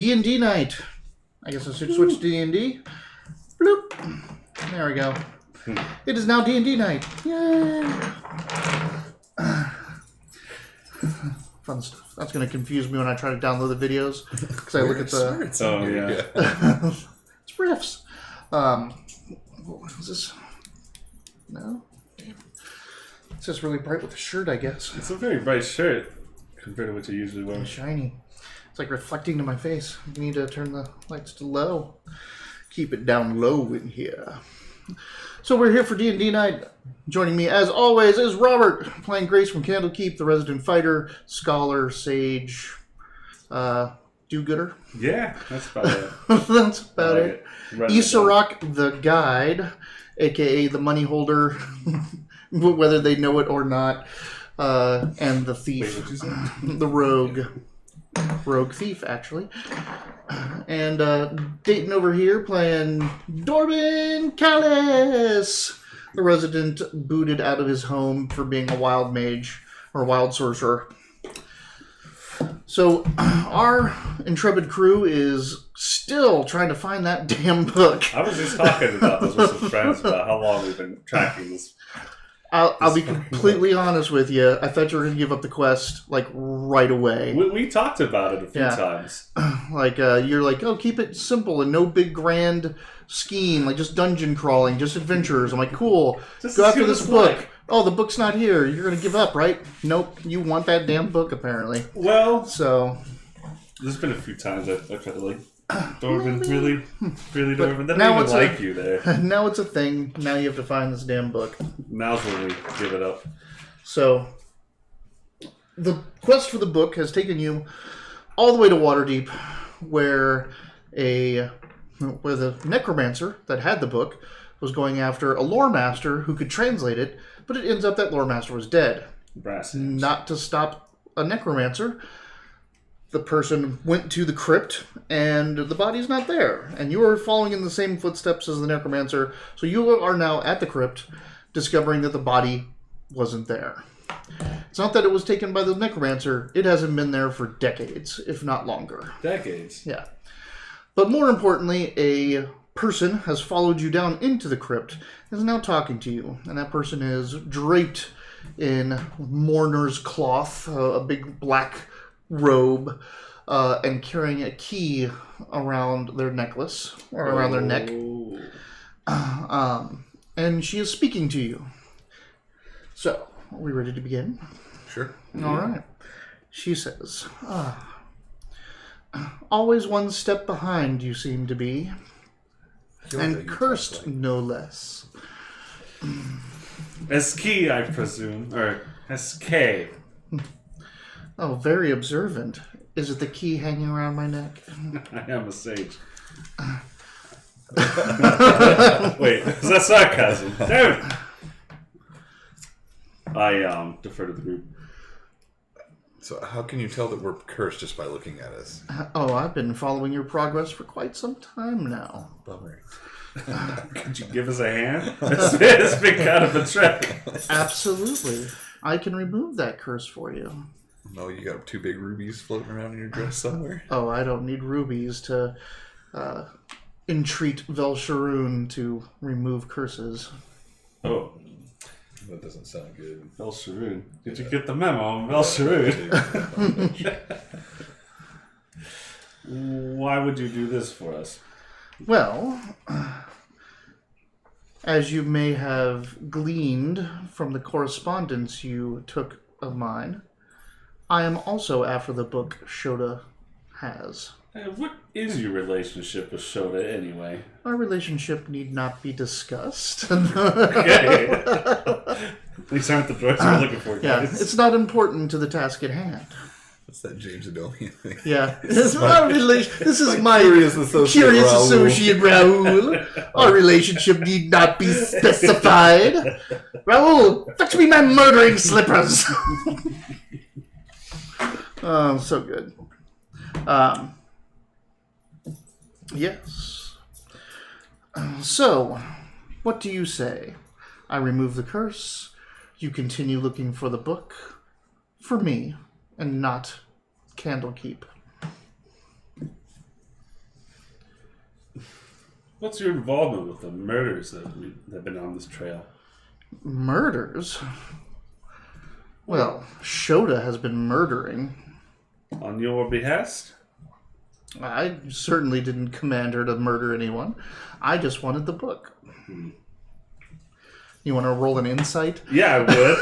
D&D night. I guess I should switch to D&D. Bloop. There we go. It is now D&D night. Yay! Fun stuff. That's going to confuse me when I try to download the videos because I look at the. It's riffs. What is this? No. It's just really bright with the shirt, I guess. It's a very bright shirt compared to what you usually wear. It's shiny. It's like reflecting to my face. You need to turn the lights to low. Keep it down low in here. So we're here for D&D night. Joining me, as always, is Robert, playing Grace from Candlekeep, the resident fighter, scholar, sage, do-gooder. Yeah, that's about it. That's about it. Running Isarok, the guide, a.k.a. the money holder, whether they know it or not, and the thief, Wait, what'd you say? the rogue thief, actually. And Dayton over here playing Dorbin Callis, the resident booted out of his home for being a wild mage or wild sorcerer. So our intrepid crew is still trying to find that damn book. I was just talking about this with some friends about how long we've been tracking this. I'll be completely honest with you. I thought you were going to give up the quest, like, right away. We talked about it a few times. Like, you're like, oh, keep it simple and no big grand scheme, like just dungeon crawling, just adventures. I'm like, cool. Just go after see what this it's book. like. Oh, the book's not here. You're going to give up, right? Nope. You want that damn book, apparently. Well, So, there's been a few times I tried to like, Dorbin, really, Dorbin. They now don't it's even like you there. now it's a thing. Now you have to find this damn book. Now's when we give it up. So, the quest for the book has taken you all the way to Waterdeep, where the necromancer that had the book was going after a lore master who could translate it, but it ends up that lore master was dead. Brass names. Not to stop a necromancer, the person went to the crypt and the body's not there. And you are following in the same footsteps as the necromancer, so you are now at the crypt discovering that the body wasn't there. It's not that it was taken by the necromancer, it hasn't been there for decades, if not longer. Decades. Yeah. But more importantly, a person has followed you down into the crypt and is now talking to you. And that person is draped in mourner's cloth, a big black robe, and carrying a key around their necklace, or around their neck. And she is speaking to you. So, are we ready to begin? Sure. All right. She says, always one step behind you seem to be, and cursed no less. SK, I presume, or SK. Oh, very observant. Is it the key hanging around my neck? I am a sage. Wait, is that sarcasm? Damn it! I defer to the group. So how can you tell that we're cursed just by looking at us? Oh, I've been following your progress for quite some time now. Bummer. Could you give us a hand? It's been kind of a trek. Absolutely. I can remove that curse for you. No, you got two big rubies floating around in your dress somewhere? Oh, I don't need rubies to entreat Velsharoon to remove curses. Oh, That doesn't sound good. Velsharoon. Did you get the memo on Velsharoon? Why would you do this for us? Well, as you may have gleaned from the correspondence you took of mine, I am also after the book Shota has. What is your relationship with Shota anyway? Our relationship need not be discussed. Okay. These aren't the droids we're looking for, Yeah, guys. it's not important to the task at hand. What's that James Adomian thing? Yeah, this is my Curious associate Raoul. Our relationship need not be specified. Raoul, fetch me my murdering slippers. Oh, so good. Yes. So, what do you say? I remove the curse. You continue looking for the book. For me, and not Candlekeep. What's your involvement with the murders that have been on this trail? Murders? Well, Shota has been murdering. On your behest? I certainly didn't command her to murder anyone. I just wanted the book. You want to roll an insight? Yeah, I would.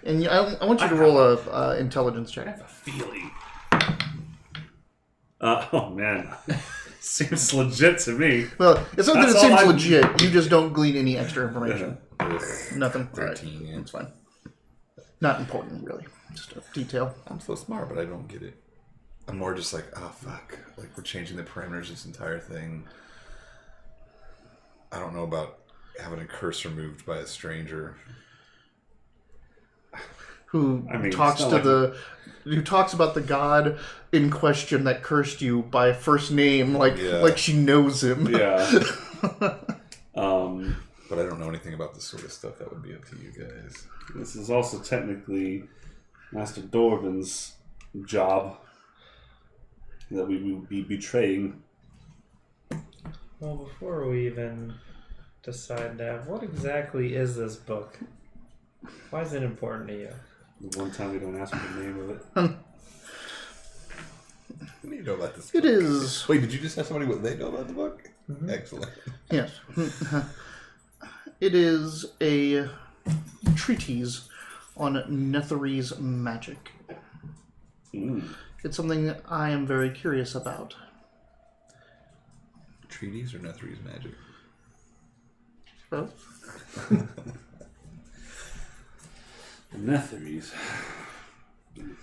And I want you to roll a intelligence check. I have a feeling. Oh, man. Seems legit to me. Well, it's not that it That's seems all legit. You just don't glean any extra information. Nothing. 13, Right. yeah. That's fine. Not important, really. Just a detail. I'm so smart, but I don't get it. I'm more just like, oh, fuck. Like, we're changing the parameters of this entire thing. I don't know about having a curse removed by a stranger. Who I mean, talks it's to not like- who talks about the god in question that cursed you by first name, like she knows him. Yeah. But I don't know anything about this sort of stuff. That would be up to you guys. This is also technically Master Dorvan's job that we will be betraying. Well, before we even decide that, what exactly is this book? Why is it important to you? The one time we don't ask for the name of it. What do you know about this It book? is. Wait, did you just ask somebody what they know about the book? Mm-hmm. Excellent. Yes. It is a treatise on Netherese magic. It's something I am very curious about. Treaties or Netherese magic? Both. Netherese.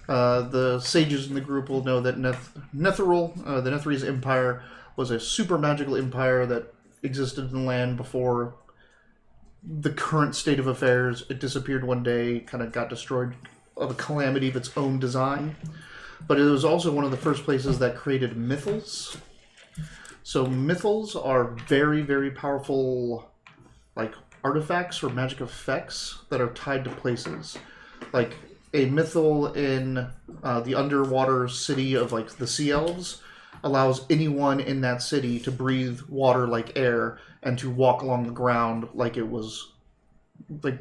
The sages in the group will know that Netheril, the Netherese Empire, was a super magical empire that existed in the land before the current state of affairs. It disappeared one day, kind of got destroyed of a calamity of its own design. But it was also one of the first places that created mythals. So mythals are very, very powerful, like, artifacts or magic effects that are tied to places. Like, a mythal in the underwater city of, like, the Sea Elves allows anyone in that city to breathe water like air and to walk along the ground like it was, like,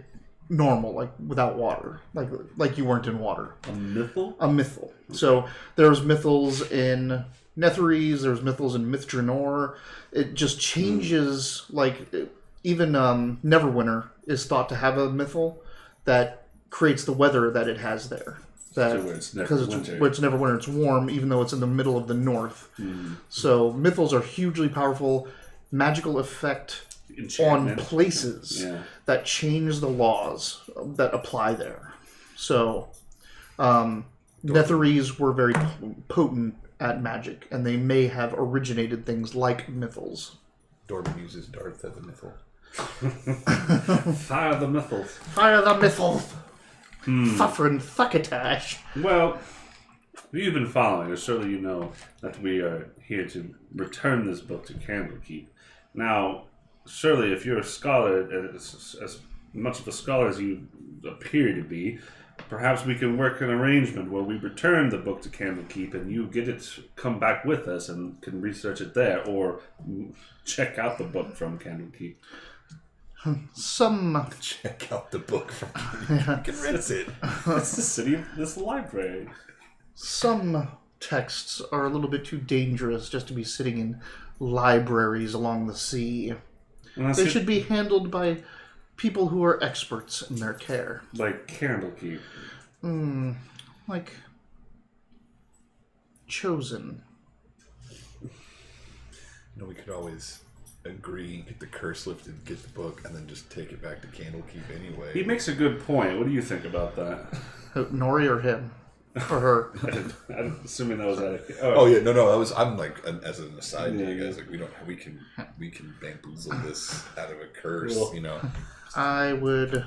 normal, like, without water. Like you weren't in water. A mythal? A mythal. So there's mythals in Netherese, there's mythals in Myth-Draenor. It just changes, even Neverwinter is thought to have a mythal that creates the weather that it has there. So where it's Neverwinter. Where it's Neverwinter, it's warm, even though it's in the middle of the north. So mythals are hugely powerful, magical effect on places that change the laws that apply there. So Netherese were very potent at magic, and they may have originated things like mythals. Dorman uses Darth as a mythal. Fire the mythals. Fire the mythals! Suffering succotash! Well, if you've been following us, surely you know that we are here to return this book to Candlekeep. Now, surely if you're a scholar, as much of a scholar as you appear to be, perhaps we can work an arrangement where we return the book to Candlekeep and you get it, come back with us and can research it there, or check out the book from Candlekeep. Some... Check out the book from you can rent it. It's the city of this library. Some texts are a little bit too dangerous just to be sitting in libraries along the sea. They should be handled by people who are experts in their care. Like Candlekeep. Like... chosen. We could always agree, get the curse lifted, get the book, and then just take it back to Candlekeep anyway. He makes a good point. What do you think about that? Nori or him? Or her? I'm assuming that was adequate. Oh yeah, no. I'm like, as an aside to you guys, like we can bamboozle this out of a curse, Cool. I would...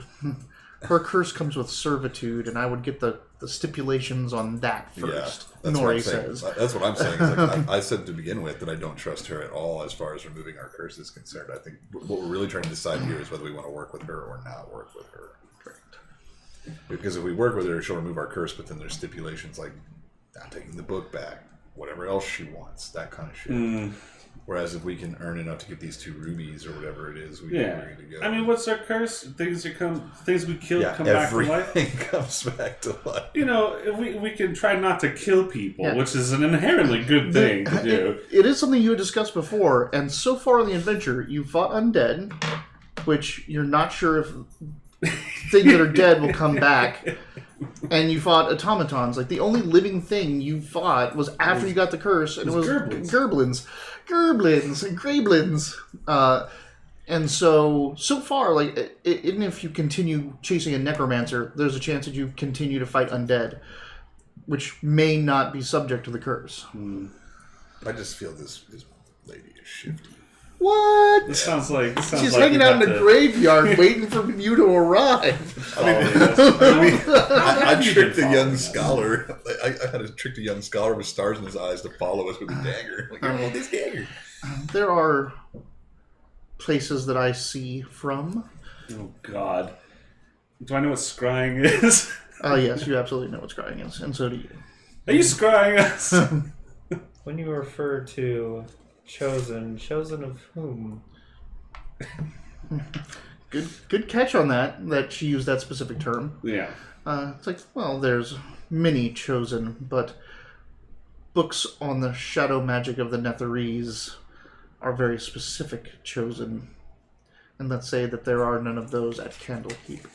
Her curse comes with servitude, and I would get the stipulations on that first. Yeah, that's Nori what I'm saying. says. That's what I'm saying. It's like, I said to begin with that I don't trust her at all as far as removing our curse is concerned. I think what we're really trying to decide here is whether we want to work with her or not work with her. Because if we work with her, she'll remove our curse, but then there's stipulations like not taking the book back, whatever else she wants, that kind of shit. Whereas if we can earn enough to get these 2 rubies or whatever it is, we're ready to go. I mean, what's our curse? Things we kill come back to life. Everything comes back to life. You know, if we can try not to kill people, which is an inherently good thing to do. It is something you had discussed before, and so far in the adventure, you fought undead, which you're not sure if things that are dead will come back. And you fought automatons. Like, the only living thing you fought was after you got the curse, and it was Gerblins and Grablins. And so far, like, even if you continue chasing a necromancer, there's a chance that you continue to fight undead, which may not be subject to the curse. I just feel this lady is shifty. What? This sounds like she's hanging out in the graveyard waiting for you to arrive. I tricked a young scholar. I had tricked a young scholar with stars in his eyes to follow us with a dagger. Like, I want this dagger. There are places that I see from. Oh, God. Do I know what scrying is? Yes, you absolutely know what scrying is, and so do you. Are you scrying us? When you refer to chosen of whom? Good catch on that she used that specific term. Yeah. It's like, well, there's many chosen, but books on the shadow magic of the Netherese are very specific chosen. And let's say that there are none of those at Candlekeep.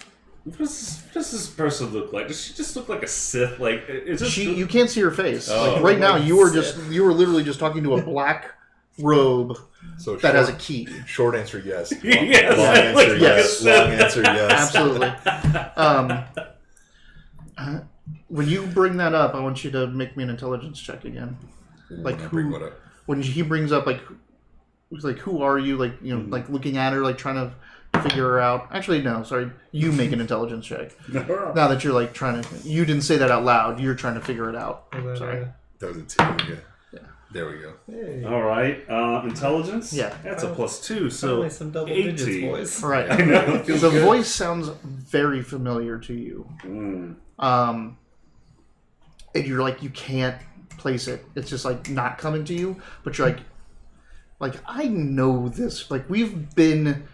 What does this person look like? Does she just look like a Sith? Like, is this you can't see her face. Like right now, you were literally just talking to a black robe that has a key. Short answer, yes. Yes. Long answer, yes. Yes. Long answer, yes. Absolutely. When you bring that up, I want you to make me an intelligence check again. Like Bring what up? When he brings up like who are you? Like, you know, like looking at her, like trying to figure her out. Actually, no, sorry. You make an intelligence check. Now that you're like trying to, you didn't say that out loud. You're trying to figure it out. Sorry. That was a 2. Yeah. There we go. Hey. All right. Intelligence? Yeah. That's a +2, so Finally some double 80. digits, boys. All right. I know. It feels The good. voice sounds very familiar to you. And you're like, you can't place it. It's just like not coming to you, but you're like I know this. Like, we've been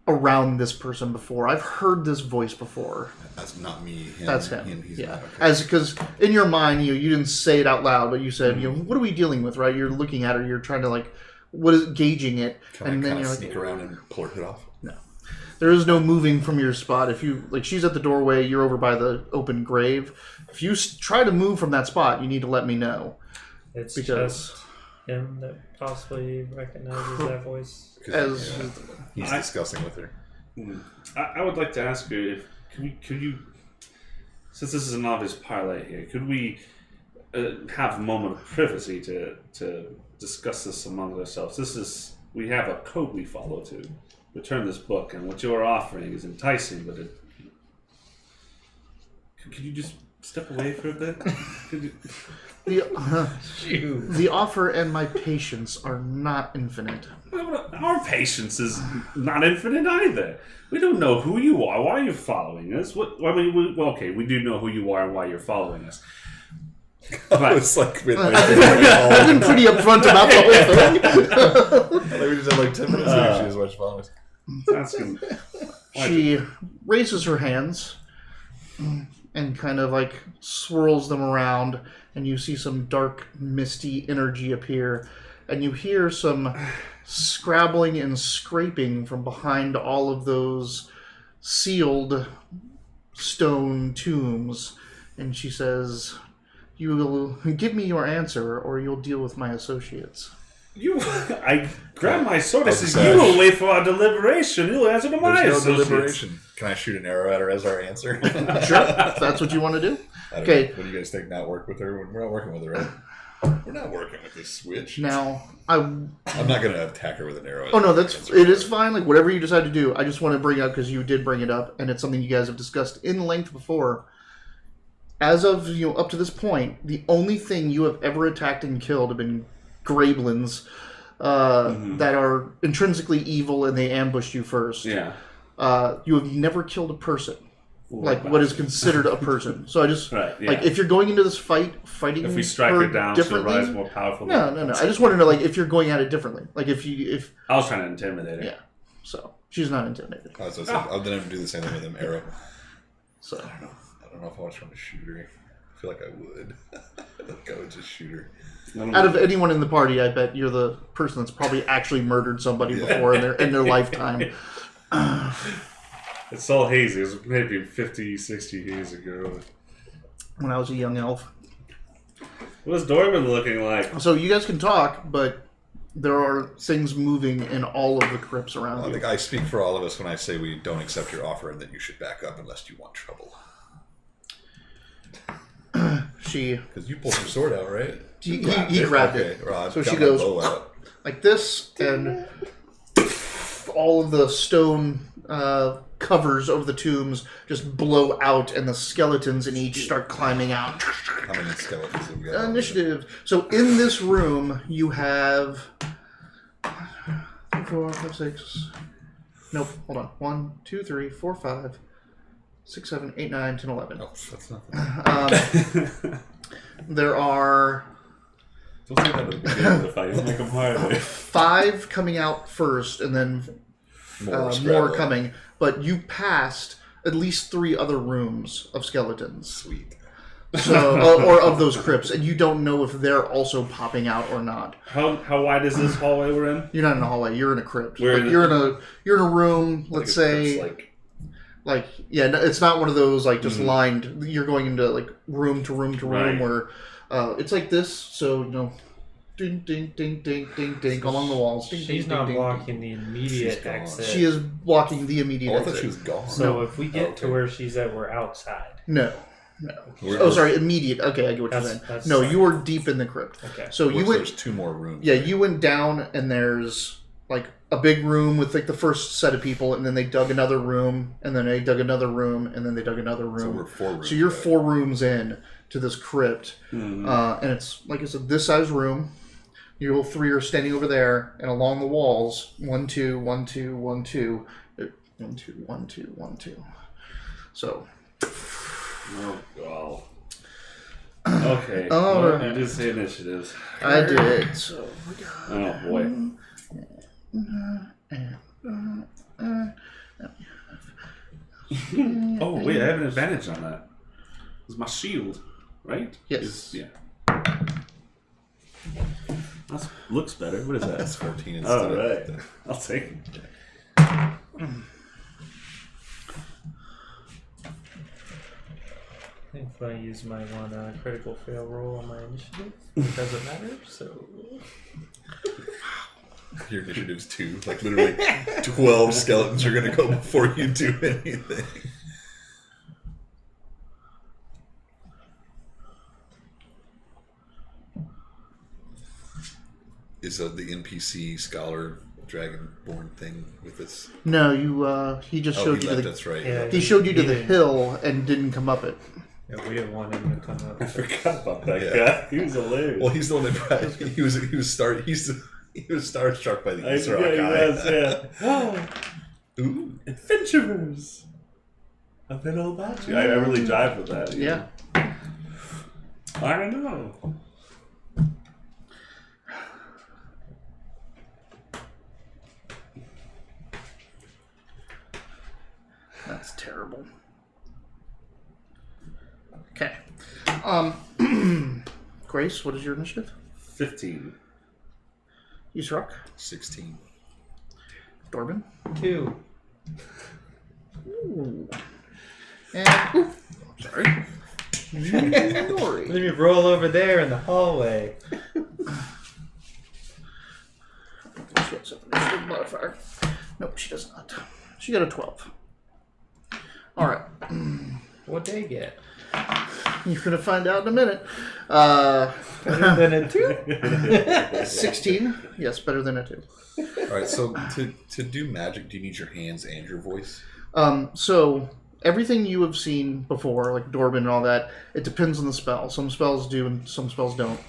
around this person before. I've heard this voice before. That's not me. That's him. He's Yeah. not, okay. As because in your mind, you didn't say it out loud, but you said, you know, what are we dealing with, right? You're looking at her. You're trying to like, what is gauging it, Can and I then kind you're of like, sneak around and pull her head off? no. There is no moving from your spot. If you like, she's at the doorway. You're over by the open grave. If you try to move from that spot, you need to let me know. It's Because- just him that possibly recognizes that voice. As He's discussing with her. I would like to ask you if could you since this is an obvious parlay here, could we have a moment of privacy to discuss this among ourselves? We have a code we follow to return this book, and what you're offering is enticing, but could you just step away for a bit? Could you, the offer and my patience are not infinite. our patience is not infinite either. We don't know who you are. Why are you following us? Okay, we do know who you are and why you're following us. But It's like I've been pretty upfront about the whole thing. we just had like 10 minutes here. She just watched following us. that's gonna, She raises her hands and kind of like swirls them around, and you see some dark, misty energy appear, and you hear some scrabbling and scraping from behind all of those sealed stone tombs, and she says, "You will give me your answer, or you'll deal with my associates." I grab my sword and says, Okay. "You will wait for our deliberation. You'll answer to my There's no associates." deliberation. Can I shoot an arrow at her as our answer? Sure, if that's what you want to do. I don't Okay. know. What do you guys think? Not work with her? We're not working with her, right? We're not working with this switch. Now, I'm not going to attack her with an arrow. oh no, it is fine. Like, whatever you decide to do, I just want to bring up because you did bring it up, and it's something you guys have discussed in length before. As of up to this point, the only thing you have ever attacked and killed have been Grablins that are intrinsically evil, and they ambushed you first. Yeah. You have never killed a person. like what is considered a person. So I just Right, yeah. like if you're going into this fighting If we strike her down, she'll differently. rise more powerful. No. I just want to know like if you're going at it differently. Like if I was trying to intimidate her. yeah. So she's not intimidated. I was going to then do the same thing with him, arrow. So I don't know if I was trying to shoot her. I feel like I would. I think I would just shoot her. out of anyone in the party, I bet you're the person that's probably actually murdered somebody before in their lifetime. It's all hazy. It was maybe 50, 60 years ago. When I was a young elf. What is Dorman looking like? So you guys can talk, but there are things moving in all of the crypts around Well, I you. think I speak for all of us when I say we don't accept your offer and that you should back up unless you want trouble. Because you pulled your sword out, right? he grabbed it. Well, I've So got she my goes bow out. like this, and all of the stone covers over the tombs just blow out, and the skeletons in each start climbing out. How many skeletons have we got? Initiative. So in this room, you have 3, 4, 5, 6. Nope. Hold on. 1, 2, 3, 4, 5, 6, 7, 8, 9, 10, 11. Oh, that's nothing. There are Don't say that at the beginning of the fight. You'll make them harder. 5 coming out first, and then more scrabbling. coming. But you passed at least 3 other rooms of skeletons. Sweet. So, or of those crypts, and you don't know if they're also popping out or not. How wide is this hallway we're in? You're not in a hallway. You're in a crypt. We're Like, in you're in a room. Let's Like a say, crypt's like yeah, no, it's not one of those like just lined. You're going into like room to room to room Right. where it's like this. So ding ding ding ding ding ding along the walls. Ding, She's ding, not ding, blocking the immediate She's gone. exit. She is blocking the immediate Oh, I thought exit. she was gone. So if we get to okay. where she's at, we're outside. No. We're- Sorry, immediate. Okay, I get what you're That's- saying. that's No, fine. you were deep in the crypt. Okay. So you went. There's 2 more rooms. Yeah, you went down, and there's like a big room with like the first set of people, and then they dug another room, and then they dug another room, and then they dug another room. So we're 4 rooms. So you're right? 4 rooms in to this crypt, and it's like I said, this size room. You 3 are standing over there, and along the walls, 1, 2, 1, 2, 1, 2, 1, 2, 1, 2, 1, 2. So. Oh, God. Okay. All Well, right. you did say initiatives. I did. So we got. Oh, boy. Oh, wait, I have an advantage on that. It's my shield, right? Yes. Yeah. That looks better. What is that? That's 14 instead All of... right. I'll take it. I think if I use my one critical fail roll on my initiative, it doesn't matter. So Your initiative's 2. Like, literally 12 skeletons are going to go before you do anything. Is the NPC scholar dragonborn thing with us? No, you. He just Oh, showed he you to left the. us, right? Yeah. He showed you to He the didn't. hill and didn't come up it. yeah, we didn't want him to come up. I forgot about that Yeah. guy. He was hilarious. Well, he's the one that he was starstruck by the I, Isra yeah, he guy. was, yeah. Ooh. Adventurers! I bet all about you. I really jive with that. you Yeah. know. I don't know. That's terrible. Okay. Grace, what is your initiative? 15. Yusrak? 16. Dorbin? 2. Ooh. And. Ooh, sorry. Nori. Let me roll over there in the hallway. She has an initiative modifier. Nope, she does not. She got a 12. Alright. What'd they get? You're going to find out in a minute. Better than a 2? 16. Yes, better than a 2. All right, so to do magic, do you need your hands and your voice? So everything you have seen before, like Dorbin and all that, it depends on the spell. Some spells do and some spells don't.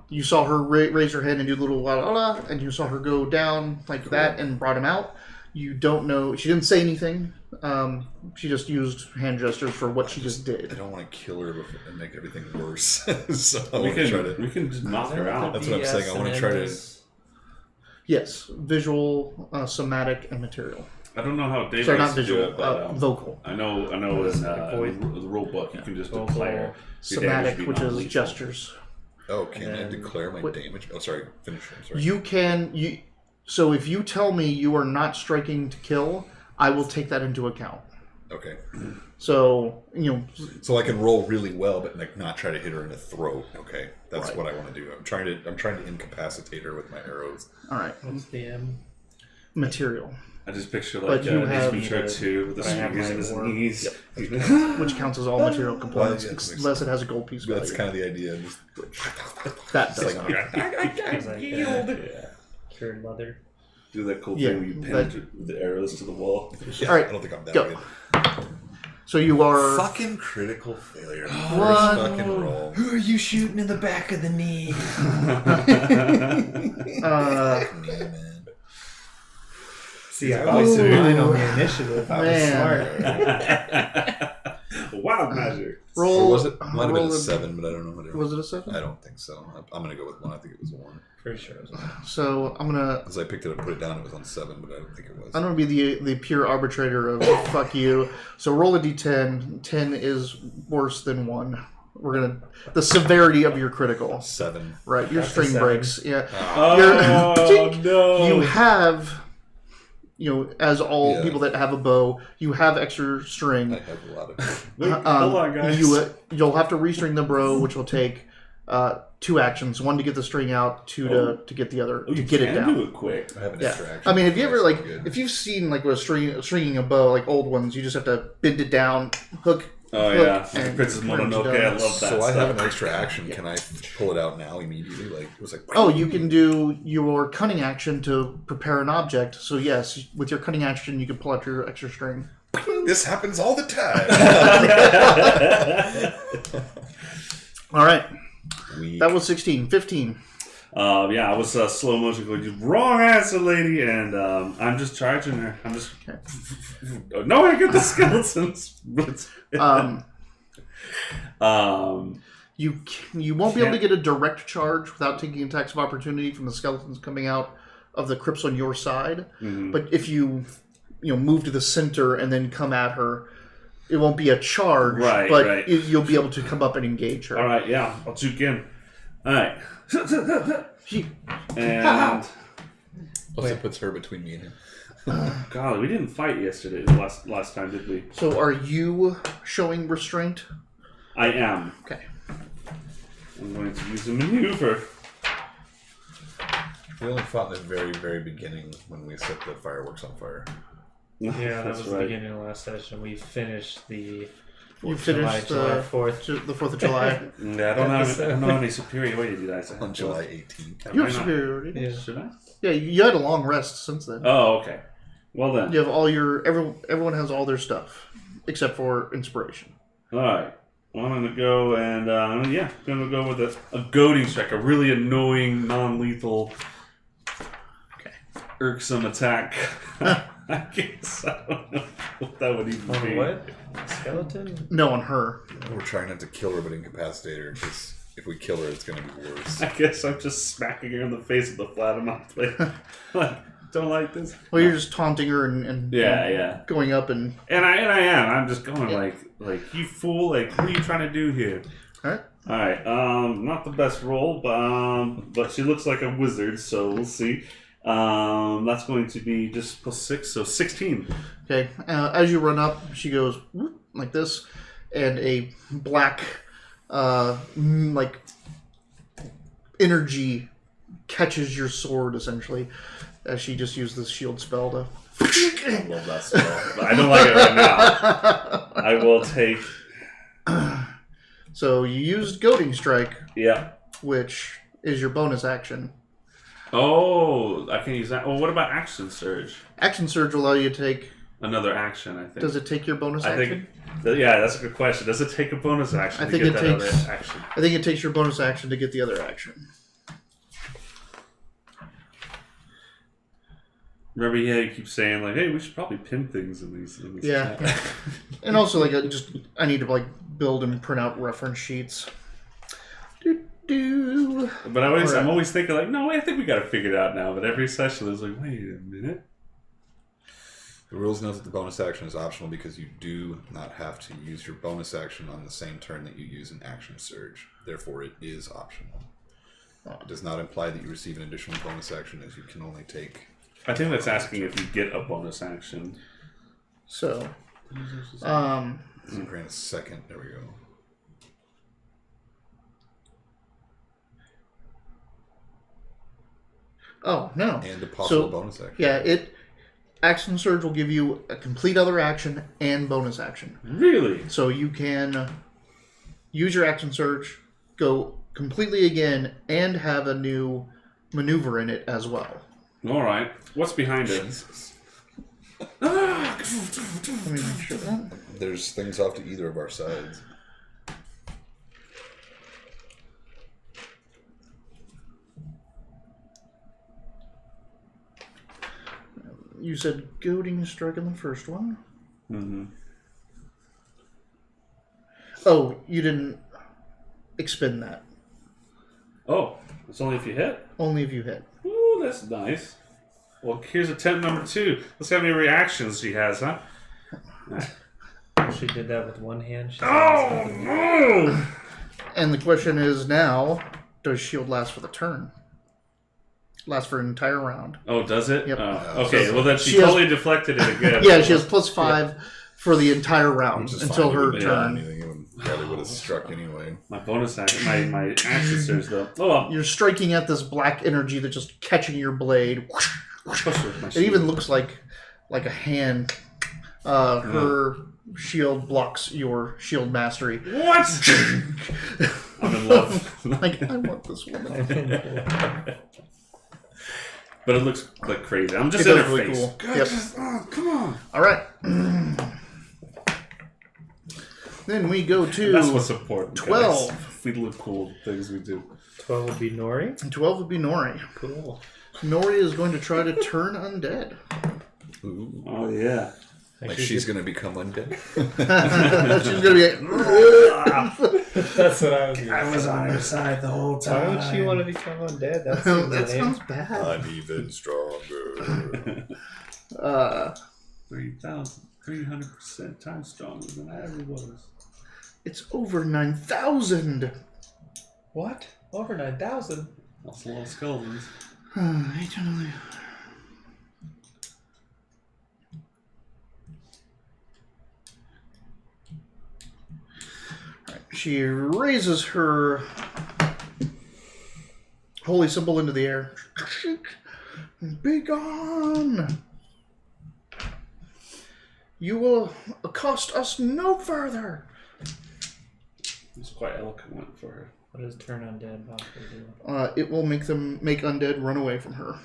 You saw her raise her hand and do a little la la la, and you saw her go down like that and brought him out. You don't know. She didn't say anything. She just used hand gestures for what she just I did. don't want to kill her and make everything worse. So I We want to try can to. we can just knock her out. That's what I'm saying. I want to try to. Yes, visual, somatic, and material. I don't know how Dave Sorry, likes not to do visual. it, but Vocal. I know in the rule book you can just Vocal. declare your Somatic, damage to be which is non-lethal. gestures. Oh, can I then- declare my What- damage? Oh, sorry. Finish. I'm sorry. You can. So if you tell me you are not striking to kill, I will take that into account. Okay. So So I can roll really well, but like not try to hit her in the throat. Okay, that's Right. what I want to do. I'm trying to incapacitate her with my arrows. all right, What's the M? material, I just picture But like you have- Ace Ventura 2 with the I have swingers my and his war. knees. which counts as all material components, yeah, that makes unless it has a gold piece value. That's kind of the idea. Just, That does like, not. Because I Yeah. cured leather. Do that cool Yeah, thing where you penetrate with the arrows to the wall. yeah, All right, I don't think I'm that go. good. So you are. Fucking critical failure. First What? fucking roll. Who are you shooting in the back of the knee? Fuck me, man. See, I Oh, wasted mine on the initiative. I was man. smart. Wild magic. Roll. Or was it? Might have been roll a 7, but I don't know. Whatever. Was it a 7? I don't think so. I'm gonna go with 1. I think it was 1. Pretty sure it was. So I'm gonna. As I picked it up, put it down. It was on 7, but I don't think it was. I'm gonna be the pure arbitrator of fuck you. So roll a d10. 10 is worse than 1. We're gonna the severity of your critical. 7. Right, your That's a string 7. breaks. Yeah, Oh Tink. no! you have. As all Yeah. people that have a bow, you have extra string. I have a lot of. Wait, hold on, guys. You'll have to restring the bow, which will take 2 actions: 1 to get the string out, 2 to get the other Oh, to you get it can down. do it quick. I have an Yeah, extra action. I mean, if you ever That's good. if you've seen like with stringing a bow, like old ones, you just have to bend it down, hook. Oh hook, yeah, and Princess turns Mononoke. down. I love that So I stuff. have an extra action. Can I pull it out now immediately? Like it was like. Oh, you can do your cunning action to prepare an object. So yes, with your cunning action, you can pull out your extra string. This happens all the time. All right, We that was 16. 15. Yeah, I was slow motion going, wrong answer, lady, and I'm just charging her. I'm just no, I get the skeletons. You won't be able to get a direct charge without taking attacks of opportunity from the skeletons coming out of the crypts on your side. Mhm. But if you move to the center and then come at her, it won't be a charge. Right, but right. You'll be able to come up and engage her. All right, yeah, I'll juke in. All right, She- and plus it puts her between me and him. God, we didn't fight yesterday. Last time, did we? So are you showing restraint? I am. Okay. I'm going to use a maneuver. We only fought in the very, very beginning when we set the fireworks on fire. Yeah, that That's was the right. beginning of last session. We finished the You July finished 4th. the 4th of July. Yeah, I don't have any superiority, did I say? On July 18th. You Why have not? superiority. Yeah. Should I? Yeah, you had a long rest since then. Oh, okay. Well then. You have all your everyone has all their stuff except for inspiration. All right. Well, I'm gonna go and gonna go with a goading strike, a really annoying, non-lethal, irksome attack. I guess I don't know what that would even On be. what? Skeleton? No, on her. We're trying not to kill her, but incapacitate her. Because if we kill her, it's going to be worse. I guess I'm just smacking her in the face with the flat of my plate. Like, don't like this. Well, you're just taunting her and Yeah. going up and And I am. I'm just going like you fool. Like, what are you trying to do here? all right. All right. Not the best roll, but she looks like a wizard, so we'll see. That's going to be just +6, so 16. Okay. As you run up, she goes whoop, like this, and a black, like energy catches your sword essentially, as she just used this shield spell to. I love that spell, but I don't like it right now. I will take. So you used goading strike, Yeah. which is your bonus action. Oh, I can use that. Well, what about action surge? Action surge will allow you to take. Another action, I think. Does it take your bonus I action? think. Yeah, that's a good question. Does it take a bonus action? I think to it get that takes- other action? I think it takes your bonus action to get the other action. Remember, yeah, you keep saying like, "Hey, we should probably pin things in these." Yeah. chat. And also, like, I need to like build and print out reference sheets. Do. But I'm always thinking like, no, I think we got to figure it out now. But every session is like, wait a minute. The rules note that the bonus action is optional because you do not have to use your bonus action on the same turn that you use an action surge. Therefore, it is optional. It does not imply that you receive an additional bonus action, as you can only take. I think that's asking if you get a bonus action. So, Grant a second. There we go. oh no. And a possible So, bonus action. Yeah, action surge will give you a complete other action and bonus action. Really? So you can use your action surge, go completely again, and have a new maneuver in it as well. All right. What's behind it? Let me make sure that. There's things off to either of our sides. You said goading strike in the first one. Mm-hmm. Oh, you didn't expend that. Oh, it's only if you hit. Only if you hit. Ooh, that's nice. Well, here's attempt number 2. Let's see how many reactions she has, huh? She did that with one hand. Oh no! And the question is now, does shield last for the turn? Last for an entire round. Oh, does it? Yep. Okay, well then she has- totally deflected it again. Yeah, she has +5 for the entire round Which is until fine. her It would've been turn. anything, it probably would have struck anyway. My bonus action, my action surge though. Oh well. You're striking at this black energy that's just catching your blade. It even looks like a hand. Her shield blocks your shield mastery. What? I'm in love. Like, I want this woman. But it looks like crazy. I'm just It in does her look face. cool. God, Yep. come on. All right. Then we go to That's what's important. 12. Guys. We look cool. Things we do. 12 would be Nori. 12 would be Nori. Cool. Nori is going to try to turn undead. Ooh. Oh yeah. Like she's going to become undead? She's going to be That's what I was going I was on her side the whole Why time. would she want to become undead? That Oh, seems that lame. sounds bad. I'm even stronger. 3,300% time stronger than I ever was. It's over 9,000. What? Over 9,000? That's a lot of skeletons. She raises her holy symbol into the air. Be gone! You will accost us no further. It's quite eloquent for her. What does turn undead possibly do? It will make undead run away from her.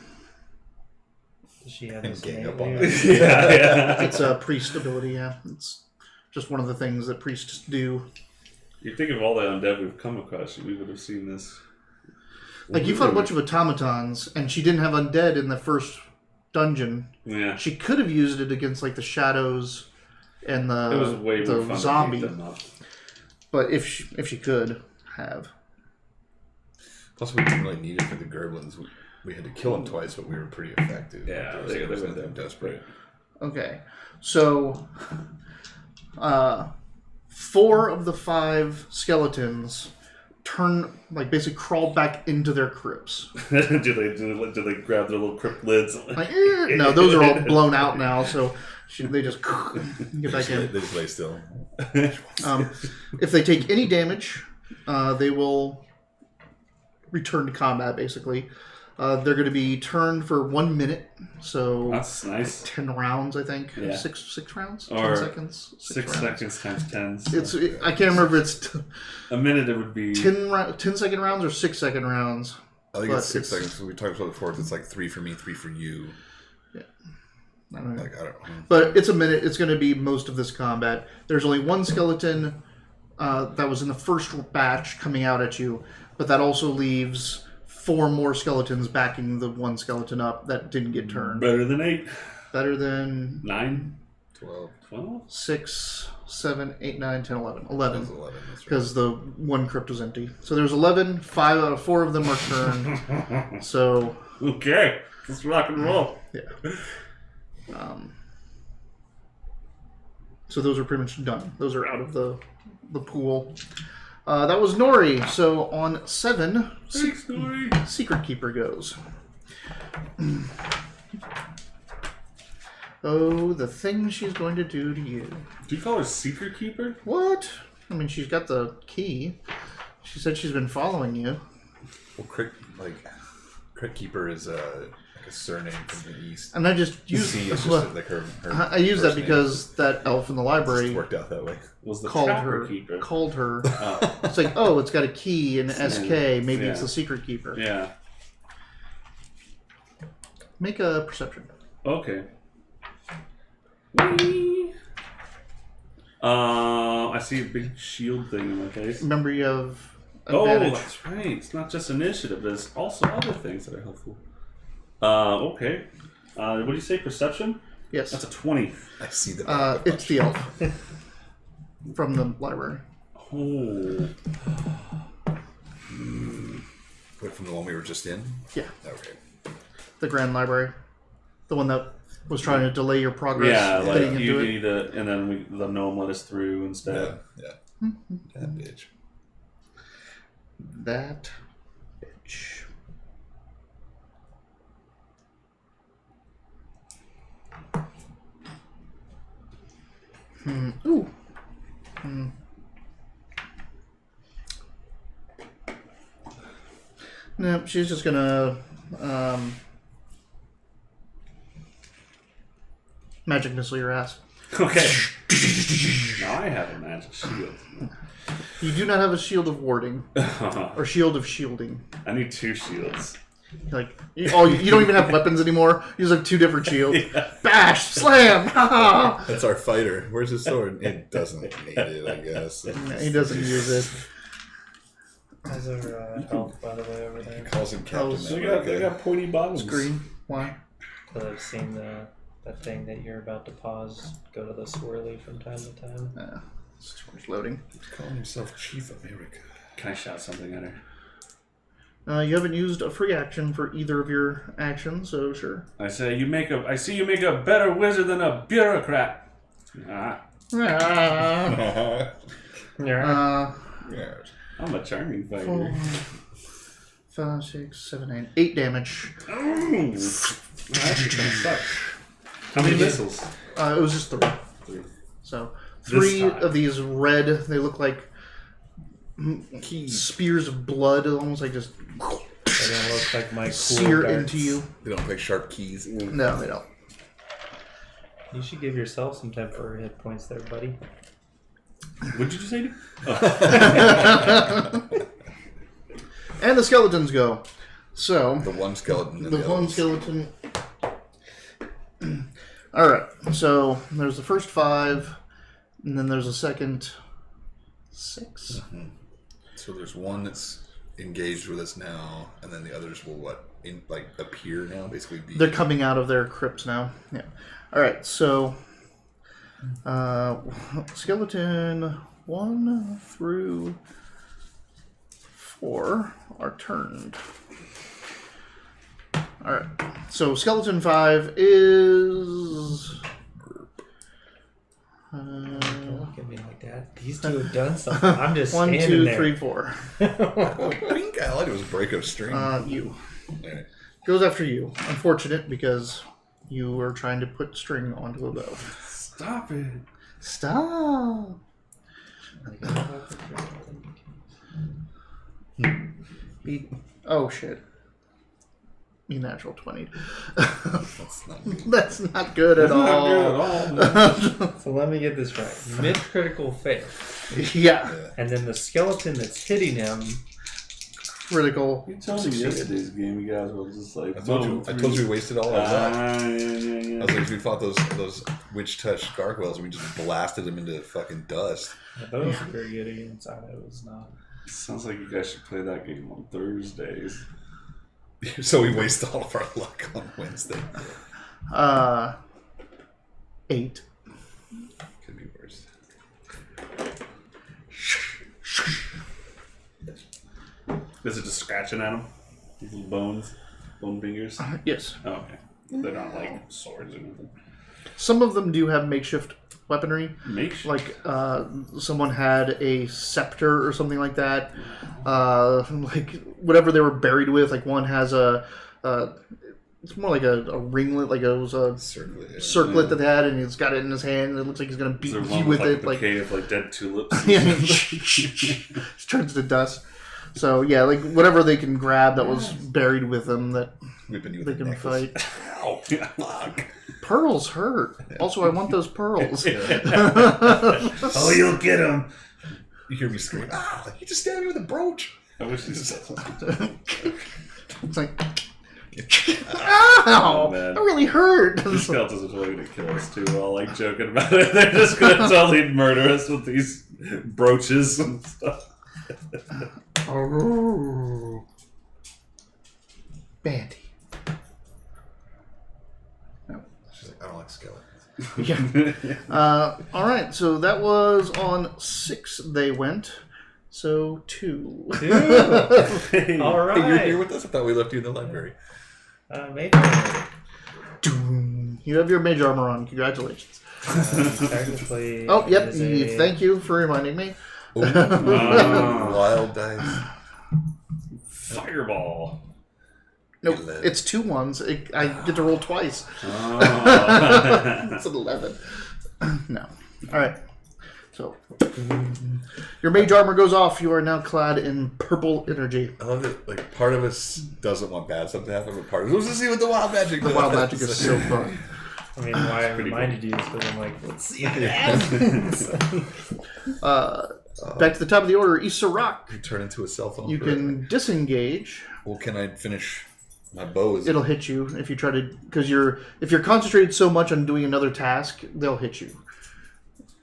Does she have And this gang up innately, on or- it. Yeah. It's a priest ability, yeah. It's just one of the things that priests do. You think of all the undead we've come across, we would have seen this. Like, you fought a bunch of automatons, and she didn't have undead in the first dungeon. Yeah. She could have used it against, like, the shadows and It was way more the fun zombie. to beat them up. But if she could have. Plus, we didn't really need it for the Gerblins. We had to kill them twice, but we were pretty effective. Yeah, There they was were nothing desperate. Okay. So, 4 of the 5 skeletons turn, like, basically crawl back into their crypts. do they grab their little crypt lids? Like, no, those are all blown out now, so they just get back in. They just lay still. If they take any damage, they will return to combat, basically. They're going to be turned for 1 minute, so That's nice. 10 rounds, I think. Yeah. Six rounds? Or 10 seconds? 6 rounds. seconds times 10. So I can't remember if it's a minute it would be 10 second rounds or 6 second rounds. I think But it's 6 it's- seconds. We talked about it before. It's like 3 for me, 3 for you. I don't know. Like, I don't know. But it's a minute. It's going to be most of this combat. There's only 1 skeleton that was in the first batch coming out at you, but that also leaves 4 more skeletons backing the one skeleton up that didn't get turned. Better than 8. Better than 9. 12. 12. 6, 7, 8, 9, 10, 11. That 11. was 11. That's right. Because the one crypt was empty. So there's 11. 5 out of 4 of them are turned. So... Okay. Let's rock and roll. Yeah. So those are pretty much done. Those are out of the pool. That was Nori. So on 7, Thanks, Nori. Secret Keeper goes. Oh, the thing she's going to do to you. Do you call her Secret Keeper? What? I mean, she's got the key. She said she's been following you. Well, Crit Keeper is like a surname from the East. And I just used C is well, just like her I used that first name. because that elf in the It library just worked out that way. Was the called Trapper her. Keeper? Called her. Oh. It's like, oh, it's got a key and SK. Maybe it's Yeah. the Secret Keeper. Yeah. Make a perception. Okay. Whee! I see a big shield thing in my face. Remember, you have Oh, advantage. that's right. It's not just initiative. There's also other things that are helpful. Okay. What do you say? Perception? Yes. That's a 20. I see the. It's the elf from the library. Oh. Wait, from the one we were just in? Yeah, Okay. the Grand Library, the one that was trying to delay your progress. Yeah, like getting you into it. need to, and then the gnome let us through instead. Yeah. That bitch. That bitch. Ooh. No, she's just gonna magic missile your ass. Okay. Now I have a magic shield. You do not have a shield of warding or shield of shielding. I need 2 shields. Like, you don't even have weapons anymore. You just have 2 different shields. Bash, slam. That's our fighter. Where's his sword? It doesn't need it, I guess. He doesn't use it. How's our health, by the way, over there? He calls him Captain They got pointy bottoms. Green. Why? Because I've seen that thing that you're about to pause go to the swirly from time to time. Storage loading. He's calling himself Chief America. Can I shout something at her? You haven't used a free action for either of your actions, so sure. I say I see you make a better wizard than a bureaucrat. Ah, Ah. Yeah. Yeah. I'm a charming 4, fighter. 5, 6, 7, 8. 8 damage. Oh, that's gonna suck. How many missiles? It was just 3. 3. So This 3 time. of these red. They look like spears of blood, almost like just They don't look like my cool sear darts. into you. They don't play sharp keys. No, they don't. You should give yourself some temporary hit points there, buddy. What did you say? And the skeletons go. So The one skeleton. and the one others. skeleton. All right. So there's the first 5, and then there's a second 6. So there's one that's engaged with us now, and then the others will appear now, basically. They're coming out of their crypts now. Yeah. All right. So skeleton 1 through 4 are turned. All right. So skeleton 5 is. Don't look at me like that. These two have done something. I'm just 1, standing 2, there. 3, 4. Blink! All I did was break a string. You. Alright. Goes after you. Unfortunate because you were trying to put string onto a bow. Stop it. Stop. Oh shit. You natural 20. That's not good. That's not good at Not all. good at all. So let me get this right. Mid critical fail. Yeah. And then the skeleton that's hitting him. Critical. You told me succeeded. yesterday's game you guys were just like. I told you we wasted all our luck. Yeah. I was like, we fought those witch touch gargoyles and we just blasted them into fucking dust. I thought it was very good against. I know it was not. Sounds like you guys should play that game on Thursdays. So we waste all of our luck on Wednesday. 8. Could be worse. Is it just scratching at them? These little bones? Bone fingers? Yes. Oh, okay. They're not like swords or anything. Some of them do have makeshift weaponry. Makeshift? Like, someone had a scepter or something like that. Like, whatever they were buried with. Like, one has it's more like a ringlet, like it was a circlet that they had, and he's got it in his hand, and it looks like he's going to beat you with it. Like a bouquet of like dead tulips. Yeah, it turns to dust. So, yeah, like, whatever they can grab that was buried with them that they can fight. Ow, fuck. Pearls hurt. Also, I want those pearls. Oh, you'll get them. You hear me scream, he just stabbed me with a brooch. I wish he said something. It's like, ow! Man. That really hurt. The skeletons are totally going to kill us too, while like joking about it. They're just going to totally murder us with these brooches and stuff. Oh. Bandy. She's like, I don't like skeletons. Yeah. All right. So that was on 6. They went. So 2. All right. Hey, you're here with us? I thought we left you in the library. Maybe. You have your mage armor on. Congratulations. Technically. Oh, yep. it is a- Thank you for reminding me. Ooh, wild dice. Fireball. Nope. 11. It's 2 ones. I get to roll twice. Oh. It's an 11. No. All right. So your mage armor goes off. You are now clad in purple energy. I love that, like, part of us doesn't want bad stuff to happen, but part of us wants to see what the wild magic The wild magic is so fun. I mean, why I reminded you is because I'm like, let's see if it happens. Back to the top of the order, Issa Rock. You turn into a cell phone. You can disengage. Well, can I finish my bow? It'll hit you if you try to, because if you're concentrated so much on doing another task, they'll hit you.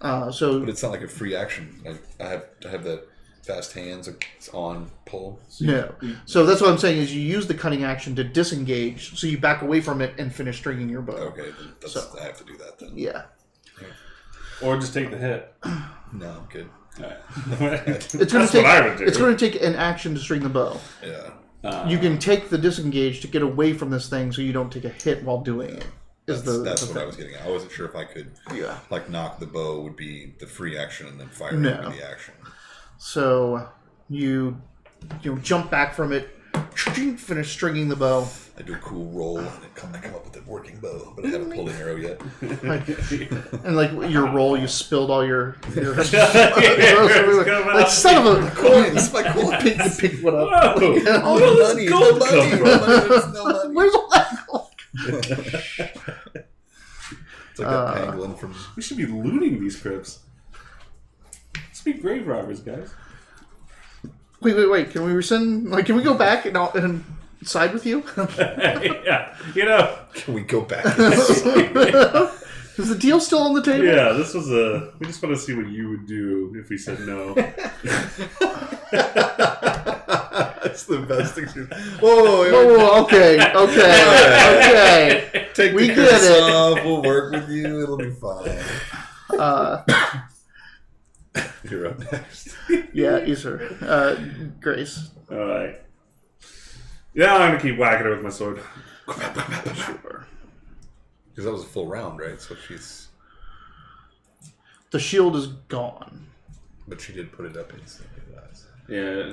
But it's not like a free action. Like I have that fast hands. It's on pull. So no. So that's what I'm saying is you use the cunning action to disengage, so you back away from it and finish stringing your bow. Okay, I have to do that then. Yeah. Or just take the hit. No, I'm good. It's going That's what I would do. It's going to take an action to string the bow. Yeah. You can take the disengage to get away from this thing, so you don't take a hit while doing it. That's what I was getting at. I wasn't sure if I could, Yeah. like, knock the bow would be the free action and then fire No. would be the action. So you jump back from it, finish stringing the bow. I do a cool roll and I come up with a working bow, but I haven't pulled an arrow yet. And like your roll, you spilled all your like Son son of a Coins, my coins. You picked one up. Whoa. Oh, Where the does money, gold the money, come the money, there's no money. Where's all that gold? It's like that pangolin from. We should be looting these crypts. Let's be grave robbers, guys. Wait. Can we rescind? Like, can we go back and side with you? Yeah, you know. Can we go back? Is the deal still on the table? Yeah, this was a. We just want to see what you would do if we said no. That's the best thing. Whoa, Oh, okay. Take We the get curse it. off. We'll work with you. It'll be fine. You're up next. Yeah, Issa. Grace. Alright. Yeah, I'm gonna keep whacking her with my sword. Sure. Because that was a full round, right? So she's. The shield is gone. But she did put it up instantly. Yeah,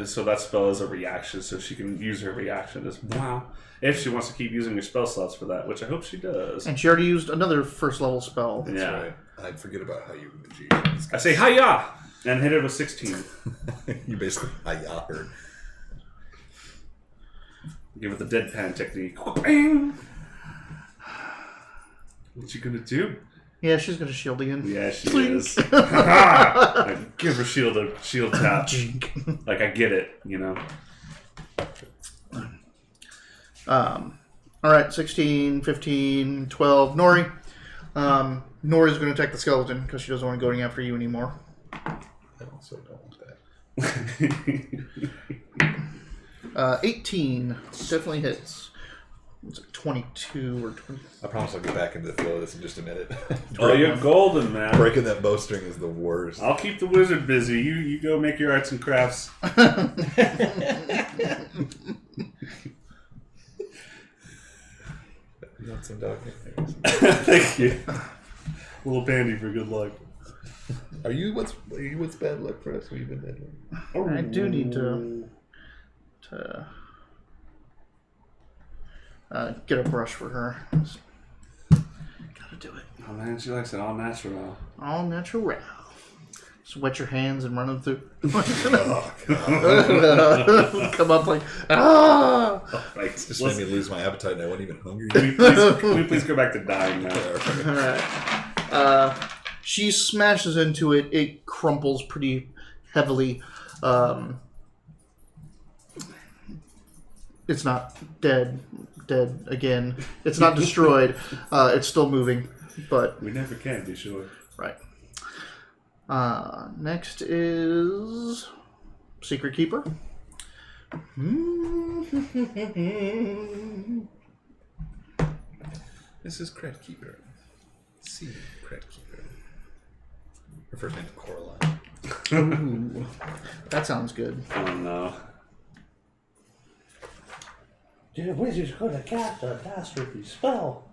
so that spell is a reaction, so she can use her reaction as wow. If she wants to keep using her spell slots for that, which I hope she does. And she already used another first level spell. That's Yeah. right. I'd forget about how you I say hiya! And hit her with 16. You basically hi-ya her. Give it the deadpan technique. Bang! What you gonna do? Yeah, she's gonna shield again. Yeah, she Clink. is. I give her shield a shield tap. Like I get it, you know. Alright, 16, 15, 12. Nori. Nori's going to attack the skeleton because she doesn't want to go after you anymore. I also don't want that. 18 definitely hits. It's like 22 or 20. I promise I'll get back into the flow of this in just a minute. Oh, you're golden, man. Breaking that bowstring is the worst. I'll keep the wizard busy. You go make your arts and crafts. You want some dog nicknames? Thank you. Little Bandy for good luck. Are you what's bad luck for us? Have you been bad luck? I do need to get a brush for her. Gotta do it. Oh man, she likes it all natural. All natural. Just wet your hands and run them through. Oh, God. Come up like, ah! Right. Just made me lose my appetite and I wasn't even hungry. Can we please go back to dying now? Alright. She smashes into it. It crumples pretty heavily. It's not dead again. It's not destroyed. It's still moving, but We never can be sure. right. Next is Secret Keeper. This is Cred Keeper. See, Cred Keeper. Her first name's Coraline. Ooh, that sounds good. Oh no. The wizard's gonna cast a dastardly spell.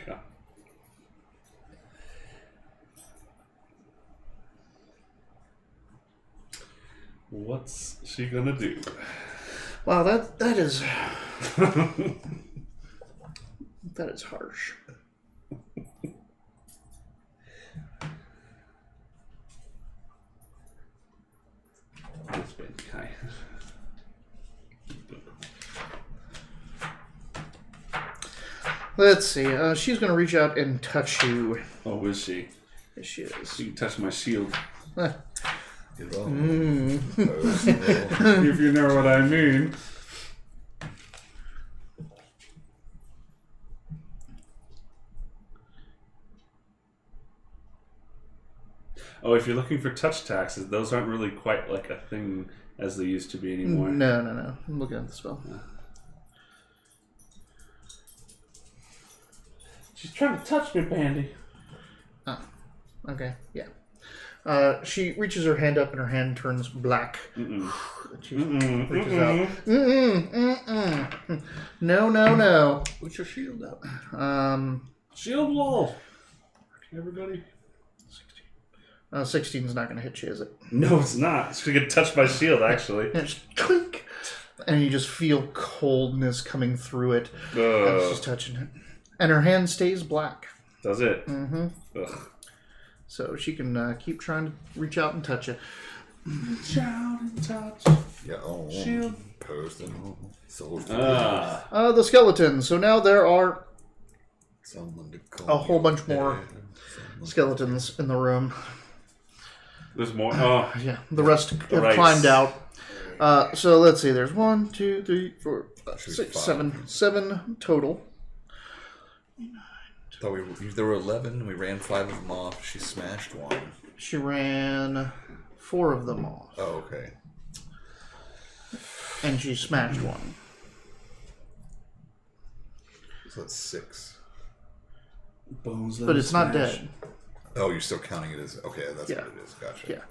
God. What's she gonna do? Wow, that is that is harsh. This baby guy. Let's see. She's gonna reach out and touch you. Oh, is she? There she is. She can touch my shield. Get on. If you know what I mean. Oh, if you're looking for touch taxes, those aren't really quite like a thing as they used to be anymore. No. I'm looking at the spell. She's trying to touch me, Bandy. Oh, okay, yeah. She reaches her hand up and her hand turns black. She reaches out. No. Put your shield up. Shield wall. Everybody. 16 is not going to hit you, is it? No, it's not. It's going to get touched by shield, actually. And it's clink, and you just feel coldness coming through it as she's touching it. And her hand stays black. Does it? Mm-hmm. Ugh. So she can keep trying to reach out and touch it. Reach out and touch. Yeah, oh. Shield. Post and soul. The skeletons. So now there are Someone to call a whole bunch more Someone. skeletons in the room. There's more. Oh, Yeah, the rest have Right. climbed out. So let's see. There's 1, 2, 3, 4, 5, Should be 6, five. 7 total. Thought there were 11. We ran 5 of them off. She smashed one. She ran 4 of them off, Oh, okay. and she smashed one. So that's 6. bones. But it's not dead. Oh, you're still counting it as okay. That's Yeah. what it is. Gotcha.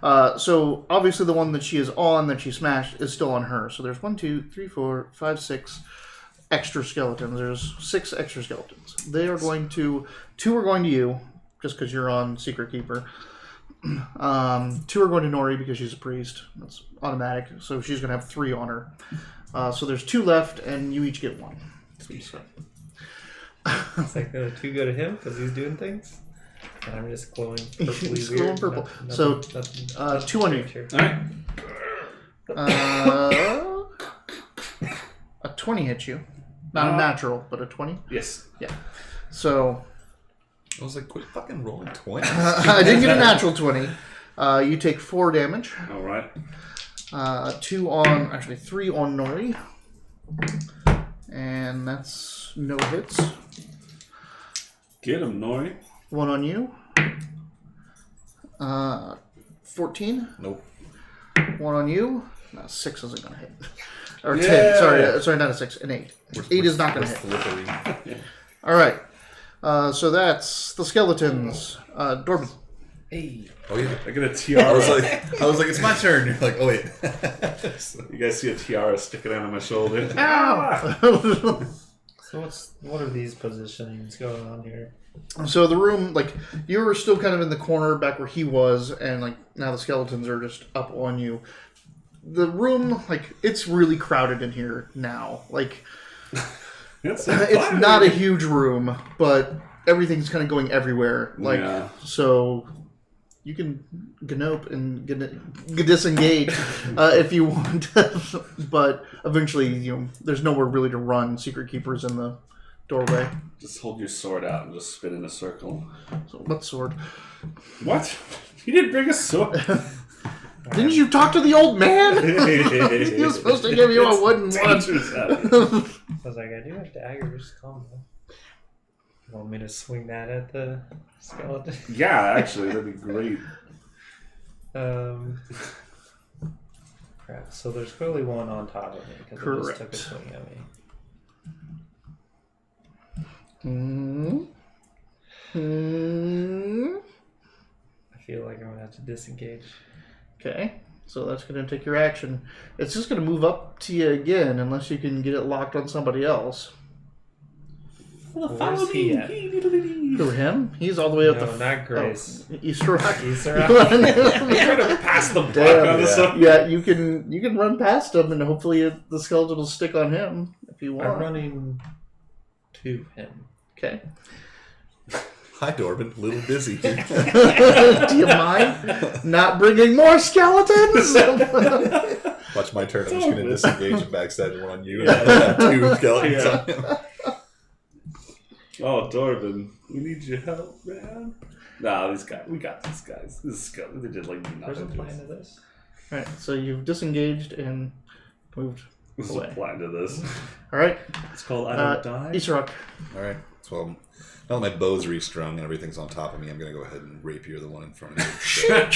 Yeah. So obviously the one that she is on, that she smashed, is still on her. So there's 1, 2, 3, 4, 5, 6 extra skeletons. There's 6 extra skeletons. They are going to 2 are going to you, just because you're on Secret Keeper. 2 are going to Nori because she's a priest. That's automatic. So she's going to have 3 on her. So there's 2 left, and you each get 1. So, It's like the 2 go to him because he's doing things. And I'm just glowing purpley He's weird. glowing purple. Nothing 2 on you. sure. All right. A 20 hits you. Not a natural, but a 20. Yes. Yeah. So I was like, quit fucking rolling 20. I didn't get a natural 20. You take 4 damage. All right. 3 on Nori. And that's no hits. Get him, Nori. 1 on you. 14. Nope. 1 on you. No, 6 isn't going to hit. Or Yeah. 10. Sorry, not a 6. An 8. 8 is not going to hit. All right. So that's the skeletons. Dorman. Hey. Oh yeah. I get a tiara. I was like, it's my turn. You're like, oh wait. You guys see a tiara sticking out of my shoulder? Ow! So what are these positionings going on here? So the room, like, you were still kind of in the corner back where he was, and like now the skeletons are just up on you. The room, like, it's really crowded in here now. Like, It's not a huge room, but everything's kind of going everywhere. Like, Yeah. so you can gnope and disengage if you want, but eventually, there's nowhere really to run. Secret Keeper's in the doorway. Just hold your sword out and just spin in a circle. So what sword? What? You didn't bring a sword? Didn't you talk to the old man? He was supposed to give you a wooden one. I was like, I do have daggers. Calm down. You want me to swing that at the skeleton? Yeah, actually, that'd be great. Crap. So there's clearly one on top of me because it just took a swing at me. I feel like I'm gonna have to disengage. Okay, so that's going to take your action. It's just going to move up to you again unless you can get it locked on somebody else. Where's he at? Who, him? He's all the way up No, not Grace. Easter Rock. Easter Rock. Trying to pass the buck on this. Yeah, you can run past him and hopefully the skeleton will stick on him if you want. I'm running to him. Okay. Hi, Dorban. A little busy here. Do you mind not bringing more skeletons? Watch my turn. I'm just going to disengage and backstab one on you. And have 2 skeletons on him. Oh, Dorban, we need your help, man. Nah, these guys, we got these guys. This is they did like There's a nothing. plan to this. Alright, so you've disengaged and moved This is a away. plan to this. Alright, It's called I Don't Die. Easter Rock. All right. So now that my bow's restrung and everything's on top of me, I'm going to go ahead and rapier the one in front of me. And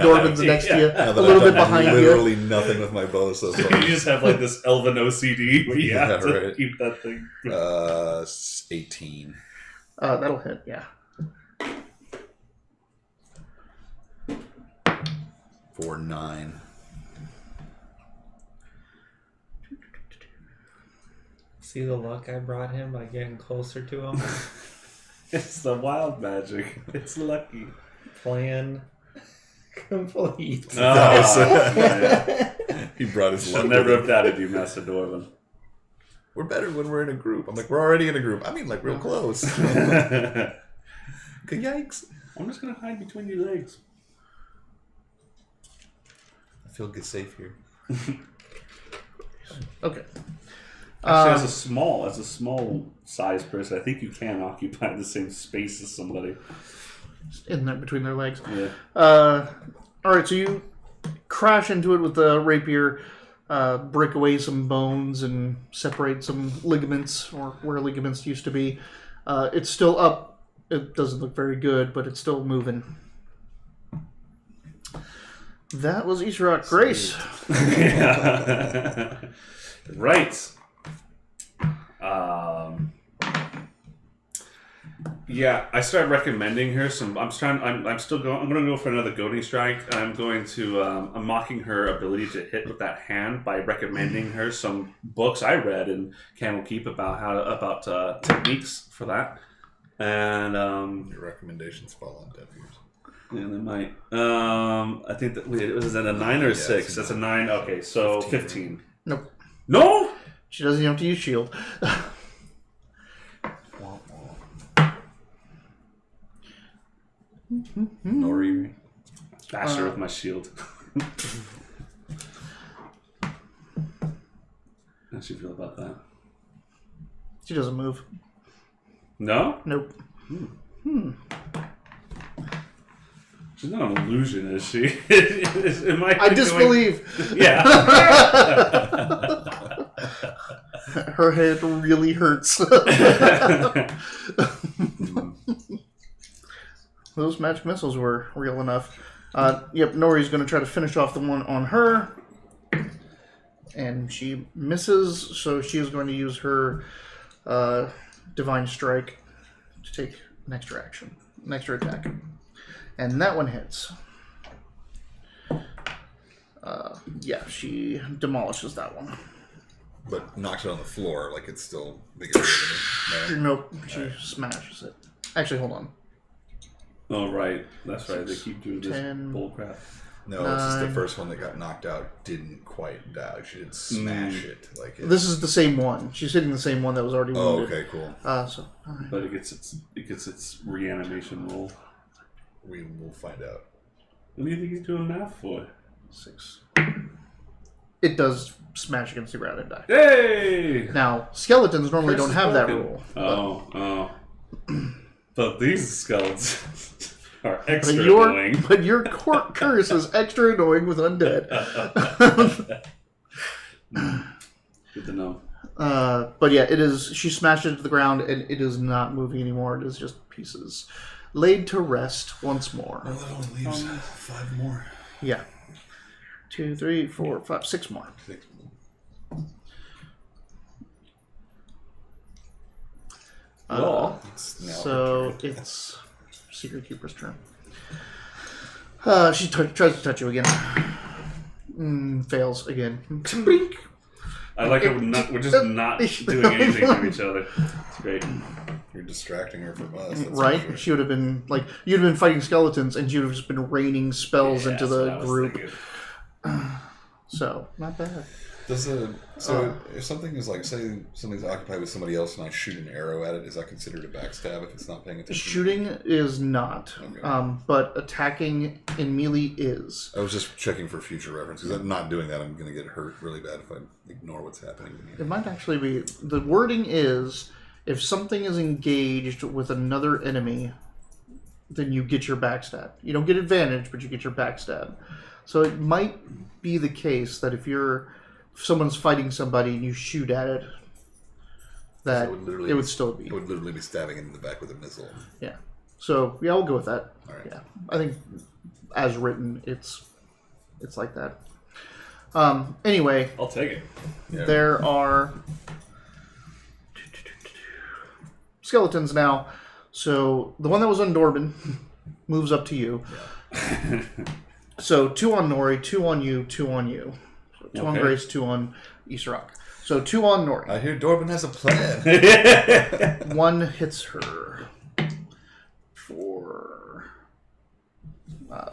Dorban's next to you, Now a that little I've bit done behind you. literally nothing with my bow so You far. just have like this elven OCD where you have to right. keep that thing. 18. That'll hit, yeah. 4, 9. See the luck I brought him by getting closer to him? It's the wild magic. It's lucky. Plan complete. He brought his luck. Should never with have him. doubted you, Master Dwarven. We're better when we're in a group. I'm like, we're already in a group. I mean, like, real close. Yikes. I'm just gonna hide between your legs. I feel good safe here. Okay. Actually, as a small sized person, I think you can occupy the same space as somebody. In there between their legs. Yeah. Alright, so you crash into it with the rapier, break away some bones and separate some ligaments, or where ligaments used to be. It's still up. It doesn't look very good, but it's still moving. That was Easter Rock. Grace. Right. Yeah, I started recommending her some. I'm going to go for another goading strike. I'm going to. I'm mocking her ability to hit with that hand by recommending her some books I read in Camel Keep about techniques for that. And Your recommendations fall on deaf ears. yeah, they might. I think that was it a 9 or a 6? it's That's a 9. Okay, so 15. Nope. No. She doesn't even have to use shield. Nori. Bash her with my shield. How do you feel about that? She doesn't move. No? Nope. She's not an illusion, is she? Am I disbelieve. Yeah. Her head really hurts. Those magic missiles were real enough. Yep, Nori's going to try to finish off the one on her. And she misses, so she is going to use her Divine Strike to take an extra action, an extra attack. And that one hits. Yeah, she demolishes that one. But knocks it on the floor like it's still bigger than me. No? Nope, she smashes it. Actually, hold on. Oh, right. That's right. They keep doing this 10, bullcrap. No, it's just the 9. first one that got knocked out didn't quite die. She didn't smash it. Like it. This is the same one. She's hitting the same one that was already Oh, wounded. okay, cool. But it gets its reanimation roll. We will find out. What do you think he's doing math for? 6. It does smash against the ground and die. Hey! Now, skeletons normally Curse don't is have that broken. rule. Oh. But these skeletons are extra But your, annoying. but your curse is extra annoying with undead. Good to know. But yeah, it is. She smashed it to the ground, and it is not moving anymore. It is just pieces, laid to rest once more. Well, that only leaves 5 more. Yeah, 2, 3, 4, 5, 6 more. 6 more. It's now So her turn. it's Secret Keeper's turn. She tries to touch you again. Fails again. Blink. I like it. We're just not doing anything to each other. It's great. You're distracting her from us. That's Right? for sure. She would have been like, you'd have been fighting skeletons, and she would have just been raining spells into that's what the I was group. thinking. So not bad. If something is like, say something's occupied with somebody else and I shoot an arrow at it, is that considered a backstab if it's not paying attention? Shooting is not, Okay. but attacking in melee is. I was just checking for future reference because I'm not doing that. I'm going to get hurt really bad if I ignore what's happening to me. It might actually be. The wording is, if something is engaged with another enemy, then you get your backstab. You don't get advantage, but you get your backstab. So it might be the case that if someone's fighting somebody and you shoot at it, that So it would still be. It would literally be stabbing it in the back with a missile. Yeah. So yeah, I'll go with that. All right. Yeah, I think as written, it's like that. Anyway, I'll take it. Yeah. there are skeletons now. So the one that was on Dorbin moves up to you. So 2 on Nori, 2 on you, 2 on you. So 2 on Okay. Grace, 2 on Isarok. So 2 on Nori. I hear Dorbin has a plan. 1 hits her for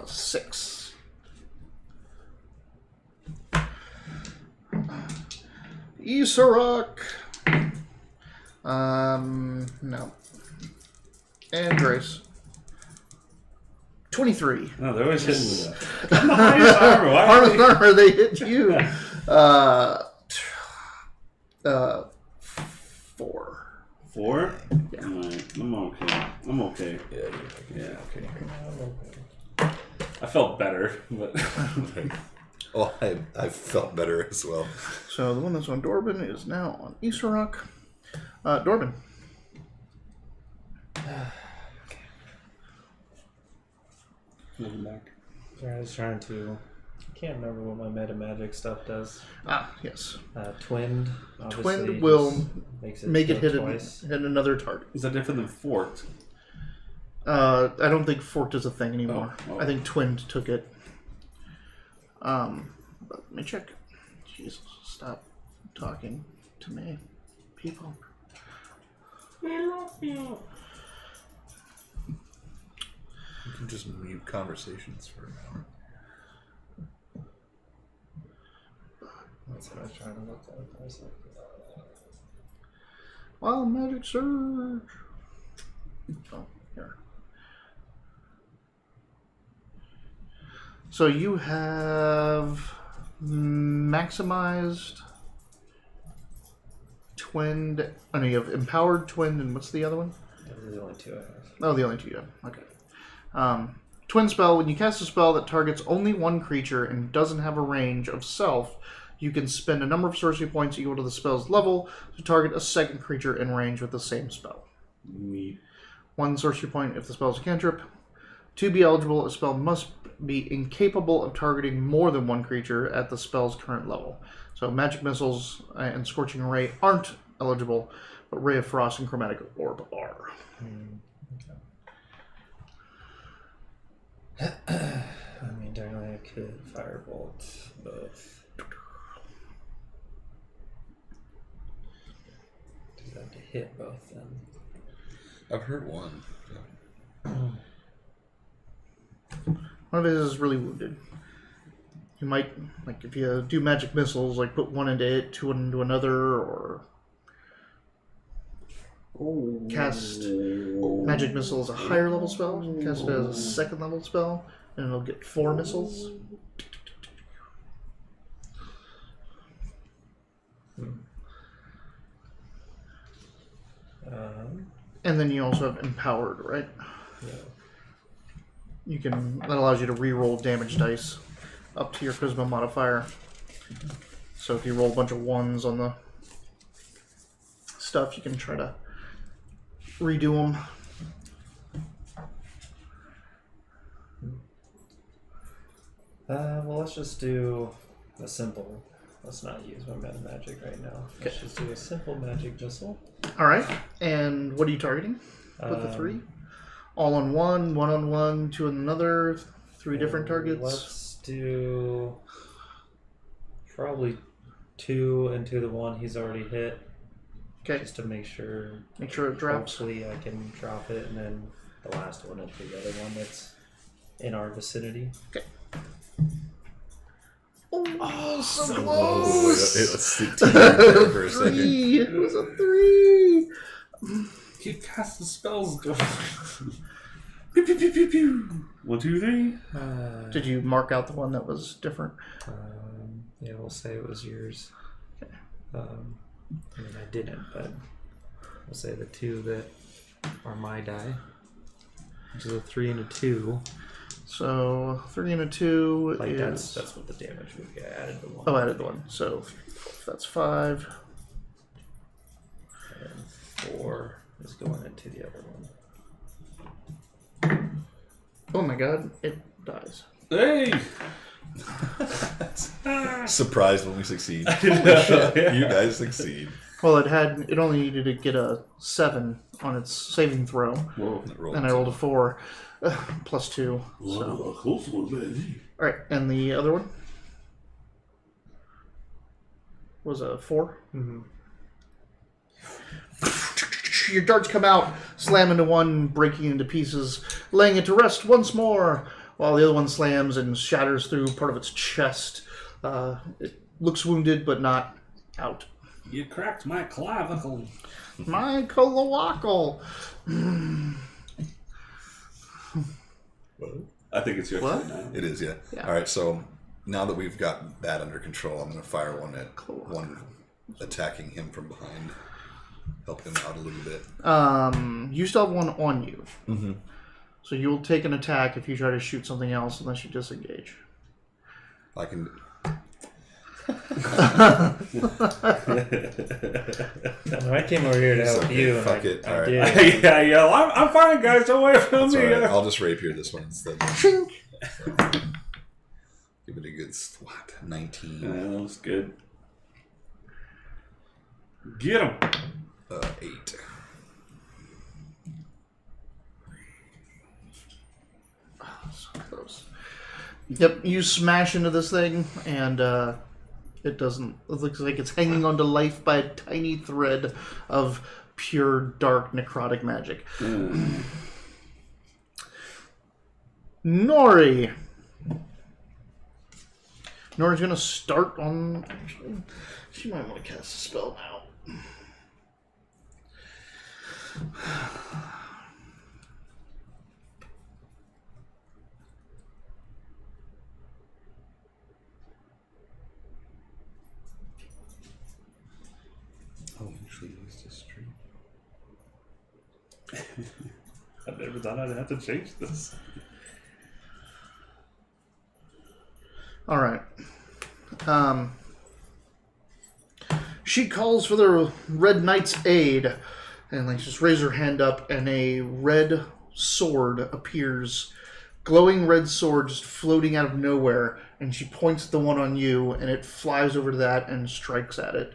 6. Isarok. No. And Grace. 23. No, they're always hitting me. I'm the highest armor. Why are they- Armor, they hit you. 4. 4? Yeah. Alright, I'm okay. I'm okay. Yeah. Okay. I felt better, but Oh, I felt better as well. So the one that's on Dorbin is now on Isarok. Dorbin. moving back. I was trying to. I can't remember what my meta magic stuff does. Yes. Twinned. Obviously, Twinned will just makes it make it hit twice. another target. Is that different than forked? I don't think forked is a thing anymore. Oh. I think twinned took it. But let me check. Jesus, stop talking to me, people. I love you. You can just mute conversations for an hour. That's what I was trying to look at. I was like, Wild magic surge. Oh, here. So you have maximized twinned. Oh no, you have empowered twinned, and what's the other one? are the only two I have. Oh, the only two you have. Okay. Twin spell. When you cast a spell that targets only one creature and doesn't have a range of self, you can spend a number of sorcery points equal to the spell's level to target a second creature in range with the same spell. Neat. 1 sorcery point if the spell is a cantrip. To be eligible, a spell must be incapable of targeting more than one creature at the spell's current level. So magic missiles and Scorching Ray aren't eligible, but Ray of Frost and Chromatic Orb are. I mean, technically I could firebolt both. Does that have to hit both then? I've heard one. One of it is really wounded. You might, like, if you do magic missiles, like put one into it, two into another, or cast magic missile as a higher level spell, cast it as a second level spell, and it'll get 4 missiles. And then you also have empowered, right? Yeah. You can, that allows you to re-roll damage dice up to your charisma modifier. So if you roll a bunch of 1s on the stuff, you can try to redo them. Well, let's just do a simple. Let's not use my meta magic right now. Let's just do a simple magic missile. All right. And what are you targeting with the 3? All on one on one, 2 on another, 3 different targets. Let's do probably 2 into the one he's already hit. Okay. Just to make sure. Make sure it drops. Hopefully I can drop it, and then the last one into the other one that's in our vicinity. Okay. Oh, so Oh, close! let's stick to you for a second. 3! It was a 3! You cast the spells. Go. Pew, pew, pew, pew, pew. 1, 2, 3. Did you mark out the one that was different? Yeah, we'll say it was yours. I mean, I didn't, but we'll say the 2 that are my die, which is a 3 and a 2. So 3 and a 2 Like is... that's what the damage would be. I added the 1. Oh, I added the 1. So that's 5. And 4 is going into the other one. Oh my god, it dies. Hey! Surprised when we succeed. Holy shit, you guys succeed. Well, it only needed to get a 7 on its saving throw, Whoa. and I rolled a 4 plus 2. So. Close one, baby. All right, and the other one was a 4. Mm-hmm. Your darts come out, slam into one, breaking into pieces, laying it to rest once more, while the other one slams and shatters through part of its chest. It looks wounded, but not out. You cracked my clavicle. My colowackle. I think it's your What? turn now. It is, yeah. Yeah. All right, so now that we've got that under control, I'm going to fire one at one attacking him from behind. Help him out a little bit. You still have one on you. Mm-hmm. So you'll take an attack if you try to shoot something else unless you disengage. I can... I came over here to help okay, you. fuck and it. I All right. did. Yeah, yeah. I'm fine, guys. Don't worry from That's me. all right. I'll just rapier this one instead. Give it a good, 19. Yeah, that was good. Get him. 8. So close. Yep, you smash into this thing, and it doesn't. It looks like it's hanging onto life by a tiny thread of pure, dark, necrotic magic. Nori. Nori's gonna start on. Actually, she might want to cast a spell now. Oh, actually, use this tree. thought I'd have to change this. All right. She calls for the Red Knight's aid, and like just raise her hand up, and a red sword appears, glowing red sword just floating out of nowhere, and she points at the one on you, and it flies over to that and strikes at it.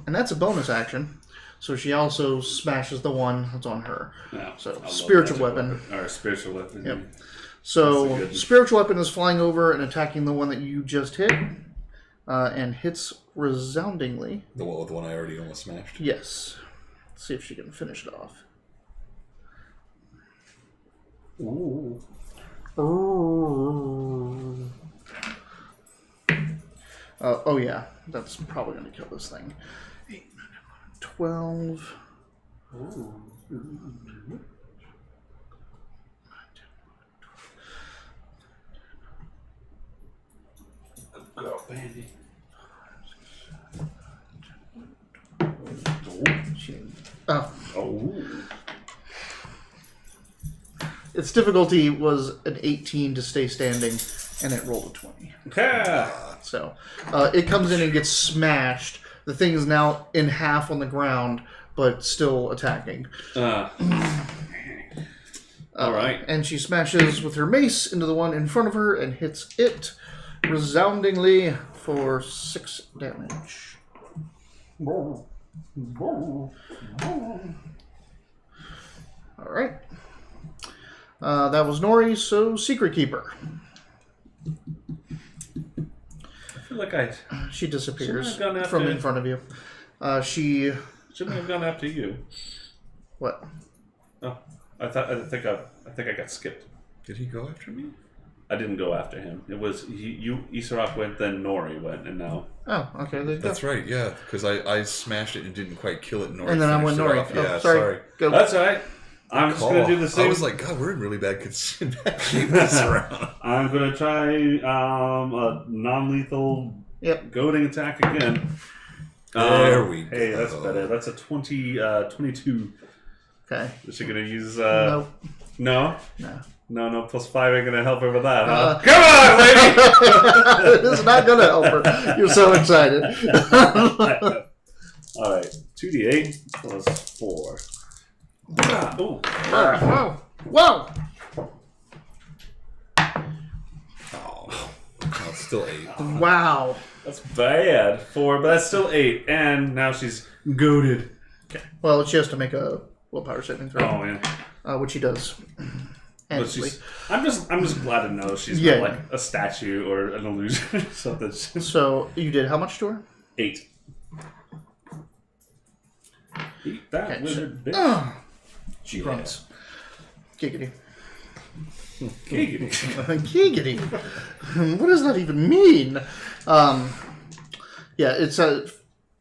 And that's a bonus action. So she also smashes the one that's on her. Yeah, So I spiritual love weapon. Or a spiritual weapon. Yep. That's So a good- spiritual weapon is flying over and attacking the one that you just hit, and hits resoundingly. The one I already almost smashed. Yes. Let's see if she can finish it off. Ooh. Oh yeah, that's probably going to kill this thing. 8, 12. Ooh. Good girl, Bandy. Oh, Oh. its difficulty was an 18 to stay standing, and it rolled a 20. Yeah. So it comes in and gets smashed. The thing is now in half on the ground, but still attacking. All right. And she smashes with her mace into the one in front of her and hits it resoundingly for 6 damage. All right. That was Nori, so Secret Keeper. I feel like I She disappears Shouldn't have gone from after- in front of you. She... shouldn't have gone after you. What? Oh, I think I got skipped. Did he go after me? I didn't go after him. It was you. Isarok went, then Nori went, and now. Oh, okay. There you go. That's right, yeah. Because I smashed it and didn't quite kill it. Nori And then I went finished it Nori. off. Oh, Yeah, sorry. Go. That's all right. I'm just gonna do the same. I was like, God, we're in really bad shape this round. I'm gonna try a non-lethal Yep. goading attack again. There we go. Hey, that's better. That's a 22. Okay. Is she gonna use? Nope. No. No. No. +5 ain't gonna help her with that. Huh? Come Come on, lady. It's not going to help her. You're so excited. All right. 2d8 +4. Oh. Whoa. Whoa. Oh, it's still 8. Wow. That's bad. 4, but that's still 8. And now she's goaded. Okay. Well, she has to make a willpower saving throw, Oh man. which she does. But Handily. I'm just glad to know she's Yeah. not like a statue or an illusion or something. So you did how much to her? 8. Eat that Okay, wizard bitch. She grunts. Giggity. Giggity. Giggity. What does that even mean? Yeah, it's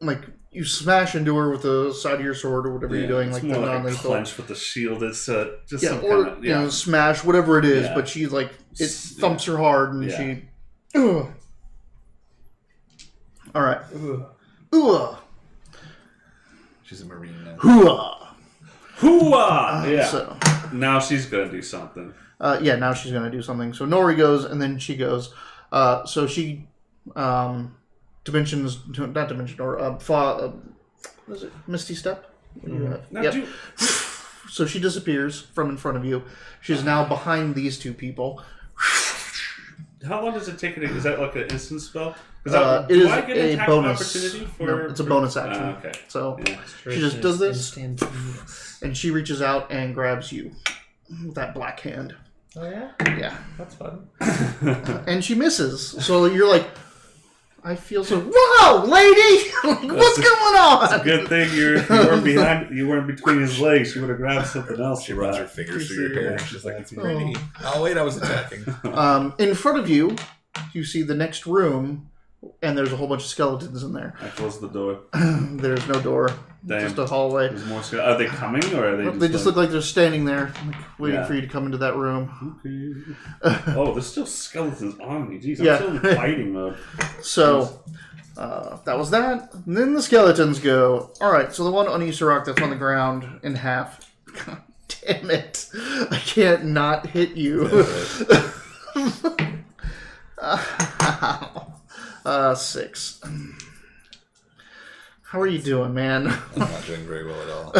like you smash into her with the side of your sword or whatever you're doing, it's like more the like a non-lethal. clench with the shield. It's just Yeah, some or kind of, you know, smash whatever it is, Yeah. but she like it thumps her hard and Yeah. she. Ugh. All right. Ugh. She's a marine now. Hooah. Hooah! Yeah. So, Now she's gonna do something. yeah, now she's gonna do something. So Nori goes, and then she goes. So she, dimensions, not dimension, or what is it? Misty Step. What do you have? Now Yep. do- So she disappears from in front of you. She's now behind these two people. How long does it take? Is that like an instant spell? It do is I get a attack bonus. opportunity for? No, it's a bonus action. Okay. So Yeah. she just does this, Instantaneous. and she reaches out and grabs you with that black hand. Oh yeah, Yeah, that's fun. and she misses. So you're like, I feel so. Whoa, lady! What's going on? Good thing you weren't behind. You weren't between his legs. You would have grabbed something else. She for runs that. her fingers through your hair. She's like, it's pretty. Oh, wait, I was attacking. In front of you, you see the next room, and there's a whole bunch of skeletons in there. I closed the door. There's no door, Damn. just a hallway. There's more. Are they coming or are they? They just look like they're standing there, like, waiting Yeah. for you to come into that room. Okay. Oh, there's still skeletons on me. Jeez, I'm Yeah. still in fighting mode. So, that was that. And then the skeletons go. All right, so the one on Easter Rock that's on the ground in half Damn it. I can't not hit you. Yeah, 6. How are you doing, man? I'm not doing very well at all.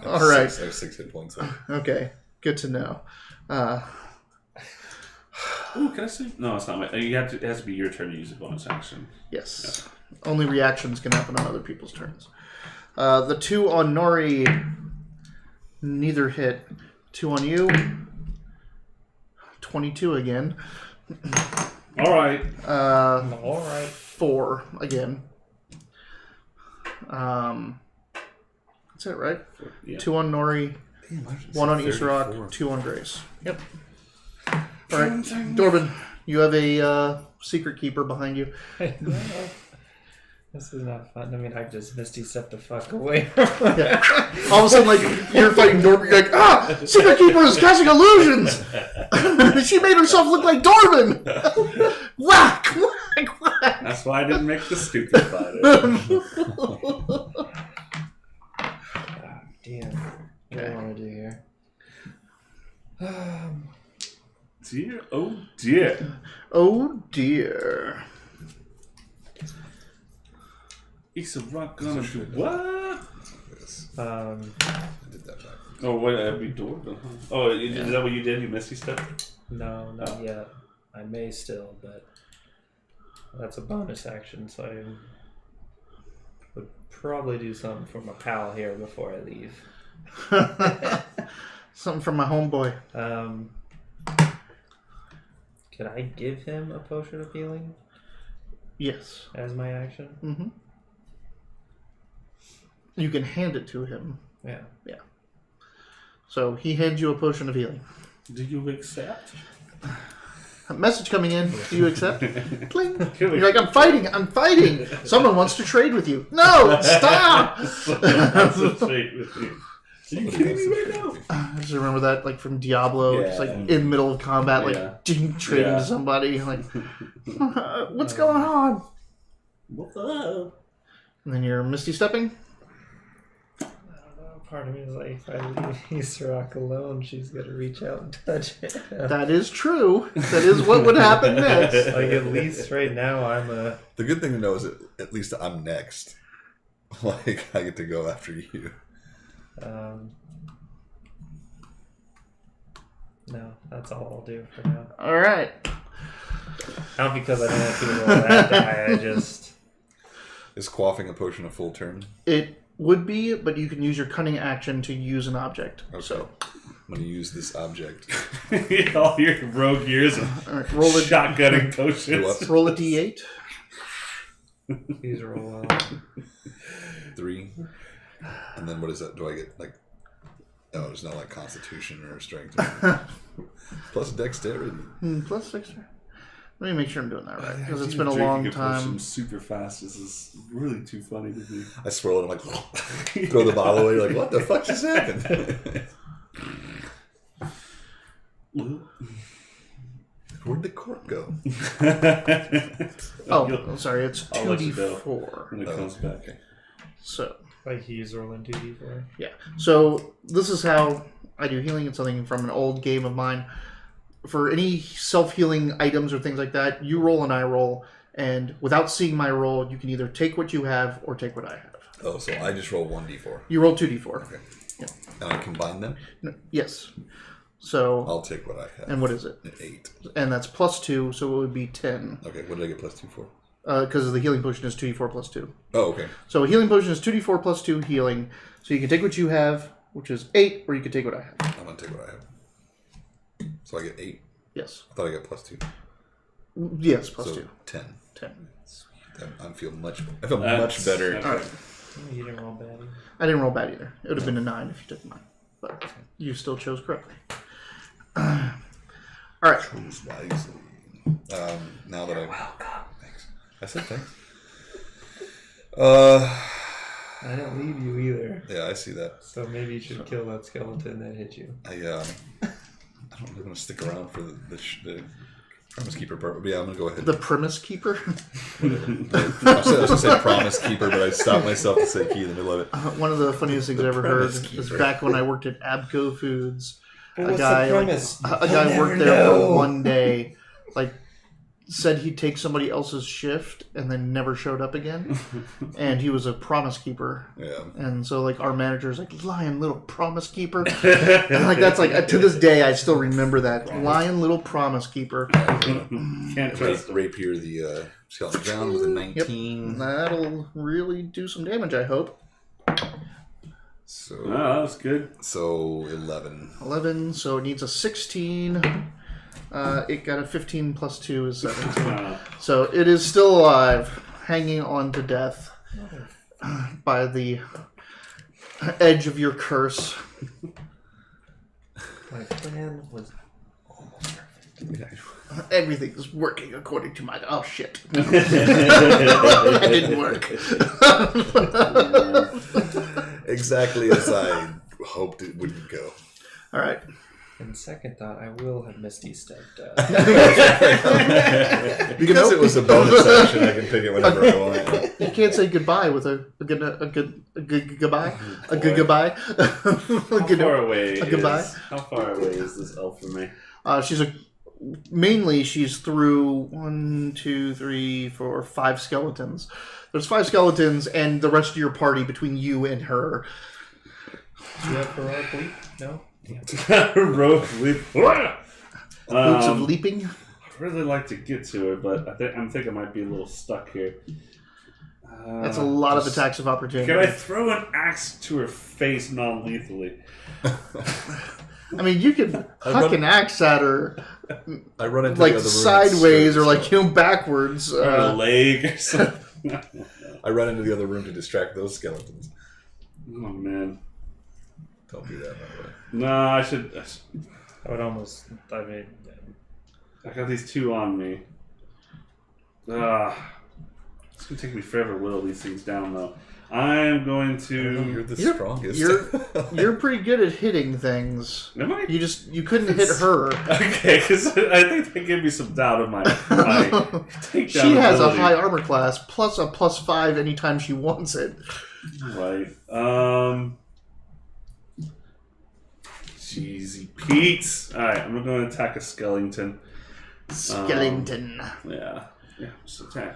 All right. I have 6 hit points left. Okay. Good to know. Ooh, can I see? No, it's not. It has to be your turn to use a bonus action. Yes. Only reactions can happen on other people's turns. The 2 on Nori, neither hit. 2 on you. 22 again. All right. All right. 4 again. That's it, right? Yeah. 2 on Nori, Damn, I just 1 on said 34. Isarok, 2 on Grace. Yep. All right, Dorbin, you have a secret keeper behind you. Hey, no. This is not fun. I mean, I just Misty stepped the fuck away. Yeah. All of a sudden, like, you're fighting Dorbin, you're like, secret keeper is casting illusions! She made herself look like Dorbin! Whack! Whack! Whack! That's why I didn't make the stupid fighter. Damn. What do I want to do here? Dear, oh dear. Oh dear. Isarok gonna do what? I did that back. Oh, what? That'd be Dorbin, huh? Oh, is that what you did? You Misty step? No, not yet. I may still, but that's a bonus action, so I would probably do something for my pal here before I leave. Something from my homeboy. Could I give him a potion of healing Yes. as my action? Mm-hmm. You can hand it to him. Yeah. So he hands you a potion of healing. Do you accept? A message coming in. Do you accept? Cling. You're like, I'm fighting. Someone wants to trade with you. No, stop. Are you kidding me right now? I just remember that, like, from Diablo. Yeah. Just like in the middle of combat, like trading to somebody. Like, what's going on? What the? And then you're Misty stepping. I don't know. Part of me is like, if I leave Isarok alone, she's gonna reach out and touch him. That is true. That is what would happen next. Like, at least right now, I'm a. The good thing to know is that at least I'm next. Like, I get to go after you. No, that's all I'll do for now. All right. Not because I don't want people to roll that die. I just. Is quaffing a potion a full turn? It would be, but you can use your cunning action to use an object. Okay. So I'm going to use this object. All your rogue years of all right, roll it. shotgunning Do potions. what? Roll a d8. Please roll 3. And then what is that? Do I get, like... Oh, there's no, like, constitution or strength. Plus dexterity. Plus 6. Let me make sure I'm doing that right, because it's Idea been a of long drinking time. potion super fast. This is really too funny to me. I swirl it, I'm like, throw the bottle away. You're like, what the fuck just happened? Where'd the cork go? Oh, I'm sorry, it's I'll let you know 2d4. when it comes back. Okay. So, Like he's rolling 2d4. yeah. So, this is how I do healing. It's something from an old game of mine. For any self-healing items or things like that, you roll and I roll, and without seeing my roll, you can either take what you have or take what I have. Oh, so I just roll 1d4. You roll 2d4. Okay. Yeah. And I combine them? No, yes. So, I'll take what I have. and what is it? An 8. And that's plus 2, so it would be 10. Okay, what did I get plus 2 for? Because the healing potion is 2d4 plus 2. Oh, okay. So a healing potion is 2d4 plus 2 healing. So you can take what you have, which is 8, or you can take what I have. I'm going to take what I have. So I get 8. Yes. I thought I got plus 2. Yes, plus so 2. 10. 10. I feel much better. Okay. All right. You didn't roll bad. I didn't roll bad either. It would have been a 9 if you took mine. But you still chose correctly. All right. Choose wisely. Now that I'm... Welcome. Thanks. I said thanks. I didn't leave you either. Yeah, I see that. So maybe you should kill that skeleton that hit you. I don't really want to stick around for the Promise keeper. Yeah, I'm gonna go ahead. The premise keeper. I was gonna say promise keeper, but I stopped myself to say key in the middle of it. One of the funniest things I ever heard premise is keeper. back when I worked at Abco Foods. But A guy worked there for one day, like said he'd take somebody else's shift and then never showed up again. And he was a promise keeper. Yeah. And so like our manager's like, lying little promise keeper. And like that's like to this day I still remember that. Lying little promise keeper. Can't trust him. Rapier the skeleton down with a 19. That'll really do some damage, I hope. So Oh, that was good. so 11. 11, so it needs a 16. It got a 15 plus 2 is 17. So it is still alive, hanging on to death by the edge of your curse. My plan was almost perfect. Everything is working according to my... Oh, shit. That didn't work. Exactly as I hoped it wouldn't go. All right. In second thought, I will have Misty stepped Because it was a bonus action, I can pick it whenever I want. You can't say goodbye with a good goodbye. A good goodbye. How far away is this elf from me? She's through 1, 2, 3, 4, 5 skeletons. There's 5 skeletons and the rest of your party between you and her. Do you have heroic leap? No? Rogue leap. Boots of leaping. I'd really like to get to it, but I think I might be a little stuck here. That's a lot of attacks of opportunity. Can I throw an axe to her face non-lethally? I mean, you could huck an axe at her, I run into like the other room sideways or like distract- backwards. Or a leg or something. I run into the other room to distract those skeletons. Oh, man. Don't do that, by the way. No, I should... I would almost... I mean... I got these 2 on me. It's going to take me forever to whittle these things down, though. I'm going to... You're the You're- strongest. You're pretty good at hitting things. Am I? You couldn't hit her. Okay, because I think they gave me some doubt of my takedown She has a ability. high armor class plus a +5 anytime she wants it. Right. Cheesy Pete. Alright, I'm going to attack a skeleton. Skeleton. Yeah. Yeah, just attack.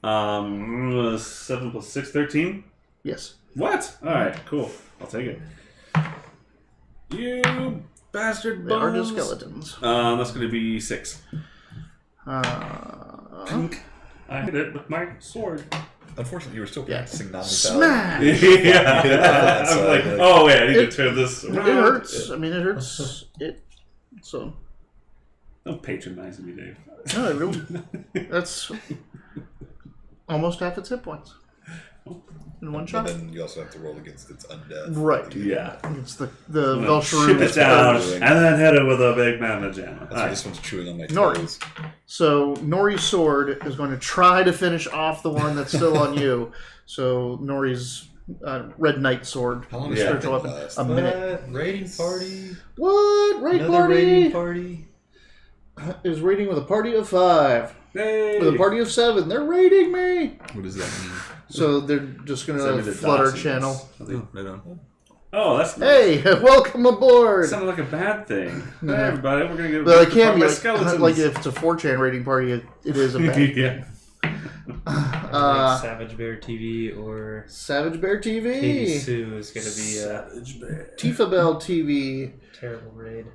7 plus 6, 13? Yes. What? Alright, cool. I'll take it. You bastard They are bones. just skeletons. That's going to be 6. Uh, I hit it with my sword. Unfortunately, you were still Yeah. practicing non-lethality. Smash! Yeah. I'm like, oh wait, I need to turn this It around. hurts. I mean, it hurts. So Don't patronize me, Dave. no, it really, that's almost half its hit points in one And shot. then you also have to roll against its undeath. Right. Yeah. It's the Ship Velshroom it down doing. and then hit it with a big mamma jam. That's why this one's chewing on my Nori. toes. So Nori's sword is going to try to finish off the one that's still on you. So Nori's Red Knight sword, How long Yeah. does spiritual that weapon, last? a minute. Raiding party. What? Raid Another party raiding party. is raiding with a party of 5. Hey. With a party of 7. They're raiding me. What does that mean? So they're just going Send me to the flood our dots. channel. Oh, right on. Oh, that's nice. Hey, welcome aboard. Sounded like a bad thing. Hey, Yeah. everybody, we're gonna get But it can be by like, skeletons. like if it's a 4chan raiding party, it is a bad. Yeah. like Savage Bear TV or Savage Bear Katie TV, Sue is going to be a Savage Bear. Tifa Bell TV. terrible raid.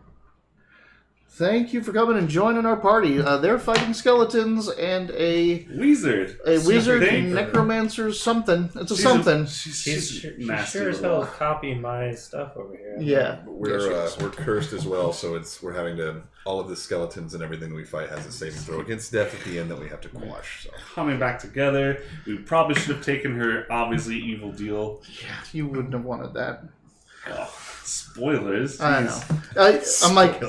Thank you for coming and joining our party. They're fighting skeletons and a Wizard. wizard, Thing. necromancer, something. It's a She's something. She's nasty sure as little- hell copying my stuff over here. Yeah. We're cursed as well, so we're having to all of the skeletons and everything we fight has a saving throw against death at the end that we have to quash. So Coming back together. We probably should have taken her obviously evil deal. Yeah, you wouldn't have wanted that. Oh, spoilers. I Jeez. know. I'm like,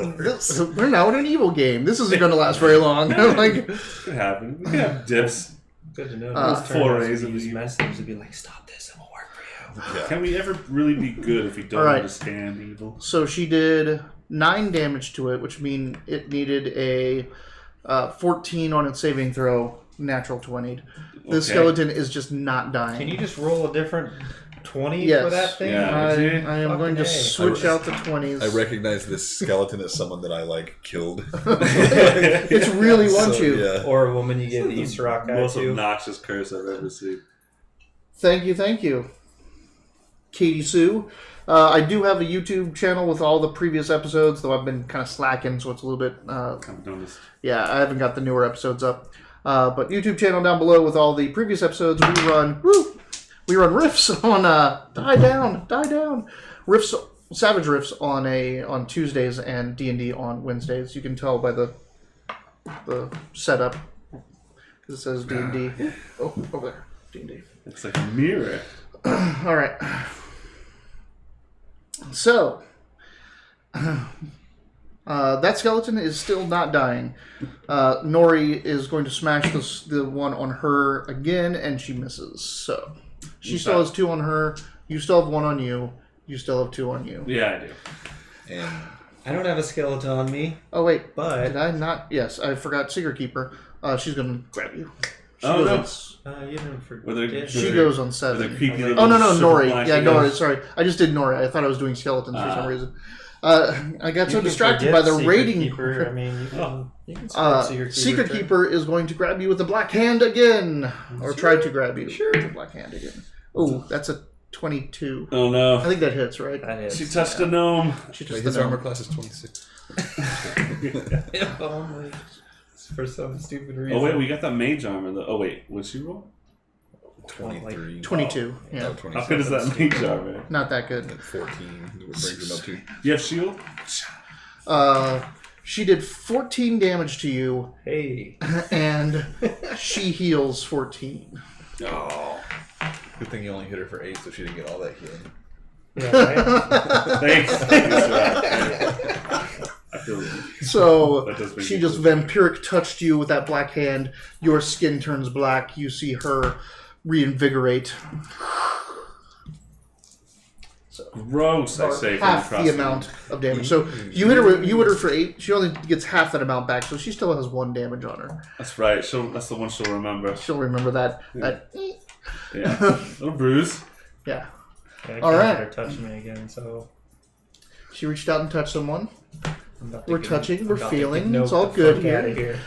we're now in an evil game. This isn't going to last very long. I'm like, Could happen. We could have dips. Good to know. Uh, Those turn forays to of use the- message to be like, stop this, it will work for you. yeah. Can we ever really be good if we don't All right. understand evil? so she did 9 damage to it, which means it needed a 14 on its saving throw, natural 20. This skeleton is just not dying. Can you just roll a different 20 Yes. for that thing? Yeah. I am going to switch out the 20s. I recognize this skeleton as someone that I killed. It's really wants you. Yeah. Or a woman you give the Easter rock eye Most to. obnoxious curse I've ever seen. Thank you. Katie Sue. I do have a YouTube channel with all the previous episodes, though I've been kind of slacking, so it's a little bit... I've noticed. yeah, I haven't got the newer episodes up. But YouTube channel down below with all the previous episodes, we run riffs on Die Down, riffs, Savage riffs on Tuesdays and D&D on Wednesdays. You can tell by the setup because it says D&D. Oh, over there, D&D. It's like a mirror. All right. So, that skeleton is still not dying. Nori is going to smash the one on her again, and she misses. So, she still has 2 on her. You still have 1 on you. You still have 2 on you. Yeah, I do. And I don't have a skeleton on me, Oh, wait. but Did I not? Yes, I forgot Secret Keeper. She's going to grab you. She Oh, goes no. on- you didn't forget. Were there- She With goes on With a 7. creepy Oh, little No, super Nori. flashy Yeah, guy. Nori. Sorry, I just did Nori. I thought I was doing skeletons for some reason. I got so You can distracted forget by the Secret rating. Keeper. I mean, you can skip Secret turn. Keeper is going to grab you with the black hand again, or try to grab you Sure. with the black hand again. Oh, that's a 22. Oh, I no. think that hits, right? That is. She touched a gnome. She wait, just his the armor gnome. class is 26. If only. For some stupid reason. Oh, wait, we got that mage armor, though. Oh, wait. What'd she roll? 23. 22. Oh, Yeah, 27. How good is that mage armor? not that good. And 14. What brings him up to? You have shield? She did 14 damage to you, Hey. and she heals 14. Oh. Good thing you only hit her for 8, so she didn't get all that healing. Yeah, right? Thanks. I feel So That does make she me just feel vampiric touched you with that black hand. Your skin turns black. You see her reinvigorate. gross, I say, from Half across the amount of damage. So you hit her for 8. She only gets half that amount back, so she still has 1 damage on her. That's right. That's the one she'll remember. She'll remember that. That Yeah. Little bruise. yeah. Yeah, I All can't right. let her touch me again, so She reached out and touched someone. I'm about to We're get- touching, I'm we're about to feeling, get it's all the good fuck here. outta here.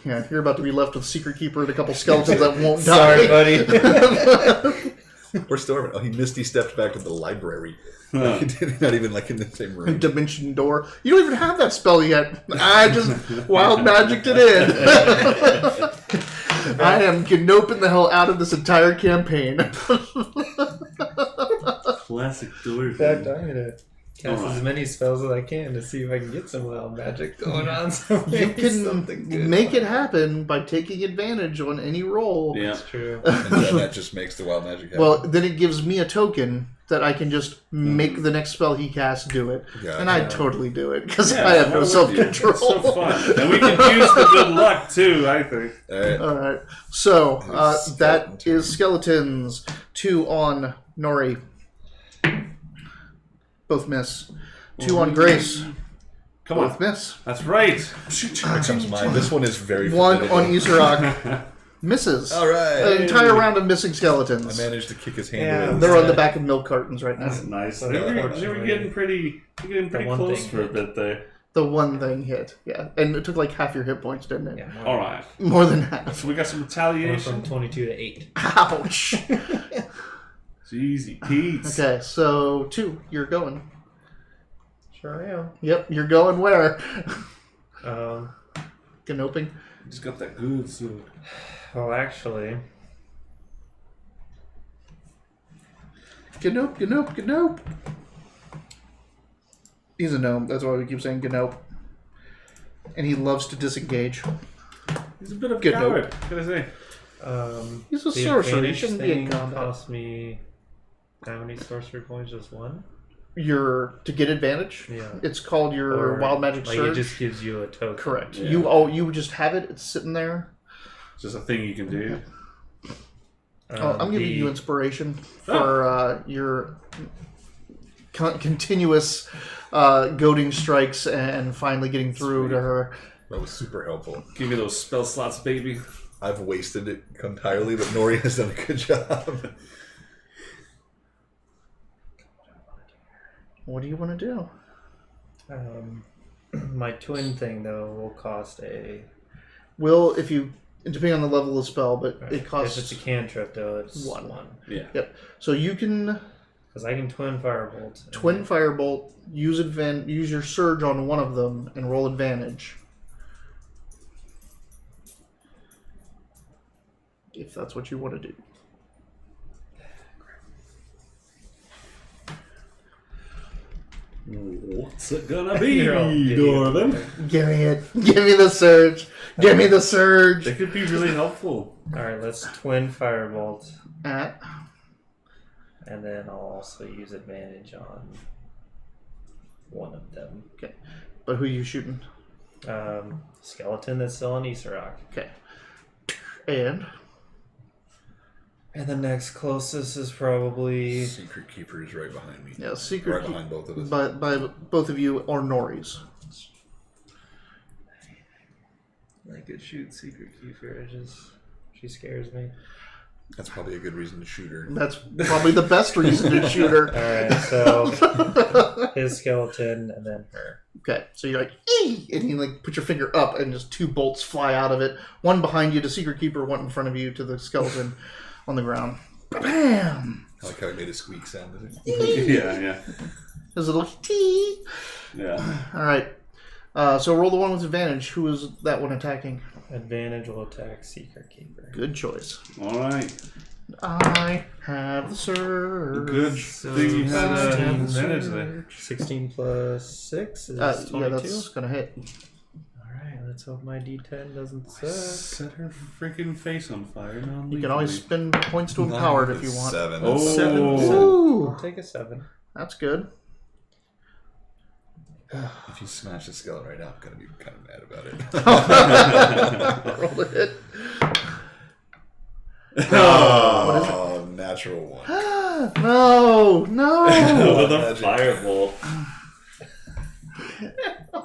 Yeah, you're about to be left with Secret Keeper and a couple skeletons that won't Sorry, die. buddy. Or Storm. Oh, he misty stepped back to the library. Huh. He did not even in the same room. Dimension Door. You don't even have that spell yet. I just wild magicked it in. I am ganoping the hell out of this entire campaign. Classic dwarf. In fact, I'm gonna cast Alright. as many spells as I can to see if I can get some wild magic going on. So You maybe can something good. make it happen by taking advantage on any roll. Yeah. That's true. And then that just makes the wild magic happen. Well, then it gives me a token that I can just make the next spell he casts do it. Yeah, And I'd yeah. totally do it, because Yeah, I have I'm no with you. self-control. It's so fun. And we can use the good luck, too, I think. All right. Alright, so Skeleton that turn. is skeletons. 2 on Nori. Both miss. 2 on Grace. Come Both on. miss. That's right. Here comes mine. This one is very 1 on formidable. Isarok. Misses. All right. An entire round of missing skeletons. I managed to kick his hand Yeah, away. They're on the back of milk cartons right now. That's nice. So They were unfortunately, getting pretty one close thing for a hit. bit there. The one thing hit. Yeah. And it took like half your hit points, didn't it? Yeah, All right. More than half. So we got some Went retaliation. from 22 to 8. Ouch. It's easy. Pete's. Okay, so 2. You're going. Sure I am. Yep, you're going where? Ganoping. He's got that good suit. Well, actually, Ganope. He's a gnome. That's why we keep saying Ganope. And he loves to disengage. He's a bit of a Good coward. What can I say? He's a the sorcerer. He advantage shouldn't be in thing combat. cost me how many sorcery points? Just 1? To get advantage. Yeah. It's called your Or, wild magic like, surge. it just gives you a token. Correct. Yeah. You just have it. It's sitting there. It's just a thing you can do. I'm giving you inspiration for your continuous goading strikes and finally getting through to her. That was super helpful. Give me those spell slots, baby. I've wasted it entirely, but Nori has done a good job. What do you want to do? My twin thing though will cost a. Will, if you, depending on the level of spell, but it costs If it's a cantrip though, it's one. Yeah. Yep. So you can Because I can twin firebolt. twin firebolt, use your surge on one of them, and roll advantage. If that's what you want to do. What's it gonna be, Here, I'll give you Dorvin? Give me it. Give me the surge. Give me the surge. They could be really helpful. All right, let's twin firebolt, At and then I'll also use advantage on one of them. okay, but who are you shooting? Skeleton that's still on Isarok. Okay, and And the next closest is probably Secret Keeper is right behind me. yeah, secret Right behind both of us. by both of you or Nori's. I could shoot Secret Keeper. She scares me. That's probably a good reason to shoot her. That's probably the best reason to shoot her. All right, so his skeleton and then her. Okay, so you're like, "Ee!" and you like put your finger up, and just two bolts fly out of it. One behind you to Secret Keeper, one in front of you to the skeleton on the ground. Bam! I like how he made a squeak sound with it. Yeah. There's a little tee. Yeah. All right. So roll the one with advantage. Who is that one attacking? Advantage will attack Secret Keeper. Good choice. All right. I have the surge. Good thing you had advantage there. 16 plus 6 is Yeah, 22. that's gonna hit. Alright, let's hope my D10 doesn't suck. Set her freaking face on fire. You can always spend points to empower it if you want. 7. Oh. That's 7. Ooh, I'll take a 7. that's good. If you smash the skeleton right now, I'm going to be kind of mad about it. Roll the hit. Oh, natural 1. No, no. With a firebolt.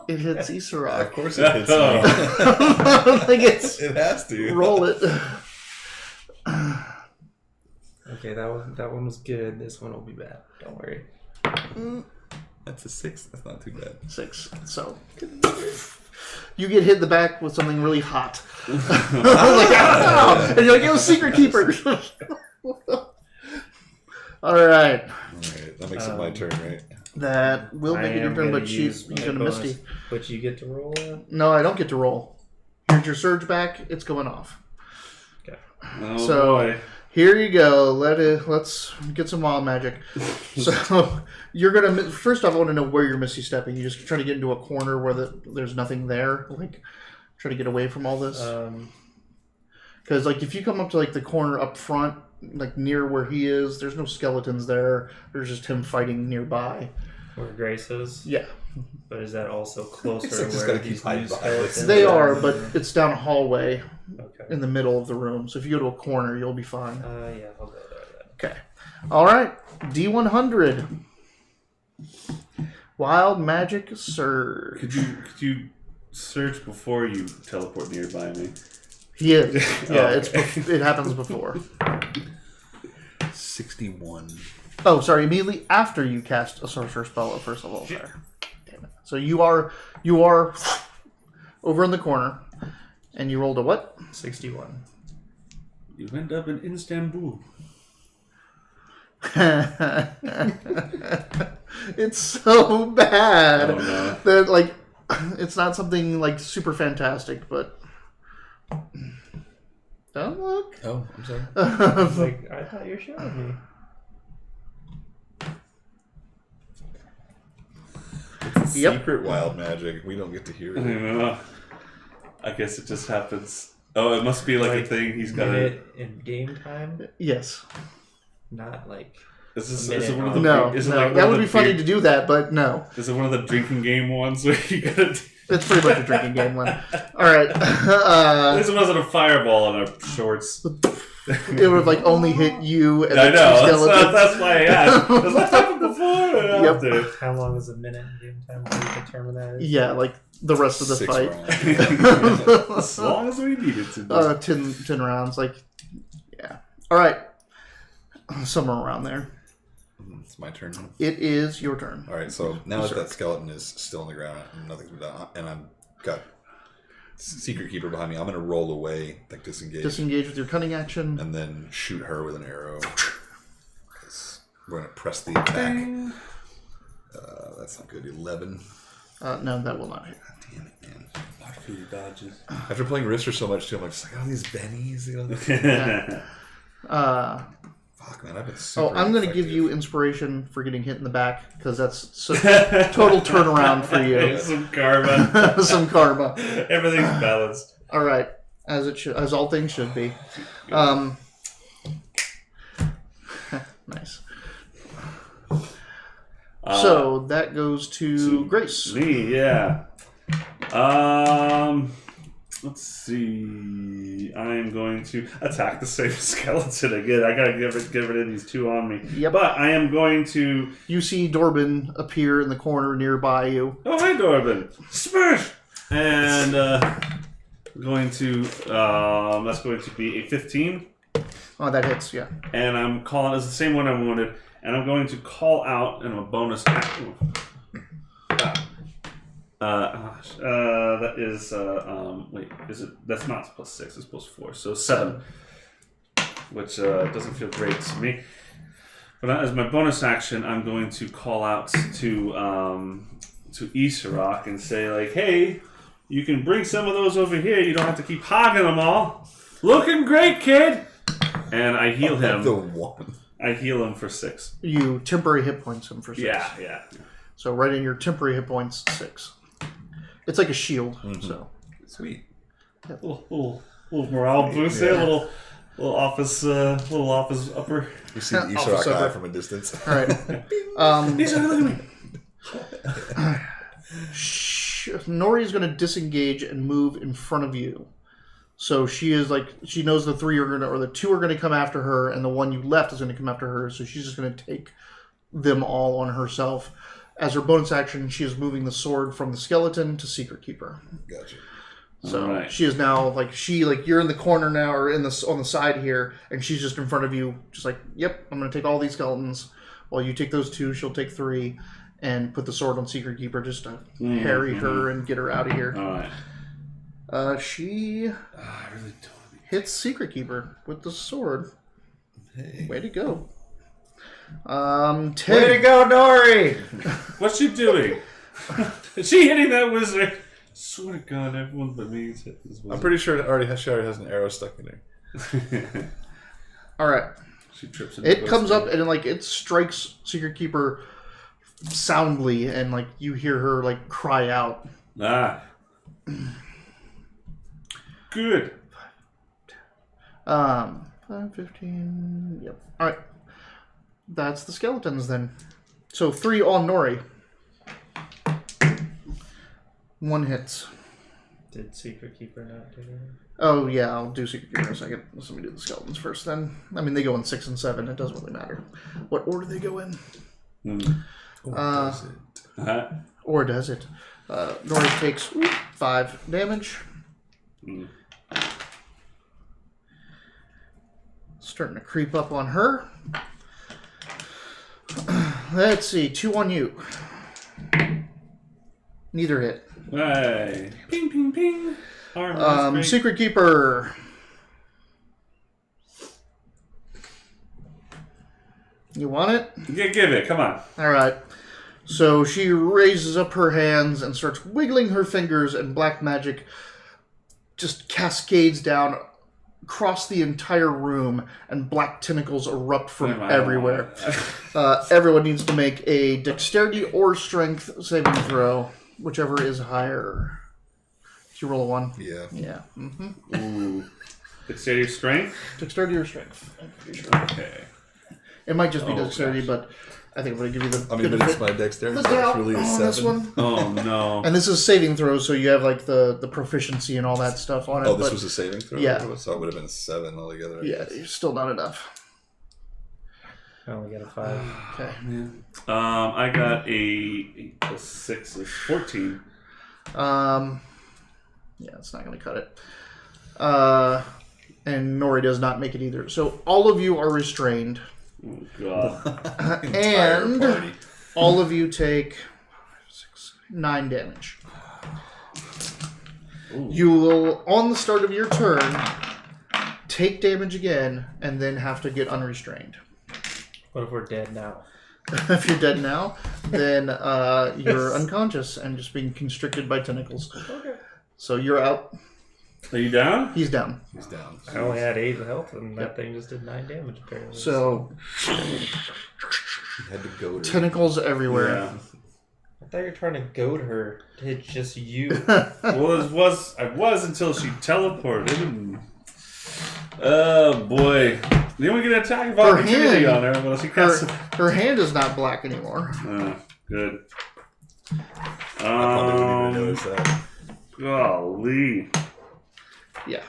It hits Of Isarok. course it hits me. I don't think it's. It has to. Roll it. Okay, that one was good. This one will be bad. Don't worry. That's a 6. That's not too bad. 6. So you get hit in the back with something really hot. Like, "Ow!" And you're like, it was Secret Keeper. All right. Alright, that makes it my turn, right? That will I make it your am turn, gonna but use she's my going to bonus, Misty. But you get to roll it? No, I don't get to roll. Here's your surge back. It's going off. Okay. Oh So- boy. Here you go. Let's get some wild magic. So you're gonna first off, I want to know where you're misty stepping. You just try to get into a corner where there's nothing there. Like try to get away from all this. Because like if you come up to like the corner up front, like near where he is, there's no skeletons there. There's just him fighting nearby. Where Grace is? Yeah, But is that also closer It's like just where gotta keep these hiding new behind this. skeletons they are, but it's down a hallway Okay. in the middle of the room. So if you go to a corner, you'll be fine. Yeah, I'll go there then. Okay. All right. D100. Wild Magic Surge. Could you search before you teleport nearby me? He is. Yeah, okay. it happens before. 61. Oh, sorry. Immediately after you cast a sorcerer spell at first level. There. Damn it. So you are over in the corner, and you rolled a what? 61. You end up in Istanbul. It's so bad Oh, no. that like it's not something like super fantastic, but don't look. Oh, I'm sorry. Like, I thought you were showing me. Yep. Secret wild magic. We don't get to hear it. I guess it just happens. Oh, it must be like a thing he's got to. Minute in game time, Yes. not like. Is A it minute one of the? No. Is it No. like one That of would the be funny beer- to do that, but no. Is it one of the drinking game ones where you gotta? It's pretty much a drinking game one. All right. At least it wasn't a fireball in our shorts. it would have like only hit you and I the know. two skeletons. That's why I asked. Has that happened before? Or Yep. after? How long is a minute in game time to determine that? Yeah, like the rest of the 6 fight. rounds. As long as we need it to. 10 rounds. Like, yeah. All right. Somewhere around there. It's my turn. It is your turn. All right, so now that skeleton is still on the ground and nothing's been done, and I've got Secret Keeper behind me, I'm going to roll away, like disengage, Disengage with your cunning action. and then shoot her with an arrow. 'Cause we're going to press the attack. That's not good. 11. No, that will not hit. God damn it, man. A few dodges. After playing Rister so much too, I'm just like, oh, these bennies. You know? Yeah. Fuck, man, I've been super I'm going to give effective. you inspiration for getting hit in the back because that's such total turnaround for you. Some karma. Some karma. Everything's balanced. All right, as it should, as all things should be. Nice. So that goes to Grace. Me, yeah. Let's see. I am going to attack the same skeleton again. I gotta get rid of these two on me. Yep. But I am going to. You see Dorbin appear in the corner nearby you. Oh, hi, Dorbin. Smash! And going to. That's going to be a 15. Oh, that hits. Yeah. And I'm calling. It's the same one I wanted. And I'm going to call out in a bonus action. That is wait, is it? That's not +6. It's +4. So 7, which doesn't feel great to me. But as my bonus action, I'm going to call out to Isarok and say like, "Hey, you can bring some of those over here. You don't have to keep hogging them all. Looking great, kid." And I heal him. The one. I heal him for 6. You temporary hit points him for 6. Yeah. So right in your temporary hit points, 6. It's like a shield. So Sweet. Little morale boost there. Little office upper. You see the Office Isarok guy over. from a distance. all right. Look at me. Nori's going to disengage and move in front of you. So she is like, she knows the 3 are going to, or the 2 are going to come after her, and the one you left is going to come after her. So she's just going to take them all on herself. As her bonus action, she is moving the sword from the skeleton to Secret Keeper. Gotcha. So Alright. she is now like you're in the corner now, or on the side here, and she's just in front of you, just like, yep, I'm going to take all these skeletons. While you take those 2, she'll take 3, and put the sword on Secret Keeper just to harry her and get her out of here. All right. She I really don't. hits Secret Keeper with the sword. Hey. Way to go. 10. Way to go, Nori! What's she doing? Is she hitting that wizard? Swear to God, everyone but me is hitting this I'm wizard. pretty sure she already has an arrow stuck in her. All right. She trips. into It ghost comes up thing. and like it strikes Secret Keeper soundly, and like you hear her like cry out. Ah. Good. 5, 15. Yep. All right. That's the skeletons then. So 3 on Nori. 1 hits. Did Secret Keeper not do that? Oh yeah, I'll do Secret Keeper in a second. Let me do the skeletons first then. I mean, they go in 6 and 7. It doesn't really matter what order they go in. Does it? Uh-huh. Or does it? Nori takes 5 damage. Starting to creep up on her. Let's see, 2 on you. Neither hit. Hey. Ping, ping, ping. Armor, that's great. Secret Keeper. You want it? Yeah, give it. Come on. All right. So she raises up her hands and starts wiggling her fingers, and black magic just cascades down across the entire room, and black tentacles erupt from everywhere. Everyone needs to make a dexterity or strength saving throw, whichever is higher. Did you roll a 1? Yeah. Yeah. Ooh. Dexterity or strength? Dexterity or strength. I'm pretty sure. Okay. It might just be Oh, dexterity, gosh. but I think I'm going to give you the I mean, but it's my dexterity. the So doubt it's really a on 7. this one. Oh no. And this is saving throws, so you have like the proficiency and all that stuff on it. Oh, this but was a saving throw? Yeah. So it would have been 7 altogether. I yeah, guess. still not enough. I only got a 5. Okay. I got a 8 plus 6 is 14. Yeah, it's not going to cut it. And Nori does not make it either. So all of you are restrained. Oh god. Entire And party. all of you take 9 damage. Ooh. You will, on the start of your turn, take damage again, and then have to get unrestrained. What if we're dead now? If you're dead now, then you're unconscious and just being constricted by tentacles. Okay. So you're out. Are you down? He's down. He's down. I only had 8 health, and that thing just did 9 damage, apparently. So He had to go to tentacles everywhere. Yeah. I thought you were trying to goad her to hit just you. Well, I was until she teleported. And... Oh boy. Anyone get an attack of Her opportunity hand- on her? Well, she casts. Her hand is not black anymore. Good. I probably wouldn't even notice that. Golly. Yeah.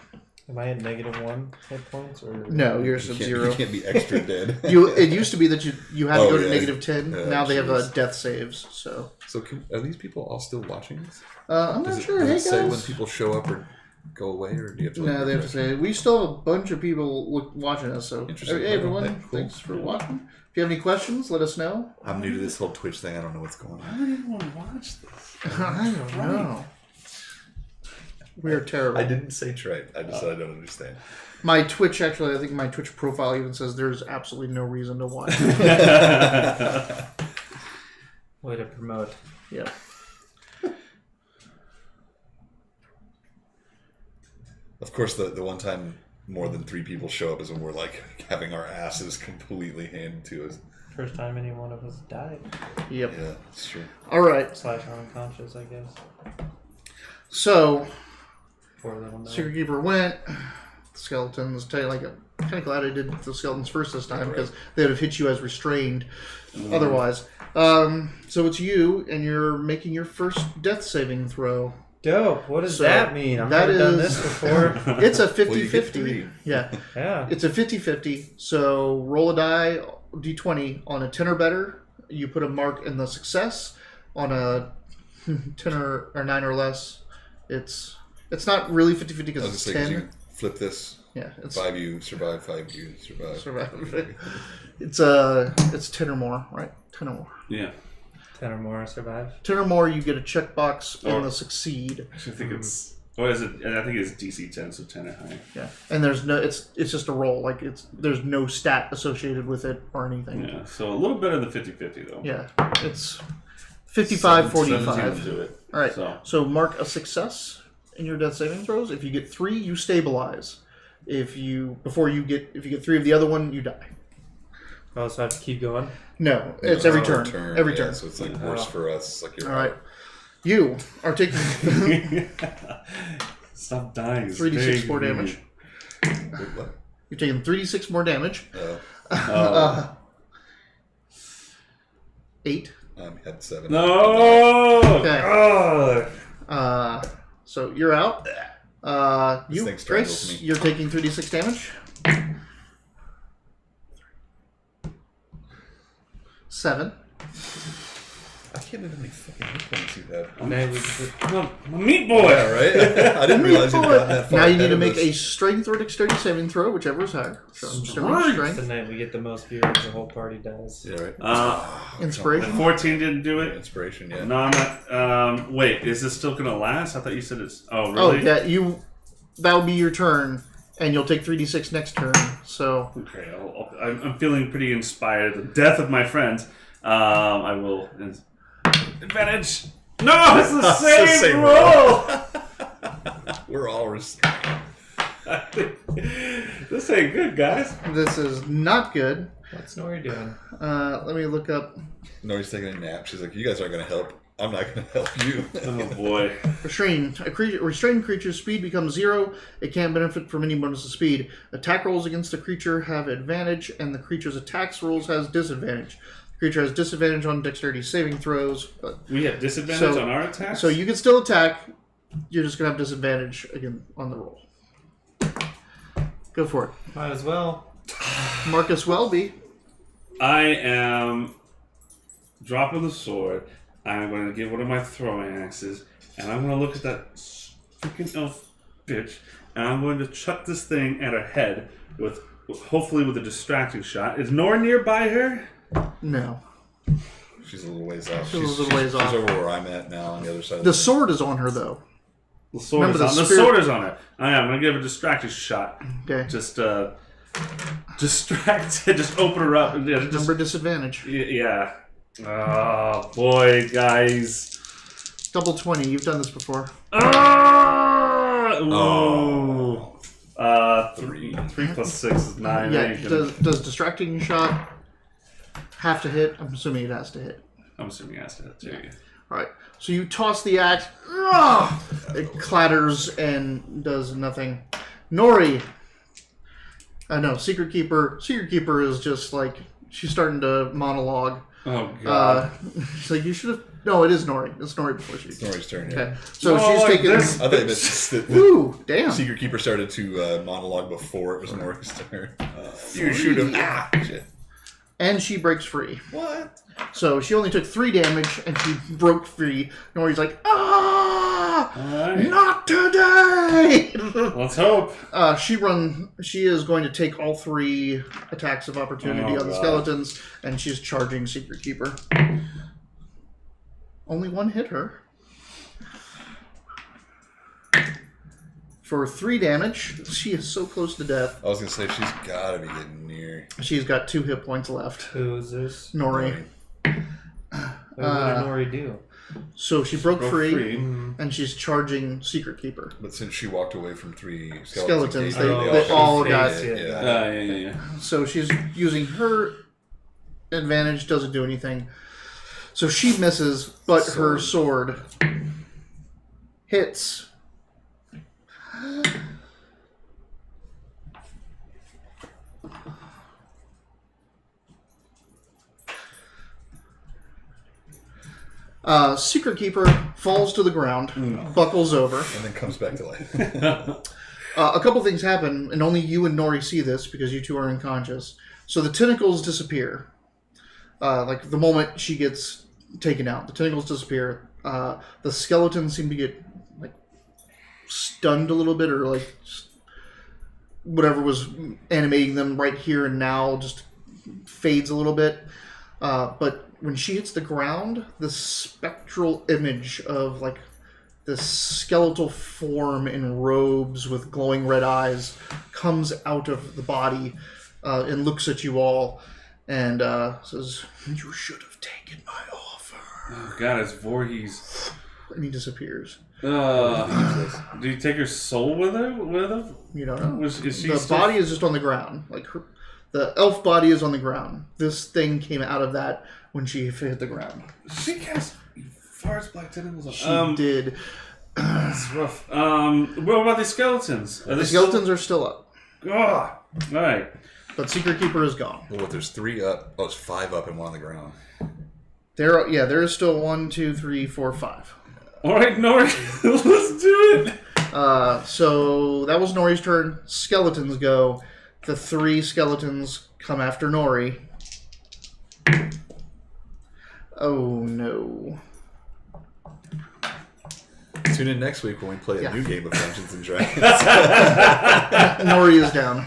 Am I at -1 hit points? Or No, yours You is can't, 0. you can't be extra dead. It used to be that you had to Oh, go to yeah. negative 10. Yeah, Now they have jeez. death saves. So So are these people all still watching this? I'm not Does sure. it Hey say when guys. people show up or go away, or do you have to? No, they have to say we still have a bunch of people watching us. So Interesting. hey everyone, Okay, cool. thanks for watching. If you have any questions, let us know. I'm new to this whole Twitch thing. I don't know what's going Why on. would anyone watch this? I don't know. We're terrible. I didn't say trite. I just said I don't understand. My Twitch, actually, I think my Twitch profile even says there's absolutely no reason to watch. Way to promote. Yeah. Of course, the one time more than 3 people show up is when we're like having our asses completely handed to us. First time any one of us died. Yep. Yeah, it's true. All right. / unconscious, I guess. So, Poor little no. Secret Keeper went. The skeletons. Kind of glad I did the skeletons first this time because they would have hit you as restrained otherwise. So it's you, and you're making your first death saving throw. Dope. What does So that mean? I've that never done is- this before. It's a Well, you get 50-50. 3. Yeah. Yeah. It's a 50-50. So roll a die, d20. On a 10 or better, you put a mark in the success. On a 10 or 9 or less, it's not really 50-50 I was because gonna it's say, 'cause 10. you flip this. Yeah, it's 5 you survive, 5 you survive. survive. It's 10 or more, right? 10 or more. Yeah. 10 or more survive. 10 or more, you get a checkbox in Or- the succeed. Actually, I think it's. Or is it? I think it's DC 10, so 10 or higher. Yeah, and there's no. It's just a roll. Like there's no stat associated with it or anything. Yeah. So a little better than 50-50 though. Yeah, it's 17 55-45. will do it. All right. So So mark a success in your death saving throws. If you get 3, you stabilize. If you get 3 of the other one, you die. Oh, so I have to keep going? No, it's every Our turn. Every yeah, turn. So it's like worse for us. Like you're All right. You are taking stop dying. It's 3d6 very more weird. damage. Wait, what? You're taking 3d6 more damage. Oh. 8. Had 7. No. Okay. Oh. So you're out. This You, thing strangles Grace, me. you're taking 3d6 damage. 7. I can't believe how many fucking hit points you have. Now we just I'm a meat boy. Yeah, right? I didn't realize you'd gotten that far. Now you need ahead to of make us. a strength or dexterity saving throw, whichever is higher. So I'm just gonna make Strength. strength. tonight we get the most viewers, the whole party dies. Yeah, right. Inspiration. 14 didn't do it. Inspiration, yeah. No, I'm not. Wait, is this still gonna last? I thought you said it's. Oh, Oh really? yeah, that will be your turn, and you'll take 3d6 next turn. So Okay, I'm feeling pretty inspired. The death of my friends. I will. Advantage. No, it's the same roll. We're all restrained. This ain't good, guys. this is not good. What's Nori doing? Let me look up Nori's taking a nap. She's like, you guys aren't going to help. I'm not going to help you. Oh boy. restrained. Restrained creature's speed becomes 0. It can't benefit from any bonus of speed. Attack rolls against the creature have advantage, and the creature's attacks rolls has disadvantage. Creature has disadvantage on dexterity saving throws. But, We have disadvantage on our attacks? so you can still attack. You're just going to have disadvantage again on the roll. Go for it. Might as well. Marcus Welby. I am dropping the sword. I'm going to get one of my throwing axes, and I'm going to look at that freaking elf bitch, and I'm going to chuck this thing at her head with hopefully with a distracting shot. Is Nora nearby her? No. She's a little ways off. She's a little ways off. She's over where I'm at now on the other side. The sword is on her, though. The sword, Remember is, the on. spirit- The sword is on her. I am going to give her a distracting shot. Okay. Just distract, just open her up. And just, Number disadvantage. yeah. Oh, boy, guys. Double 20. You've done this before. Ah! Ooh. Oh. 3 plus 6 is 9. Yeah. Does distracting shot have to hit? I'm assuming it has to hit. I'm assuming he has to hit too. Yeah. All right. So you toss the axe. Ah! It clatters and does nothing. Nori. No, Secret Keeper. Secret Keeper is just like she's starting to monologue. Oh god. She's like, you should have. No, it is Nori. It's Nori before she. It's Nori's turn. Okay. Yeah. So Oh, she's like taking. this. I think that's just that. Ooh, damn. Secret Keeper started to monologue before it was Nori's turn. You shoot him. Ah, shit. And she breaks free. What? So she only took 3 damage, and she broke free. Nori's like, Alright. not today. Let's hope. She is going to take all 3 attacks of opportunity Oh, on the God. skeletons, and she's charging Secret Keeper. Only 1 hit her. For 3 damage. She is so close to death. I was gonna say she's gotta be getting near. She's got 2 hit points left. Who is this? Nori. Wait, what did Nori do? So she broke free, free. and she's charging Secret Keeper. But since she walked away from 3 Skeletons, skeletons, they all got got- it. yeah. Yeah. So she's using her advantage, doesn't do anything. So she misses, but her sword hits. Secret Keeper falls to the ground, buckles over. And then comes back to life. A couple things happen, and only you and Nori see this because you two are unconscious. So the tentacles disappear. Like the moment she gets taken out, the tentacles disappear. The skeletons seem to get like stunned a little bit, or like whatever was animating them right here and now just fades a little bit. But when she hits the ground, the spectral image of like this skeletal form in robes with glowing red eyes comes out of the body and looks at you all and says, "You should have taken my offer." Oh god, it's Voorhees. And he disappears. Do you take her soul with her? You don't know. Is she The still- body is just on the ground. Like the elf body is on the ground. This thing came out of that when she hit the ground. She cast Forest Black Tentacles on. She did. That's rough. What about these skeletons? Are The they skeletons are still up, Still... Oh, all right. but Secret Keeper is gone. Well, what, there's 3 up. Oh, it's 5 up and 1 on the ground. There is still 1, 2, 3, 4, 5. All right, Nori, let's do it. So that was Nori's turn. Skeletons go. The 3 skeletons come after Nori. Oh no. Tune in next week when we play a new game of Dungeons and Dragons. Nori is down.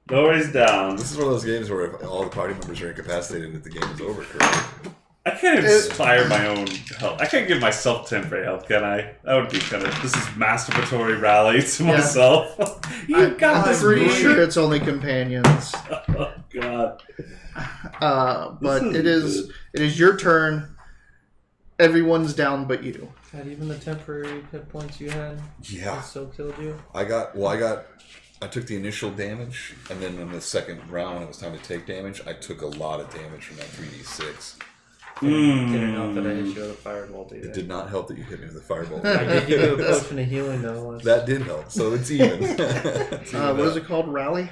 Nori's down. This is one of those games where if all the party members are incapacitated that the game is over, correct? I can't inspire my own health. I can't give myself temporary health, can I? That would be kind of... This is masturbatory rally to myself. You got I'm this, pretty Nori. sure it's only companions. Oh, God. But it is your turn. Everyone's down but you. God, even the temporary hit points you had Yeah. still killed you. I took the initial damage, and then in the second round when it was time to take damage, I took a lot of damage from that 3d6. Didn't help that I hit you with a fireball either. It did not help that you hit me with a fireball. I did give you a potion of healing though. That did help, so it's even. What is it called? Rally?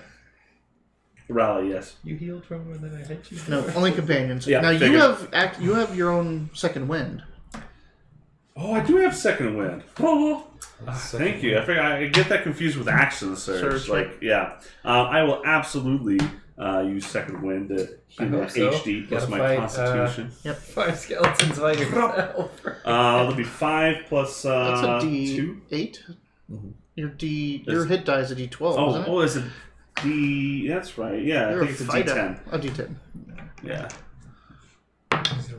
Rally, yes. You healed from where I hit you? No, only companions. Yeah, now figured. you have your own second wind. Oh, I do have second wind. Oh, thank you. I figure I get that confused with action surge. Surge, I will absolutely use second wind to heal my hope so. HD plus Gotta my fight, constitution. 5 skeletons by yourself. That'll be 5 plus That's a 2. D8. Mhm. Your hit die is a D12. isn't it? Oh, it's a D. That's right. Yeah, You're I think it's a fighter. D10. A D10. Yeah,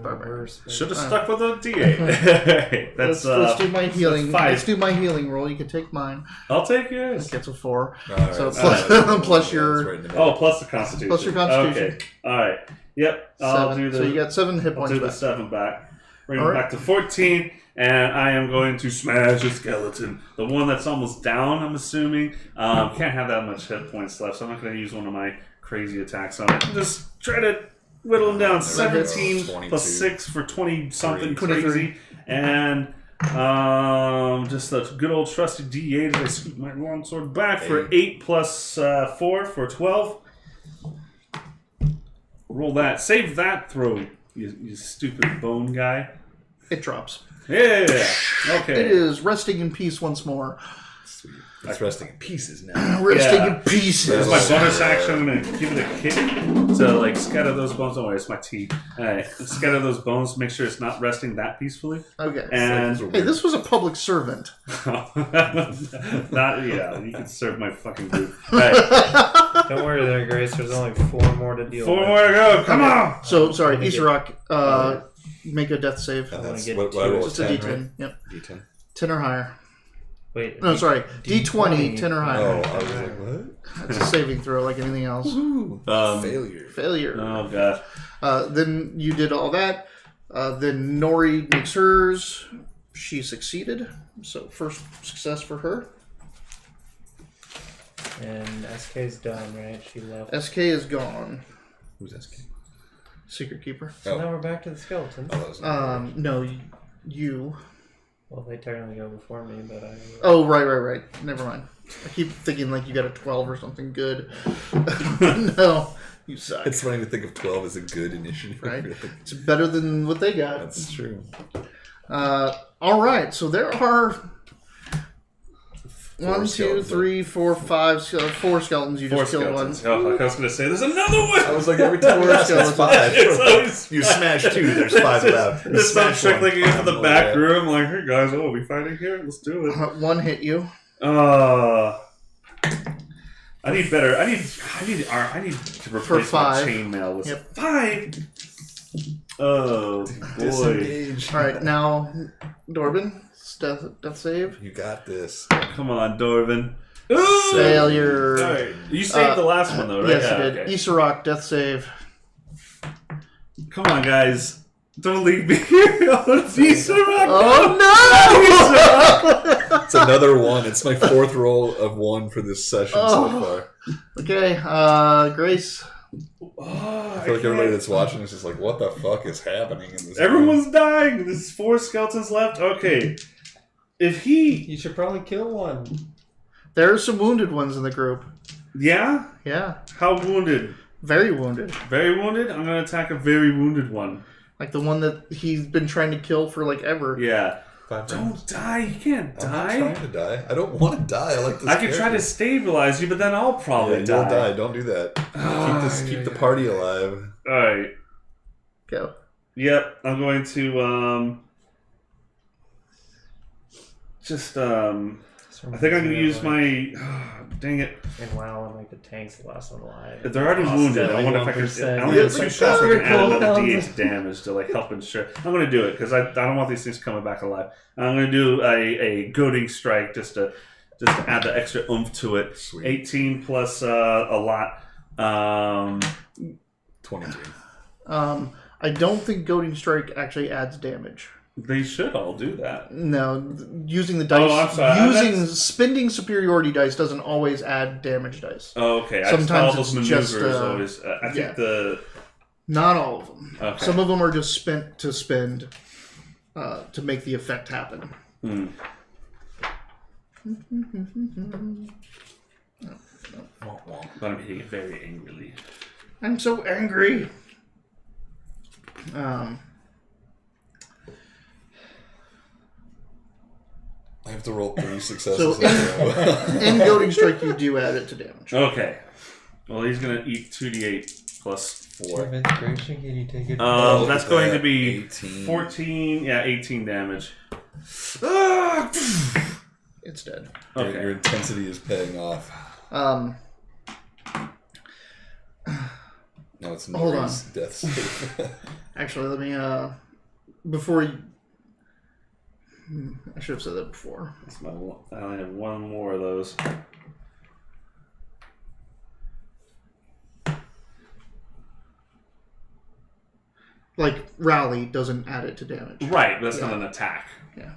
Worse, should have stuck with a D8. That's let's do my healing. five. Let's do my healing roll. You can take mine. I'll take yours. It gets a 4. Alright, So so plus, that's- plus that's your right in the middle. Oh, plus the Constitution. Plus your Constitution. Okay. All right. Yep. I'll 7. do the. So you got 7 hit I'll points do the back. 7 back. Bring All it right. back to 14, and I am going to smash a skeleton. The one that's almost down, I'm assuming. Can't have that much hit points left, so I'm not going to use one of my crazy attacks on it. Just try to whittle him down. There we go. 17 plus 22. 6 for 20-something 23. crazy. And just a good old trusty D8 as I scoop my longsword back for 8 plus 4 for 12. Roll that. Save that throw, you stupid bone guy. It drops. Yeah. Okay. It is resting in peace once more. Sweet. It's resting in pieces now. Resting Yeah. in pieces. As my bonus action, I'm going to give it a kick to like scatter those bones. Don't worry, it's my teeth. Alright, scatter those bones, make sure it's not resting that peacefully. Okay. And Hey, this was a public servant. not, yeah, you can serve my fucking group. Alright, Don't worry there, Grace. There's only 4 more to deal 4 with. more to go. Come on. So, sorry, Let me get- Isarok, make a death save. And that's get what two. I roll Just a 10, D10. right? Yep. D10. 10 or higher. Wait. No, sorry. D20, 10 or Oh, higher. I was like, what? That's a saving throw like anything else. Failure. Failure. Oh, God. Then you did all that. Then Nori makes hers. She succeeded. So, first success for her. And SK's done, right? She left. SK is gone. Who's SK? Secret Keeper. So now we're back to the skeletons. Oh, that was No, you. Well, they technically go before me, but I... Oh, right. Never mind. I keep thinking like you got a 12 or something good. No, you suck. It's funny to think of 12 as a good initiative. Right? Really. It's better than what they got. That's true. All right, so there are 1, 2, skeletons. 3, 4, 5, 4 skeletons. You 4 just killed one. skeletons. Oh, I was going to say, there's another one. I was like, every time Four you ask, it's skeletons. 5. It's always- You smash 2, there's 5 left. You Just some smash chick one, looking into the five back left. room, like, hey guys, oh, we fighting here? Let's do it. One hit you. I need better. I need to replace my 5. chainmail with Yep. 5. Oh boy! Disengage. All right, now Dorbin, death save. You got this. Come on, Dorvin. Failure. Sorry. You saved the last one though, right? Yes, Yeah, you did. okay. Isarok, death save. Come on, guys. Don't leave me here. It's Isarok. Oh no! It's another 1. It's my 4th roll of 1 for this session so far. Okay, Grace. I feel like everybody that's watching is just like, what the fuck is happening in this Everyone's dying. There's 4 skeletons left. Okay. If he... You should probably kill one. There are some wounded ones in the group. Yeah? Yeah, How wounded? very wounded. Very wounded? I'm going to attack a very wounded one. Like the one that he's been trying to kill for like ever. Yeah. 5 rounds. Don't die. You can't I'm not die. trying to die. I don't want to die. I like this I could try to character. stabilize you, but then I'll probably Yeah, die. you'll die. Don't do that. Keep the party alive. Alright. Go. Yep, I'm going to I think I'm going to use my dang it. And wow, I'm like the tank's the last one alive. They're already wounded. I wonder if I can. 1%. I only have It's 2 like shots. So I can add cool. another D8 to damage to like help ensure. I'm going to do it because I don't want these things coming back alive. I'm going to do a goading strike just to add the extra oomph to it. Sweet. 18 plus a lot. 23. I don't think Goading Strike actually adds damage. They should all do that. No, using the dice, I'm sorry. using spending superiority dice doesn't always add damage dice. Oh, okay. Sometimes I just those it's maneuvers just, always. I yeah. think the Not all of them. Okay. Some of them are just spent to spend to make the effect happen. But I'm hitting it very angrily. I'm so angry. I have to roll 3 successes. So in Goading Strike, you do add it to damage. Okay. Well, he's gonna eat 2d8 plus 4. Inspiration, can you take it? That's going to be 18. 14. Yeah, 18 damage. It's dead. Okay. Your intensity is paying off. No, it's Hold on. Nori's death save. Actually, let me before you. I should have said that before. That's my one. I only have one more of those. Like rally doesn't add it to damage. Right, but that's not an attack. Yeah.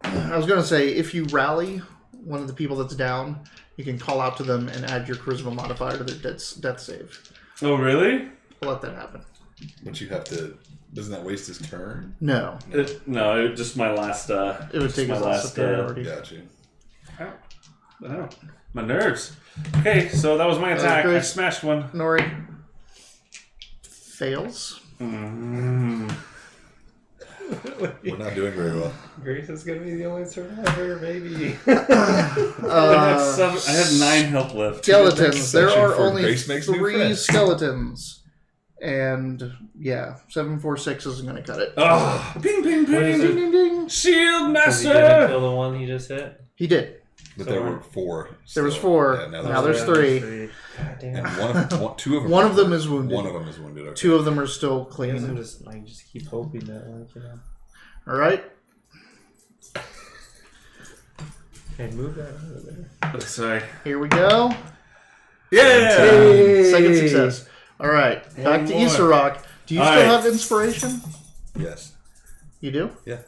I was gonna say if you rally one of the people that's down, you can call out to them and add your charisma modifier to their death save. Oh, really? I'll let that happen. But you have to... Doesn't that waste his turn? No, No, just my last. it would take my us last. superiority. Got you. Oh, my nerves. Okay, so that was my attack. I great. smashed one. Nori fails. Mm. We're not doing very well. Grace is gonna be the only survivor, maybe. I have 9 health left. Skeletons. There section are for only Grace Makes New 3 Friends. skeletons. And yeah, 746 isn't going to cut it. Oh, ping, ping, What is ping. it? Ding, ding, ding. Shield Because he didn't master. kill the one he just hit. He did. But So there we're- were 4. There was still. 4. Yeah, Now there's 3. God damn. And two of them. One of them is wounded. One of them is wounded. Okay. 2 of them are still I guess I'm clean. just keep hoping that, All right. Okay, move that out of there. Oh, sorry. Here we go. Yeah. Second success. All right. Back to more. Isarok. Do you All still right. have inspiration? Yes. You do? Yeah.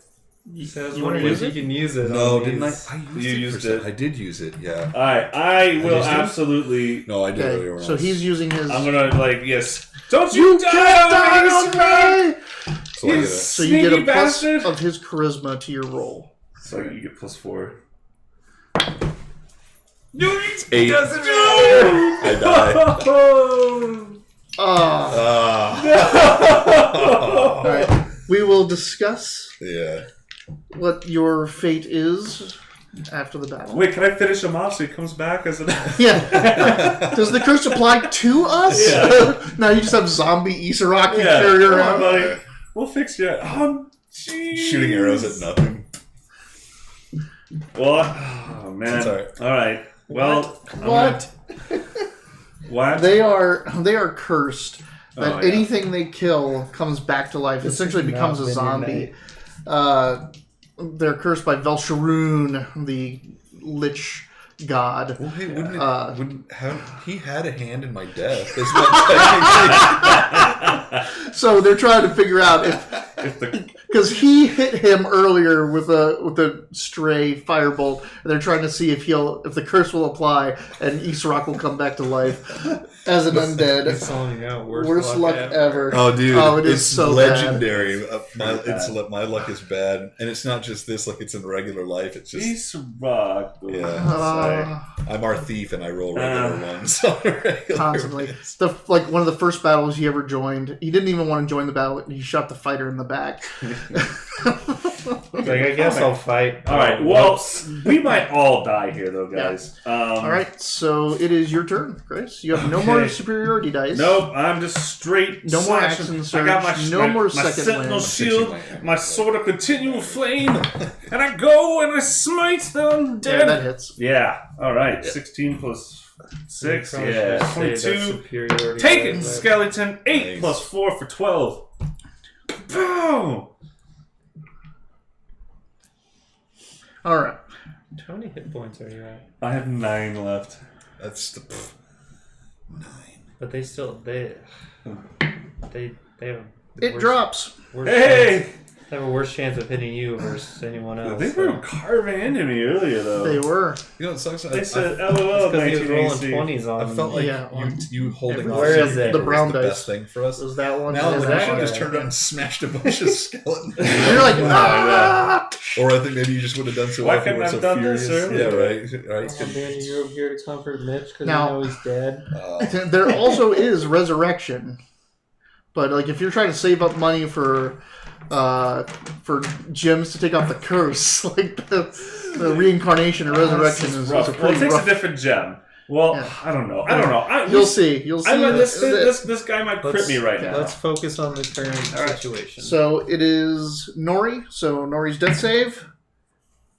Says You wanna when use you it? can use it. No, on didn't I? these- I You used it. I did use it. Yeah. Alright, I will used it? absolutely. No, I did Okay. earlier. So he's using his. I'm gonna, yes. Don't You you can't die die on on me! me! So I get You a, So you get a sneaky plus bastard! of his charisma to your roll. So you get plus 4. 8. Doesn't I die. All right. We will discuss Yeah. what your fate is after the battle. Wait, can I finish him off so he comes back as an. Yeah. Does the curse apply to us? Yeah. Now you just have zombie Isarok you Yeah. carry Come on, around. buddy. We'll fix you. Oh, jeez. Shooting arrows at nothing. Well, oh, man. That's all right. All right. Well, What? What? They are cursed. That Oh, yeah. anything they kill comes back to life. Essentially has becomes not a been zombie. They're cursed by Velsharoon, the Lich god. Well, hey, he had a hand in my death. Isn't that So they're trying to figure out if the because he hit him earlier with a stray firebolt, and they're trying to see if the curse will apply and Isarok will come back to life as an undead. He's selling out Worst luck ever. Oh, dude! Oh, it is it's so legendary. bad. My luck is bad, and it's not just this. Like it's in regular life. It's just He's rock. Yeah. I'm our thief, and I roll regular ones on a regular Constantly. basis. One of the first battles he ever joined, he didn't even want to join the battle. He shot the fighter in the back. Like, I guess I'll fight. All right. Well, we might all die here, though, guys. All right, so it is your turn, Chris. You have no more superiority dice. Nope, I'm just straight. No more slashing. action surge, I got my no more my second sentinel wind. shield, my sword of continual flame, and I go and I smite them Yeah, dead. that hits. Yeah. All right. 16 plus 6. Probably Yeah. should have saved that 22. superiority Take die, it, but- skeleton. 8 Nice. plus 4 for 12. Boom. All right. How many hit points are you at? I have 9 left. That's the 9. But they still they have the It worst- drops. worst Hey! chance- They have a worse chance of hitting you versus anyone else. They were carving into me earlier, though. They were. You know, it sucks. They said, I LOL, because he was rolling 19AC. 20s on I them. felt like Yeah, you holding every- off Where is something it? The was brown the dice. best thing for us. Was that one? Now Is we that should guy? just turned around and smashed a bunch of skeletons. You're like, ah! Or I think maybe you just would have done so. Why if you couldn't were I so have done this furious. earlier? Yeah, right. Oh, man, you're over here to comfort Mitch because you Now- know he's dead. There also is resurrection, but like if you're trying to save up money for gems to take off the curse, like the reincarnation and resurrection is a rough. Well, pretty it takes rough. a different gem. Well, Yeah. I don't know. You'll see. You'll see. This guy might crit Let's- me right yeah. now. Let's focus on the current situation. So it is Nori. So Nori's death save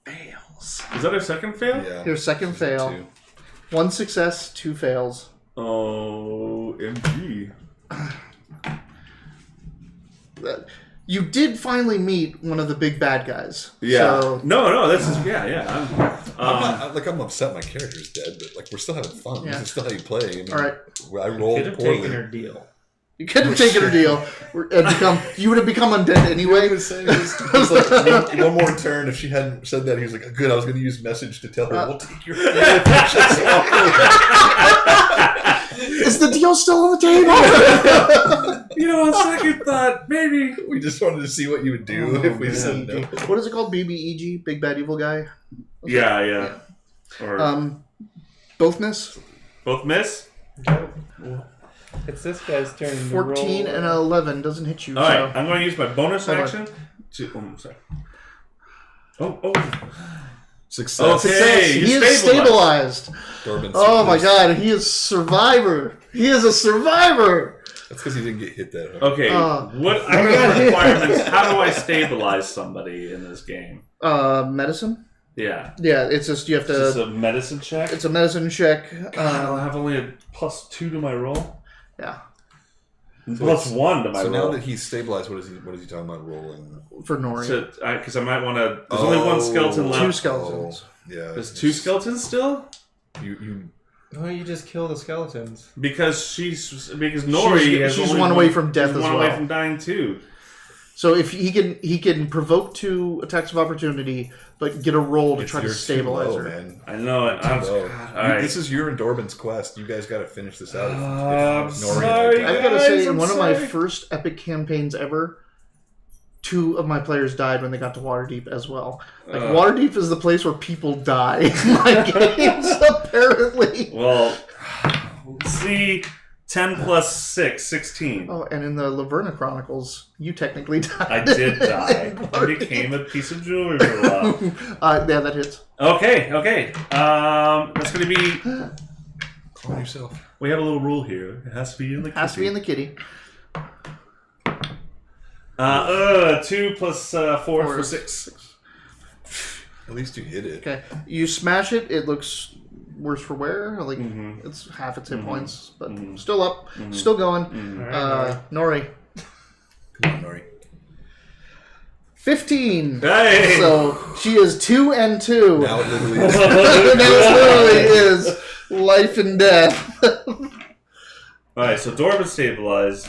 fails. Is that our second fail? Yeah. Your second fail. 2. 1 success, 2 fails. OMG. You did finally meet one of the big bad guys. Yeah. So, No, this is yeah. I'm upset my character's dead, but like we're still having fun. Yeah. This is still how you play. I mean, all right. I rolled Could have poorly. taken her deal. You could have taken her deal and become. You would have become undead anyway. He was saying it was like one more turn. If she hadn't said that, he was like, "Good, I was going to use message to tell her we'll take your." Is the deal still on the table? You know, on second thought, maybe. We just wanted to see what you would do if we said no. What is it called? BBEG, Big Bad Evil Guy. Yeah. Or Both miss. both miss. It's this guy's turn. to 14 roll. and 11 doesn't hit you. All right, so. I'm going to use my bonus Hold on. action to. Oh, sorry. Oh. Success. Okay. He you is stabilized. Dorman Oh my success. god, he is survivor. He is a survivor. That's because he didn't get hit that hard. Okay. What I have requirements? How do I stabilize somebody in this game? Medicine? Yeah. Yeah, it's just you have Is this to. a medicine check? It's a medicine check. I have only a +2 to my roll. Yeah, +1 to my So now roll. that he's stabilized, what is he talking about rolling? for Nori. Because I might want to. There's only one skeleton left. 2 skeletons. Yeah. There's 2 skeletons still. You Why don't you just kill the skeletons? Because Nori has she's only one away from death she's as one well. away from dying too. So if he can provoke 2 attacks of opportunity, but get a roll to try to you're stabilize too low, her. man. I know it. I'm Low. all right. This is your and Dorban's quest. You guys got to finish this out. I'm Nori sorry. I've got to Guys, say, in I'm one of my sorry. first epic campaigns ever, 2 of my players died when they got to Waterdeep as well. Like Waterdeep is the place where people die in my games, apparently. Well, see, 10 plus 6, 16. Oh, and in the Laverna Chronicles, you technically died. I did die. I became a piece of jewelry for a while. Yeah, that hits. Okay. That's going to be. Calm yourself. We have a little rule here. It has to be in the. Has to be in the kitty. 2 plus 4 Four for is 6. At least you hit it. Okay, you smash it. It looks worse for wear. Like it's half its hit points, but still up, still going. Nori, Come on, Nori. 15. Hey! So she is 2 and 2. Now it literally And is. it literally is life and death. Alright, so Dorban stabilized.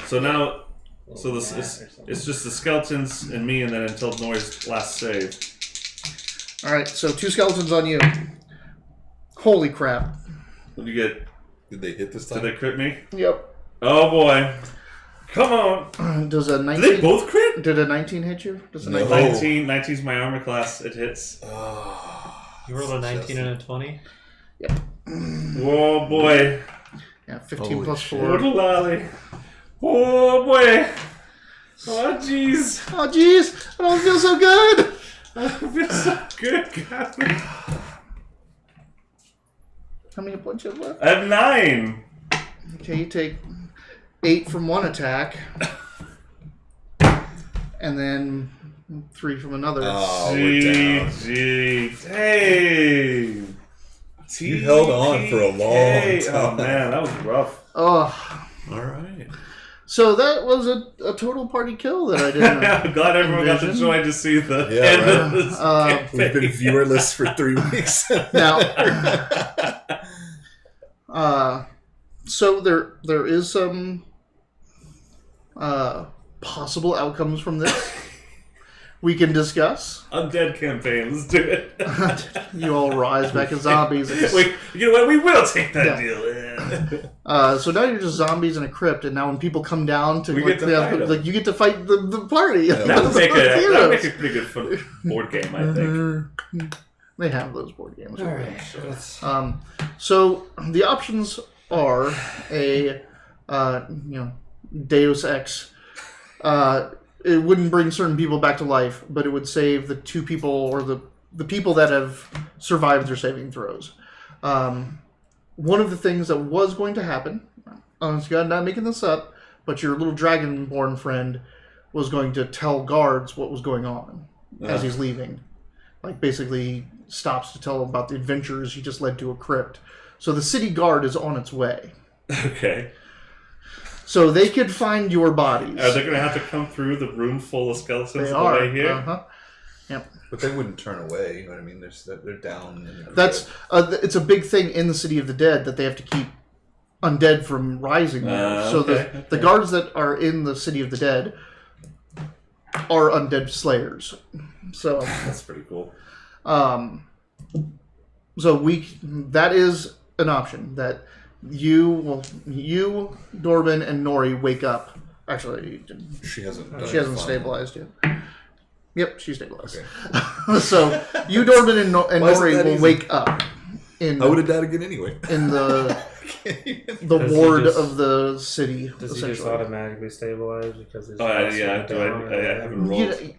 So now. So this it's just the skeletons and me, and then until Nori's last save. All right, so 2 skeletons on you. Holy crap! What do you get? Did they hit this Did time? they crit me? Yep. Oh boy! Come on! Does a Did 19? they both crit? Did a 19 hit you? Does a No. 19? 19's my armor class. It hits. You rolled a 19 and a 20? Whoa boy! Yeah, 15 Holy plus shit. 4. Little lolly. Oh boy! Oh jeez! Oh jeez, I don't feel so good. I feel so good, God. How many points you have left? I have 9. Okay, you take 8 from one attack, and then 3 from another. Oh, we're down. Gee, hey! You held on for a long TPK. time. Oh man, that was rough. Oh, All right. so that was a total party kill that I didn't. I'm glad everyone got to Envision? join to see the Yeah, end right. of this We've been campaign. viewerless for 3 weeks. Now, so there is some possible outcomes from this. we can discuss. Undead campaign. Let's do it. You all rise back as zombies. You know what? We will take that Yeah. deal. So now you're just zombies in a crypt, and now when people come down to, We like, get to fight 'em. like you get to fight the party. That would make Heroes. a pretty good board game, I think. They have those board games. All right. So the options are a Deus Ex. It wouldn't bring certain people back to life, but it would save the two people or the people that have survived their saving throws. One of the things that was going to happen, honest to God, not making this up, but your little dragonborn friend was going to tell guards what was going on as he's leaving. Like, basically stops to tell about the adventures he just led to a crypt. So the city guard is on its way. Okay. So they could find your bodies. Are they going to have to come through the room full of skeletons They on are. the way here? Uh-huh. Yep. But they wouldn't turn away. You know what I mean? They're down. In the That's it's a big thing in the City of the Dead that they have to keep undead from rising there. So the guards that are in the City of the Dead are undead slayers. So That's pretty cool. so that is an option that you, Dorban, and Nori wake up. Actually, She hasn't. she hasn't stabilized yet. Yep, she's stabilized. Okay. So you, Dorban, and Why is it Nori that will easy? wake up in I would have died again anyway. in the Does ward he just- of the city. Does he just essentially. automatically stabilize because his Oh, yeah. Do I haven't rolled. It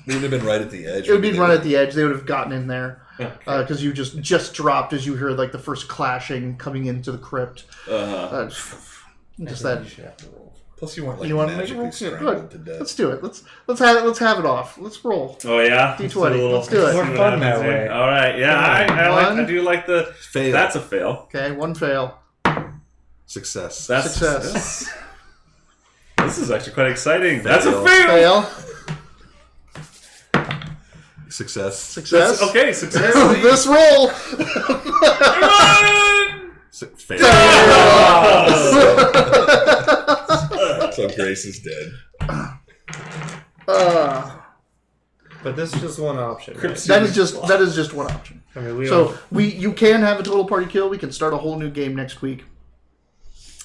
Would have been right at the edge. would be right at the edge. They would have gotten in there Okay. because you just dropped as you heard like the first clashing coming into the crypt. Just that. You should have to roll. Plus, you weren't like You want to make a magically roll? Yeah, strangled good. to death. Let's do it. Let's have it off. Let's roll. Oh yeah, D20. Let's do it. see More what fun happens that here. way. All right, yeah, I do like the Fail. That's a fail. Okay, one fail. Success. That's Success. This is actually quite exciting. That's a Fail. fail. Fail. Success. Success. Okay, success. This roll. Fail. So Grace is dead. But this is just one option. Right? That is just one option. I mean, So you can have a total party kill. We can start a whole new game next week.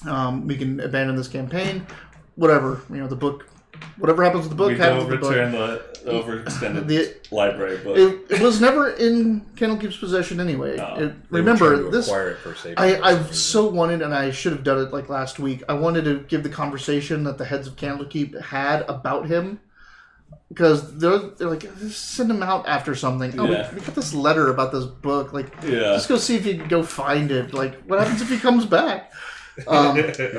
We can abandon this campaign. Whatever, the book. Whatever happens with the book We happens don't with the book. return the overextended The- library book. It was never in Candlekeep's possession anyway. No. They were Remember trying to this. acquire it for safety for some I've reason. so wanted, and I should have done it like last week. I wanted to give the conversation that the heads of Candlekeep had about him, because they're like, send him out after something. Oh, Yeah. we got this letter about this book. Like, Yeah. just go see if you can go find it. Like, what happens if he comes back? It's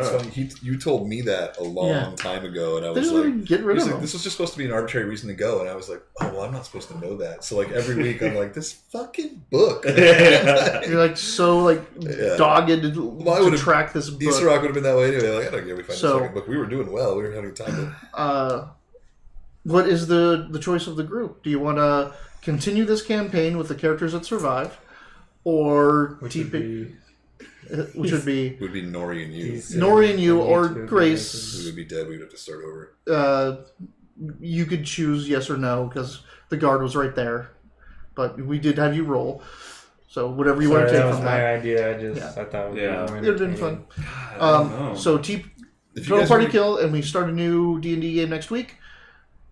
funny. You told me that a long Yeah. time ago, and I They was just want like, to get rid he's of like, him. this was just supposed to be an arbitrary reason to go, and I was like, oh well, I'm not supposed to know that. So like every week, I'm like, this fucking book. You're like so Yeah. dogged I to would've- track this book. Easter Rock would have been that way anyway. Like I don't care. We find So- the second book. We were doing well. We were having time. What is the choice of the group? Do you want to continue this campaign with the characters that survive, or Which TP, which would be It would be Nori and you. Nori and you, and or you two would be Grace? We would be dead. We would have to start over. You could choose yes or no because the guard was right there, but we did have you roll. So whatever you want to that take was from my that, idea. Yeah. I thought it would Yeah. be more it would have been fun. entertaining. I don't know. So If you total guys party wanna- kill, and we start a new D&D game next week,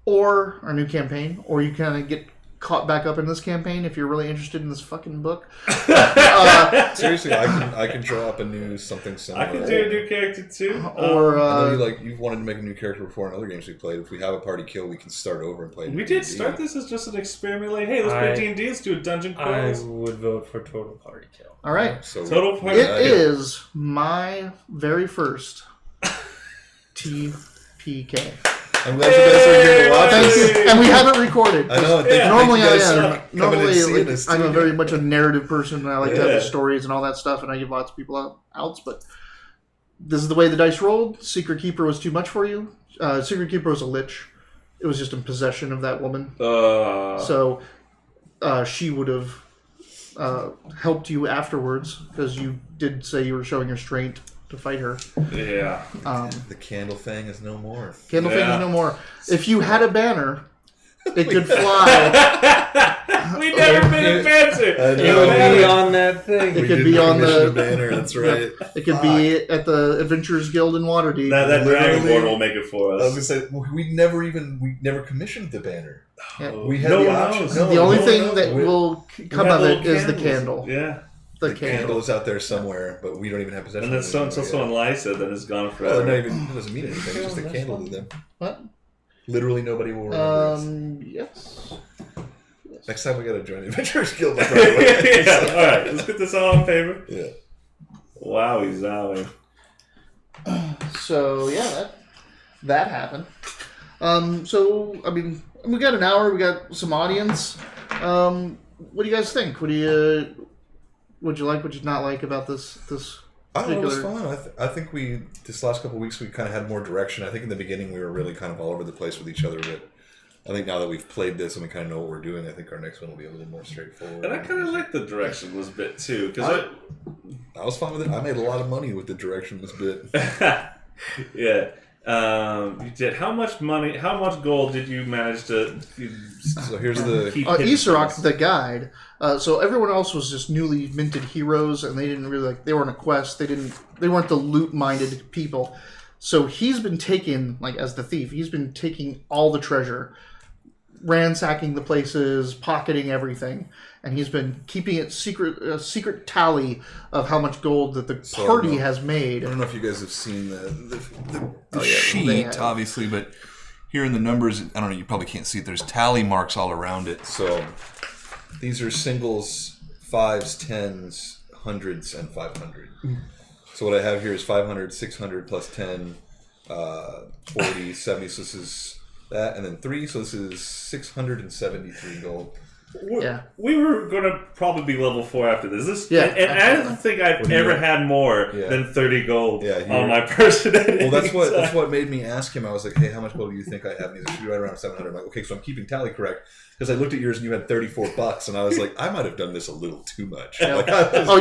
or our new campaign, or you kind of get caught back up in this campaign if you're really interested in this fucking book. Seriously, I can draw up a new something similar. I can do a new character too. Or I know you've wanted to make a new character before in other games we played. If we have a party kill, we can start over and play. We new did D&D. start this as just an experiment. Like, hey, let's play D&D. Let's do a dungeon I crawl. would vote for total party kill. all right. So Total party. It is my very first TPK. I'm glad you guys are here to watch Thank this. you. And we haven't recorded. I know. Thank Normally you I guys am. for coming and Normally seeing this I'm a too. very much a narrative person, and I like to have Yeah. the stories and all that stuff, and I give lots of people outs. But this is the way the dice rolled. Secret Keeper was too much for you. Secret Keeper was a lich. It was just in possession of that woman. So she would have helped you afterwards because you did say you were showing restraint to fight her. Yeah. The candle fang is no more. Candle Fang Yeah. is no more. If you had a banner, It could fly. We never been advanced. It would be on that thing. It could be on the banner. That's right. It could be at the Adventurers Guild in Waterdeep. That dragon board will make it for us. I was gonna say we never commissioned the banner. Yeah. We had No the one option. knows. No, The only no thing one that knows. will come We of have it is the little candle. Yeah. The The candle is out there somewhere, but we don't even have possession. And then of it until anymore someone yet. lies it, then it's gone Well, forever. not even, it doesn't mean anything. It's just a candle to them. What? Literally nobody will remember us. Yes. Next time we gotta join the Adventurers Guild. By the way. Yeah, all right, let's get this all on paper. Yeah. Wowie zowie. So yeah, that happened. So I mean, we got an hour. We got some audience. What do you guys think? What do you? Would you like? Would you not like about this? I don't know, it was particular- fun. I think this last couple of weeks, we kind of had more direction. I think in the beginning, we were really kind of all over the place with each other, but I think now that we've played this and we kind of know what we're doing, I think our next one will be a little more straightforward. And I kind of like the directionless bit too, because I was fine with it. I made a lot of money with the directionless bit. yeah. You did. How much money? How much gold did you manage to? So here's the... keep hidden Isarok, from the guide. So everyone else was just newly minted heroes, and they didn't really like. They were on a quest. They weren't the loot-minded people. So he's been taking, like, as the thief, he's been taking all the treasure, ransacking the places, pocketing everything, and he's been keeping it secret tally of how much gold that the party has made. I don't know if you guys have seen the they sheet, have. obviously, but here in the numbers, I don't know, you probably can't see it. There's tally marks all around it. So these are singles, 5s, 10s, 100s, and 500. So what I have here is 500, 600 plus 10, 40, 70. So this is that, and then 3. So this is 673 gold. Yeah. We were going to probably be level 4 after this. Yeah, and I don't think I've ever had more than 30 gold on my person. Well, that's what made me ask him. I was like, "Hey, how much gold do you think I have?" And he's like, "Should be right around 700." I'm like, "Okay, so I'm keeping tally correct." Because I looked at yours and you had $34, and I was like, I might have done this a little too much. Like,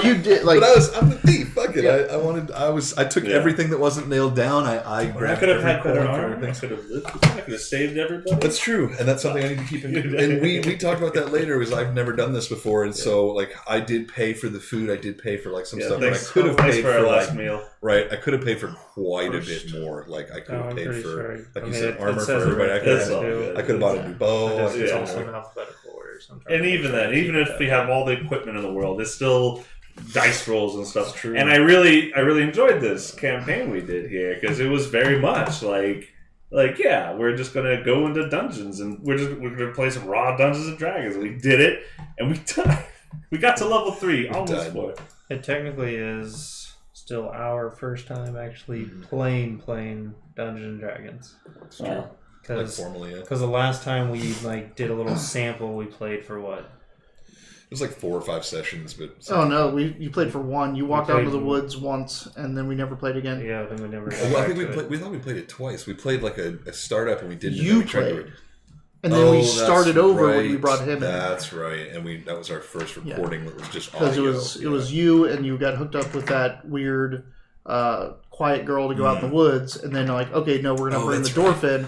You did, like, but I'm the thief. Fuck it. Yeah. I took everything that wasn't nailed down. I I grabbed could have every had better coin from armor. I everything. could have lived. I could have saved everybody. That's true, and that's something I need to keep in. And we talked about that later. Was I've never done this before, and so like I did pay for the food. I did pay for like some stuff, but I could have paid for for our last like meal. right. I could have paid for quite a bit more. Like I could have paid for like you said armor for says everybody. right I could have bought a new bow. It's Yeah. also in alphabetical order. So I'm trying And to even then, even if we have all the equipment in the world, it's still dice rolls and stuff. That's true. And I really enjoyed this campaign we did here because it was very much like yeah, we're just gonna go into dungeons and we're gonna play some raw Dungeons and Dragons. And we did it, and we died. We got to level 3, almost died. 4. It technically is still our first time actually playing Dungeons and Dragons. That's true. Like Because formally, yeah. the last time we like did a little sample, we played for what? It was like 4 or 5 sessions, but oh no, you played for one. You walked We out played into the one. woods once, and then we never played again. Yeah, then we never. well, I think we thought we played it twice. We played like a startup, and we didn't. and then You we tried to- played, and then we that's started over when we right. brought him in. That's right, and that was our first recording. That was just Because audio. it was you, and you got hooked up with that weird quiet girl to go out in the woods, and then like, okay, no, we're gonna bring the that's dwarf in.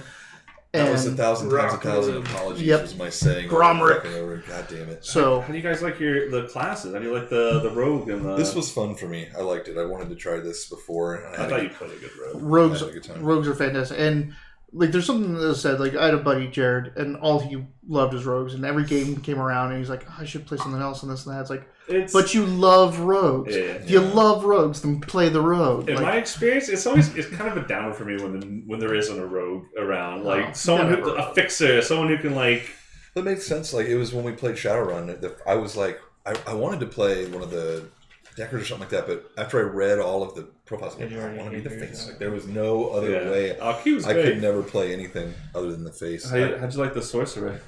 That And was 1,000 times 1,000 apologies. Yep. Was my saying. Gromrick. God damn it. So How do you guys like the classes? How do you like the rogue and the? This was fun for me. I liked it. I wanted to try this before. And I thought you played a good rogue. rogues I had a good time. rogues are fantastic, and like there's something that said like I had a buddy Jared, and all he loved was rogues, and every game came around, and he's like, I should play something else and this and that. It's like, but you love rogues. Yeah. If you love rogues, then play the rogue. In Like, my experience, it's kind of a downer for me when there isn't a rogue around, like Oh, someone yeah. a fixer, someone who can like. That made sense. Like it was when we played Shadowrun. I was like, I wanted to play one of the Deckers or something like that, but after I read all of the profiles, I want to be the face. Like there was no other way. Oh, he was I great. could never play anything other than the face. How'd you like the sorcerer?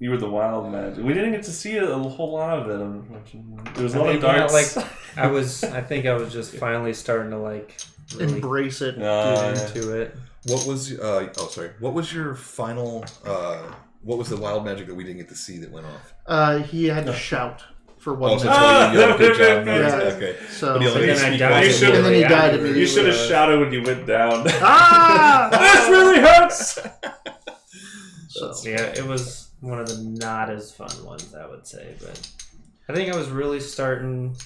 You were the wild magic. We didn't get to see a whole lot of it. Unfortunately. There was a lot of darts. I think I was just finally starting to like really embrace it. get into it. What was? What was your final? What was the wild magic that we didn't get to see that went off? He had to shout for one Oh, so minute. that's why you yelled, good job. Yeah. Okay. So But he only then needs to I speak died once. You should- and then he died afterwards. immediately. You should have shouted when you went down. Ah! This really hurts. So Yeah, it was one of the not as fun ones, I would say. But I think I was really starting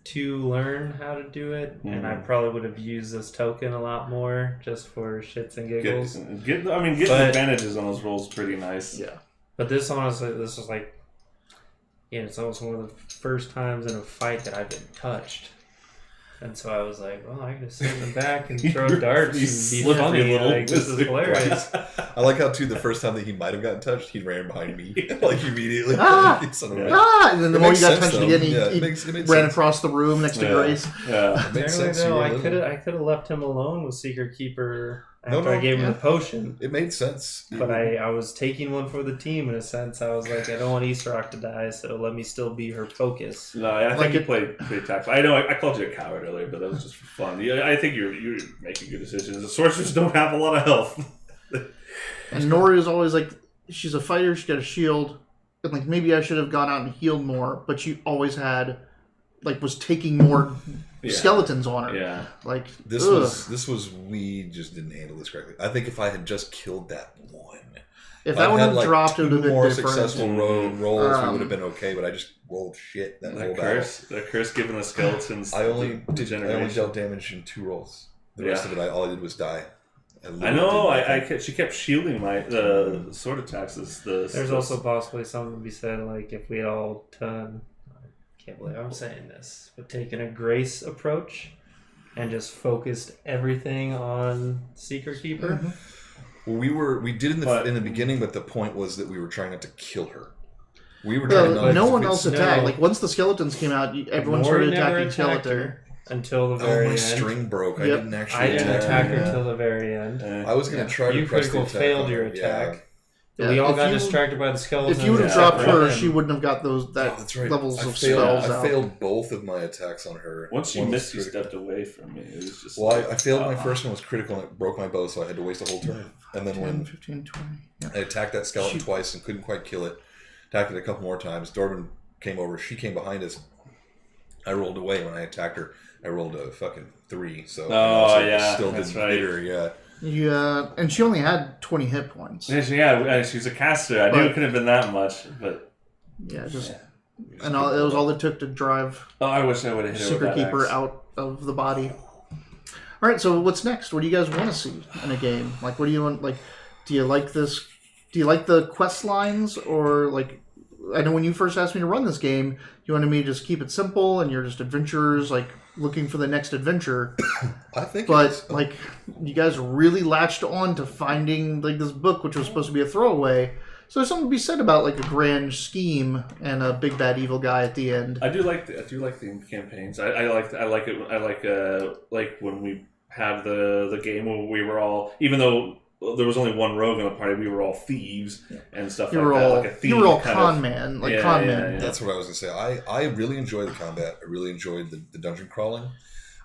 to learn how to do it, and I probably would have used this token a lot more just for shits and giggles. Getting advantages on those rolls pretty nice. yeah. But this honestly, this was like, yeah, it's almost one of the first times in a fight that I've been touched. And so I was like, well, I can just sit in the back and throw darts and be slippery funny. little Like, this is hilarious. I like how too the first time that he might have gotten touched, he ran behind me like immediately. Son of a- And then the It more you makes got sense, touched though. again, he, Yeah, it he makes ran sense. across the room next to Grace. Yeah. It makes Technically, sense. though, You were I little. could have left him alone with Secret Keeper after No, I gave him yeah. the potion. It made sense. But I was taking one for the team in a sense. I was like, I don't want Easter Rock to die, so let me still be her focus. No, I Like think you it- played pretty tactful. I know I called you a coward earlier, but that was just for fun. Yeah, I think you're making good decisions. The sorcerers don't have a lot of health. And Nori is always like, she's a fighter, she's got a shield. And like, maybe I should have gone out and healed more, but she always had, like, was taking more skeletons on her. Yeah. Like, This was we just didn't handle this correctly. I think if I had just killed that one, if I'd that would had, have like, dropped, it would two have been more different. successful rolls, we Um, would have been okay. But I just rolled shit that whole The curse given the skeletons. battle. I only generation. dealt damage in 2 rolls. The rest of it, all I did was die. I know. She kept shielding the sword attacks. There's also possibly something to be said, like if we had all done, I can't believe I'm saying this, but taken a grace approach and just focused everything on Secret Keeper. Well, we did in the beginning, but the point was that we were trying not to kill her. We were trying Well, not. no to one else attacked. No. Like, once the skeletons came out, everyone Nori started never attacking attacked skeleton. her until the Oh, very my end. string broke. I Yep. didn't actually I didn't attack her her. till the very end. I was going to try to You press the critical attack failed on your her. attack. Yeah, We all if got you- distracted by the skeletons. If you would have Yeah. dropped her, And she wouldn't have got Oh, that that's right. levels I of failed, spells I out. failed both of my attacks on her. Once you One was missed, you critical. stepped away from me. It was just. Well, I failed my first one was critical and it broke my bow, so I had to waste a whole turn. And then 10, when 15, 20. Yeah. I attacked that skeleton twice and couldn't quite kill it, attacked it a couple more times. Dorman came over. She came behind us. I rolled away when I attacked her. I rolled a fucking 3, so still that's didn't right. hit her. Yeah, Yeah, and she only had 20 hit points. Yeah, she's a caster. I knew it couldn't have been that much, but Yeah, just and all, it was all it took to drive I wish I would have hit her with Secret that Keeper axe. out of the body. All right, so what's next? What do you guys want to see in a game? Like, what do you want? Like, do you like this? Do you like the quest lines, or like? I know when you first asked me to run this game, you wanted me to just keep it simple, and you're just adventurers, like looking for the next adventure. I think. But like, you guys really latched on to finding like this book, which was supposed to be a throwaway. So there's something to be said about like a grand scheme and a big bad evil guy at the end. I do like the campaigns. I like it. I like when we had the game where we were all, even though there was only one rogue in the party, we were all thieves and stuff You like were that. all Like a thief you were all kind con of, man, like Yeah, con yeah, men. yeah. That's what I was going to say. I really enjoyed the combat. I really enjoyed the dungeon crawling.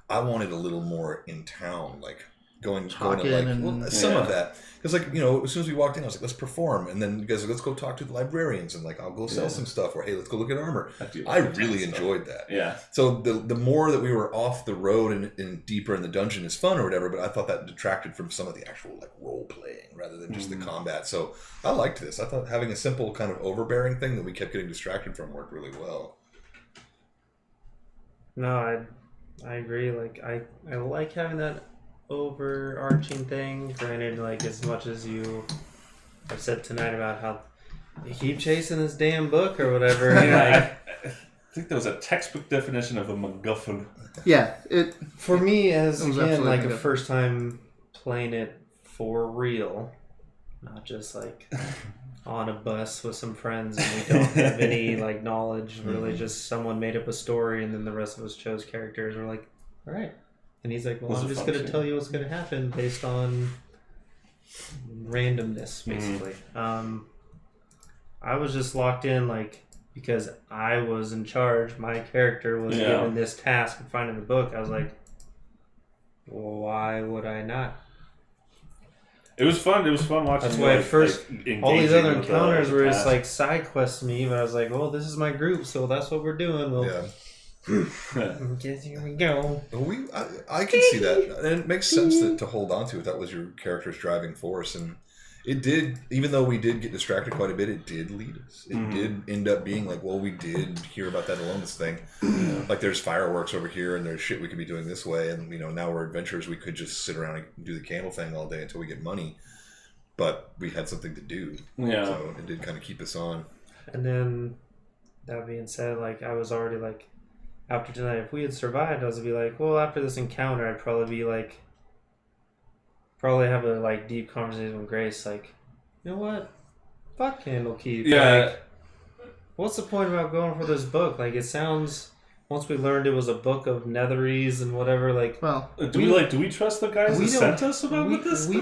I wanted a little more in town, like going to Talking like and- some of that. Because like as soon as we walked in, I was like, let's perform, and then you guys, let's go talk to the librarians, and like I'll go sell some stuff, or hey, let's go look at armor. I really enjoyed that. Yeah. So the more that we were off the road and deeper in the dungeon is fun or whatever, but I thought that detracted from some of the actual like role playing rather than just the combat. So I liked this. I thought having a simple kind of overbearing thing that we kept getting distracted from worked really well. No, I agree. Like I like having that overarching thing. Granted, like as much as you have said tonight about how you keep chasing this damn book or whatever. I think there was a textbook definition of a MacGuffin. Yeah, it For me, as It was again, absolutely like a good. first time playing it for real, not just like on a bus with some friends and we don't have any like knowledge. Really, just someone made up a story and then the rest of us chose characters. We're like, all right. And he's like, well, Was I'm it just going to function? tell you what's going to happen based on randomness, basically. I was just locked in, like, because I was in charge. My character was given this task of finding the book. I was like, well, why would I not? It was fun. It was fun watching. That's you, why at like, first, like, all these engaging other with encounters the were just task. like side quests to me, but I was like, well, this is my group, so that's what we're doing. Well, Yeah. yes, here we go. I can see that, and it makes sense to hold on to it. That was your character's driving force, and It did, even though we did get distracted quite a bit, it did lead us. It did end up being like, well, we did hear about that Aloneness thing. Like, there's fireworks over here, and there's shit we could be doing this way, and, now we're adventurers. We could just sit around and do the candle thing all day until we get money. But we had something to do. Yeah. So it did kind of keep us on. And then, that being said, like, I was already, like, after tonight, if we had survived, I was be like, well, after this encounter, I'd probably be like, have a like deep conversation with Grace, like, you know what? Fuck Candlekeep. Yeah. Like, what's the point about going for this book? Like, it sounds. Once we learned it was a book of netheries and whatever, like. Well, do we trust the guys that sent us about what this? We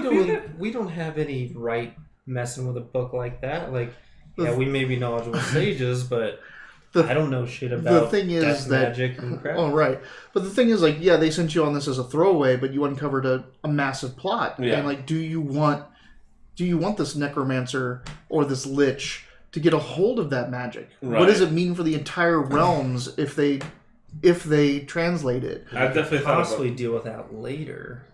don't have any right messing with a book like that. Like, yeah, we may be knowledgeable sages, but. I don't know shit about the thing is death that, magic and crap. Oh, right. But the thing is, like, yeah, they sent you on this as a throwaway, but you uncovered a massive plot. Yeah. And, like, do you want this necromancer or this lich to get a hold of that magic? Right. What does it mean for the entire realms if they translate it? I definitely possibly deal with that later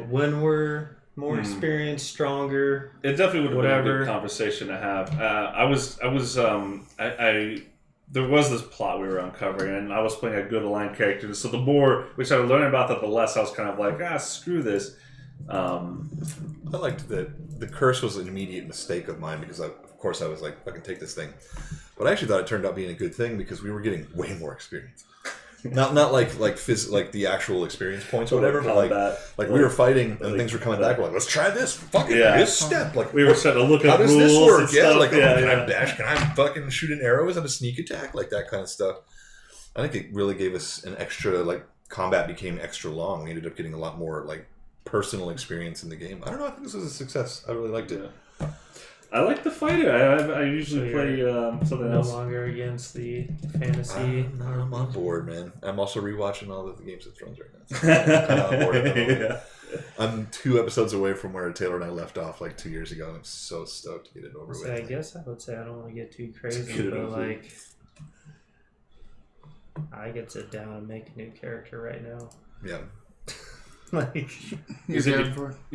when we're more experienced, stronger. It definitely would have been a whatever. good conversation to have. There was this plot we were uncovering, and I was playing a good aligned character. So the more we started learning about that, the less I was kind of like, screw this. I liked that the curse was an immediate mistake of mine because, of course, I was like, fucking take this thing. But I actually thought it turned out being a good thing because we were getting way more experience. Not like the actual experience points or whatever, but like we were fighting and things were coming back. We're like, let's try this fucking this step. Like, we were starting to look how at does rules this work? and Yeah, stuff. like can I dash? Can I fucking shoot an arrow? Is it a sneak attack? Like that kind of stuff. I think it really gave us an extra, like, combat became extra long. We ended up getting a lot more like personal experience in the game. I don't know. I think this was a success. I really liked it. I like the fighter. I usually play something else. No longer against the fantasy. I'm on board, man. I'm also rewatching all of the Games of Thrones right now. So I'm kinda on board at the moment. I'm 2 episodes away from where Taylor and I left off like 2 years ago. I'm so stoked to get it over with. I guess I would say I don't want to get too crazy, but like, I could sit down and make a new character right now. Yeah. Like, You're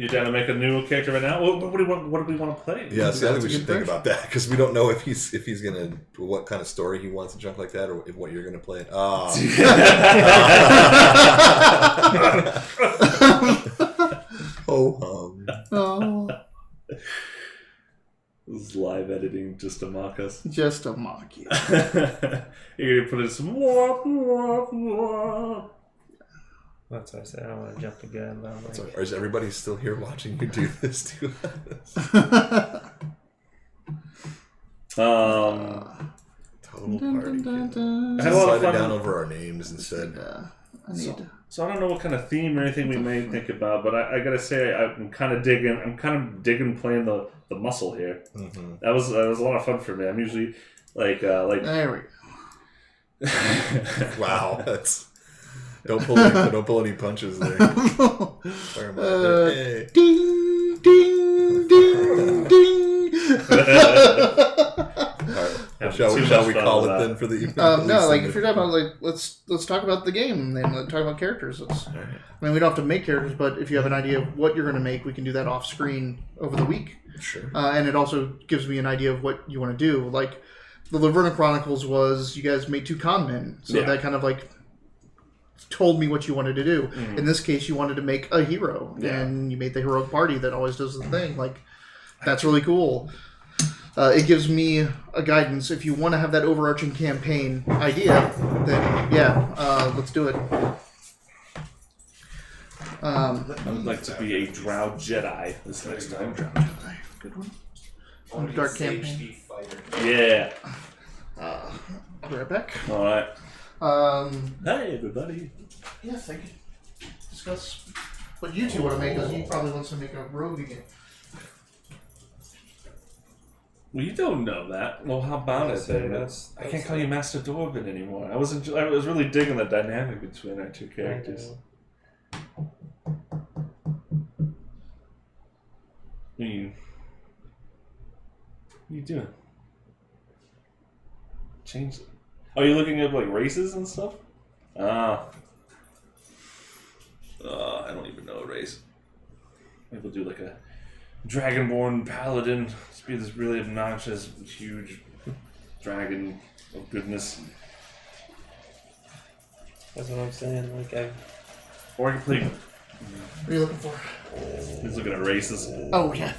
down to make a new character right now? What do we want to play? Yeah, see, I think we should think about that because we don't know if he's gonna what kind of story he wants and junk like that, or what you're gonna play. Oh, oh, Oh, This is live editing just to mock us. just a mock you. You're gonna put in some wah. that's what I said. I don't want to jump the gun. But I'm like, or is everybody still here watching you do this to us? Total party. Dun, dun, dun, dun. I had a lot of Slide it fun. down over our names and said, I need. So I don't know what kind of theme or anything we may think about, but I gotta say I'm kind of digging playing the muscle here. mm-hmm. That was a lot of fun for me. I'm usually like There we go. "Wow, that's don't pull any punches there." Sorry about that. Hey. Ding, ding, ding, ding. All right. Shall we call it then for the evening? No, like if you're talking about let's talk about the game then. Let's talk about characters. Right. I mean, we don't have to make characters, but if you have an idea of what you're going to make, we can do that off screen over the week. Sure. And it also gives me an idea of what you want to do. Like the Laverna Chronicles was you guys made 2 con men, so that kind of like told me what you wanted to do. Mm-hmm. In this case, you wanted to make a hero, and you made the heroic party that always does the thing. Like that's really cool. It gives me a guidance. If you want to have that overarching campaign idea, then let's do it. I would like to be a Drow Jedi this next time. Good one. Dark campaign. Yeah. I'll be right back. All right. Hey everybody. Yes, I could discuss what you 2 want to make, because he probably wants to make a rogue again. Well, you don't know that. Well, how about it? Then? I can't call you Master Dwarven anymore. I was really digging the dynamic between our 2 characters. What are you doing? Change it. Oh, you're looking at like races and stuff? I don't even know a race. Maybe we'll do like a Dragonborn paladin. Just be this really obnoxious, huge dragon of goodness. That's what I'm saying. Like Or I can play. What are you looking for? He's looking at races. Oh, yeah.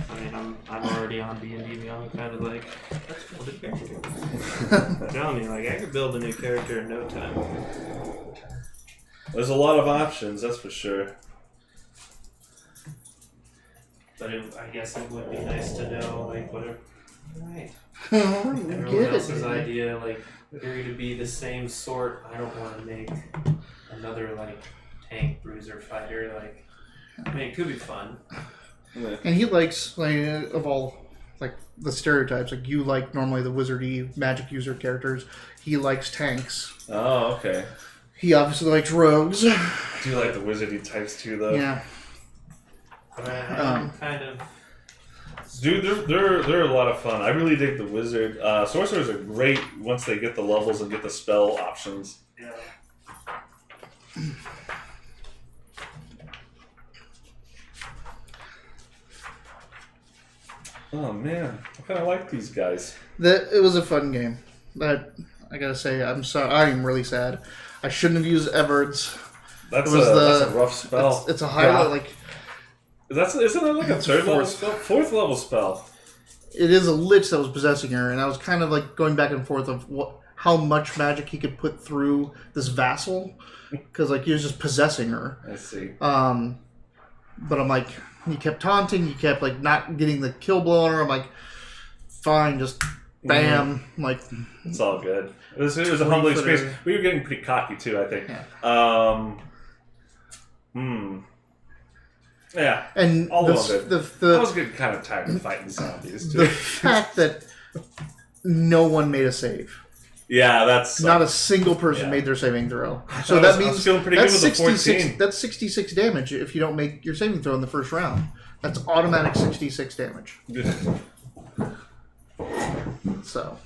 I mean, I'm already on D&D now. I'm kind of like, let's build a character. I'm telling you, like, I could build a new character in no time. There's a lot of options, that's for sure. But I guess it would be nice to know, like, whatever. Right. Everyone Everyone else's idea, like, you're to be the same sort. I don't want to make another, like, tank bruiser fighter. Like, I mean, it could be fun. And he likes, like, of all, like, the stereotypes, like, you like normally the wizardy magic user characters. He likes tanks. Oh, okay. He obviously likes rogues. Do you like the wizardy types too, though? Yeah. But I'm kind of... Dude, they're a lot of fun. I really dig the wizard. Sorcerers are great once they get the levels and get the spell options. Yeah. Oh man, I kind of like these guys. It was a fun game. But I gotta say, I'm really sad. I shouldn't have used Everard's. That's was that's a rough spell. It's a highlight, Yeah. like, Isn't it like a third level fourth. spell? Fourth level spell. it is a lich that was possessing her, and I was kind of like going back and forth of how much magic he could put through this vassal, because like he was just possessing her. I see. But I'm like, he kept taunting, he kept like not getting the kill blow on her. I'm like, fine, just bam. I'm like, It's all good. It was a humbling 20-footer. experience. We were getting pretty cocky too, I think. Yeah. Yeah. and All of it. I was the getting kind of tired of fighting zombies the too. fact that no one made a save. Yeah, that's Not a single person Yeah. made their saving throw. I So was- that I means was feeling pretty good that's with the 66. 14. That's 66 damage if you don't make your saving throw in the first round. That's automatic 66 damage. So,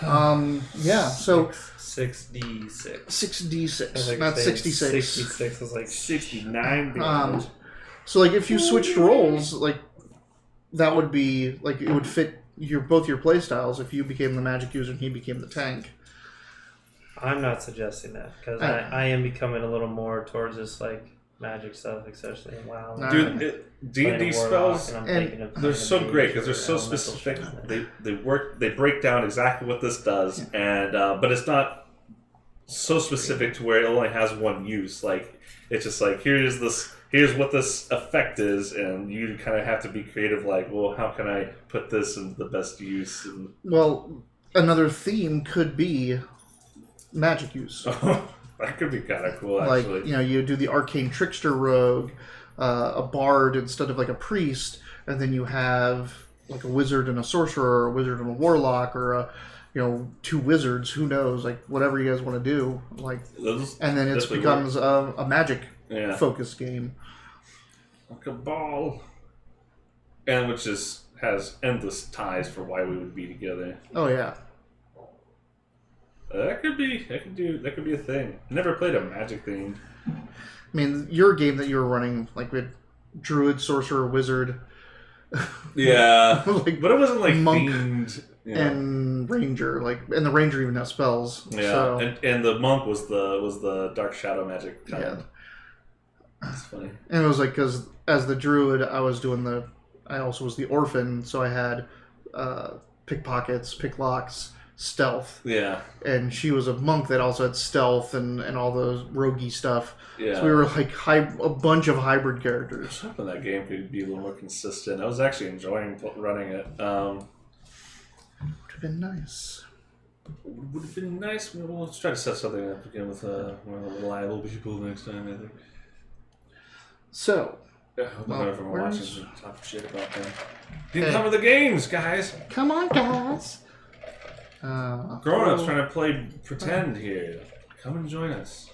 yeah. So 6d6. 6d6, not 66. 66 was like 69 damage. So like if you switched roles, like that would be like it would fit both your play styles if you became the magic user and he became the tank. I'm not suggesting that because I am becoming a little more towards this like magic stuff, especially in WoW. Nah. Dude, D&D spells, and they're so great because they're so specific. They break down exactly what this does, and but it's not so specific to where it only has one use. Like it's just like here's what this effect is, and you kind of have to be creative. Like, well, how can I put this into the best use? And Well, another theme could be magic use. that could be kind of cool, actually. Like, you do the arcane trickster rogue, a bard instead of like a priest, and then you have like a wizard and a sorcerer, or a wizard and a warlock, or two wizards. Who knows? Like whatever you guys want to do. Like, and then it Definitely becomes a magic Yeah. focused game. Like a ball. And which has endless ties for why we would be together. Oh yeah. That could be a thing. Never played a magic theme. I mean, your game that you were running, like with druid, sorcerer, wizard, Yeah. like But it wasn't like monk themed. Yeah. and ranger, and the ranger even has spells. Yeah. So, And the monk was the dark shadow magic kind. yeah. That's funny. And it was like, because as the druid, I also was the orphan, so I had pickpockets, picklocks, stealth. Yeah. And she was a monk that also had stealth and all those roguey stuff. Yeah. So we were like a bunch of hybrid I was characters. hoping that game could be a little more consistent. I was actually enjoying running it. Would have been nice. Would have been nice. We'll try to set something up again with more reliable people next time, I think. So, Yeah, I hope Well, none of them are where's- watching some talk shit about them. You can Hey. cover the games, guys. come on, guys. Grown-ups trying to play pretend here. Come and join us.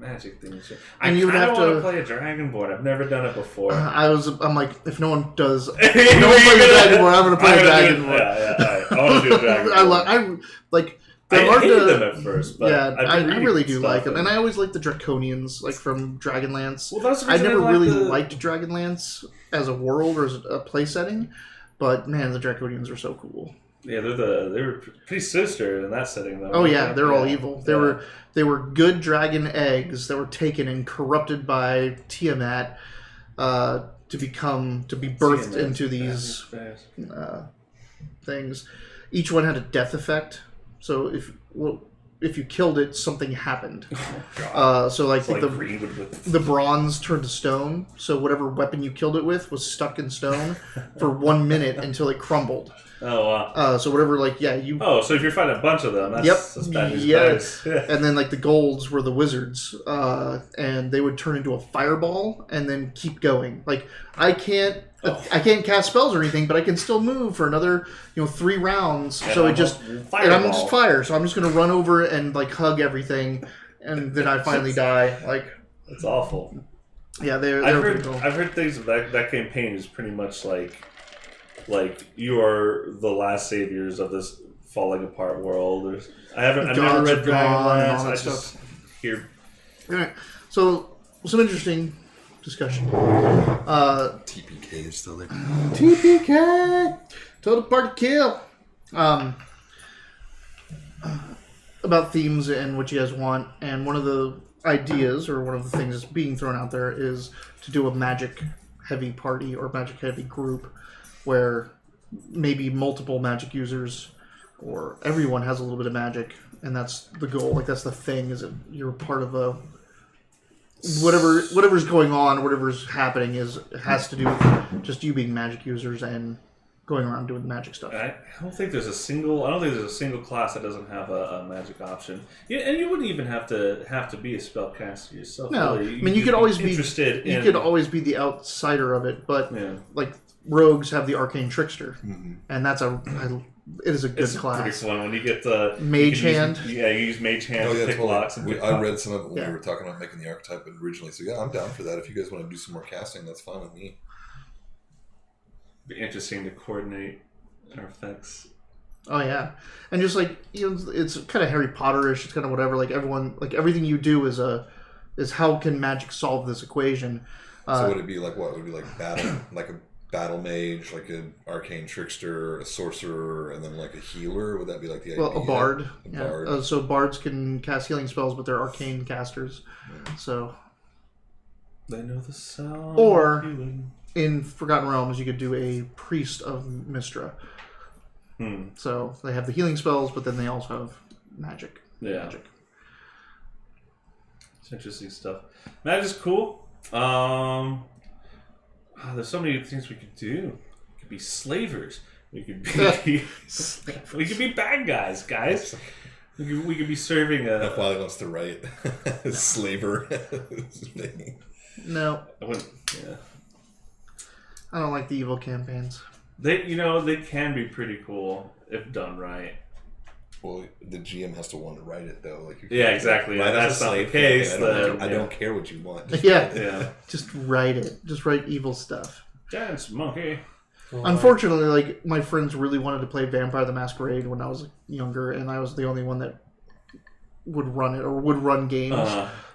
Magic things. I And you would kind have of want to- to play a Dragonboard. I've never done it before. I'm like, if no one does, If no one plays a Dragonboard, I'm gonna play a Dragonboard. Yeah, all right. I want to do a Dragonboard. I like I hard hated to- them at first, but yeah, I've I been reading really do stuff like them, and I always like the Draconians, like from Dragonlance. Well, that's the I reason never like really the- liked Dragonlance as a world or as a play setting, but man, the Draconians are so cool. Yeah, they were pretty sinister in that setting, though. Oh yeah, right? they're all evil. Yeah. They were good dragon eggs that were taken and corrupted by Tiamat to be birthed Yeah, into man. these Yeah. things. Each one had a death effect. So if you killed it, something happened. Oh, God. So like, It's like the green with the bronze turned to stone. So whatever weapon you killed it with was stuck in stone for 1 minute until it crumbled. Oh, wow. So whatever, like, yeah, you. Oh, so if you're fighting a bunch of them, that's bad news. Yes. bears. And then like the golds were the wizards, and they would turn into a fireball and then keep going. Like I can't cast spells or anything, but I can still move for another 3 rounds. And so I'm it just a and I'm fireball. just fire. So I'm just gonna run over and like hug everything, and then I finally die. Like It's awful. yeah, they're I've pretty heard cool. I've heard things that campaign is pretty much like you are the last saviors of this falling apart world. I've never Gods read are gone and all Dragonlance. that I stuff. just hear All right, so some interesting discussion. TPK is still there. TPK, total party kill. About themes and what you guys want, and one of the ideas or one of the things that's being thrown out there is to do a magic heavy party or magic heavy group where maybe multiple magic users or everyone has a little bit of magic, and that's the goal. Like that's the thing, is that you're part of a whatever's going on, whatever's happening has to do with just you being magic users and going around doing magic stuff. I don't think there's a single class that doesn't have a magic option. Yeah, and you wouldn't even have to be a spellcaster yourself. No, really. I mean you could always be interested. You in, could always be the outsider of it, but Yeah. like rogues have the arcane trickster, Mm-hmm. and it is a good It's class. pretty fun when you get the Mage you can hand. Use, yeah, you use mage hand Oh to yeah, pick totally. locks and pick I locks. read some of it when Yeah. we were talking about making the archetype originally. So yeah, I'm down for that. If you guys want to do some more casting, that's fine with me. Be interesting to coordinate our effects. Oh yeah, and just like it's kind of Harry Potter-ish. It's kind of whatever. Like everyone, like everything you do is how can magic solve this equation? So would it be like what? Would it be like battle, like a battle mage, like an arcane trickster, a sorcerer, and then like a healer? Would that be like the idea? Well, a bard. A Yeah. bard. So bards can cast healing spells, but they're arcane casters. So They know the sound. Or- of healing. in Forgotten Realms, you could do a priest of Mystra. So they have the healing spells, but then they also have magic. Yeah. Magic. It's interesting stuff. Magic's cool. There's so many things we could do. We could be slavers. We could be we could be bad guys. We could be serving If a. Wiley wants to write slaver. No, I wouldn't- yeah. I don't like the evil campaigns. They can be pretty cool if done right. Well, the GM has to want to write it though. Like you Yeah, exactly. Write That's us a not the slave case. campaign. then, I don't care what you want. Just Yeah. Yeah. Just write it. Just write evil stuff. Dance monkey. Unfortunately, like my friends really wanted to play Vampire the Masquerade when I was younger, and I was the only one that would run it or would run games.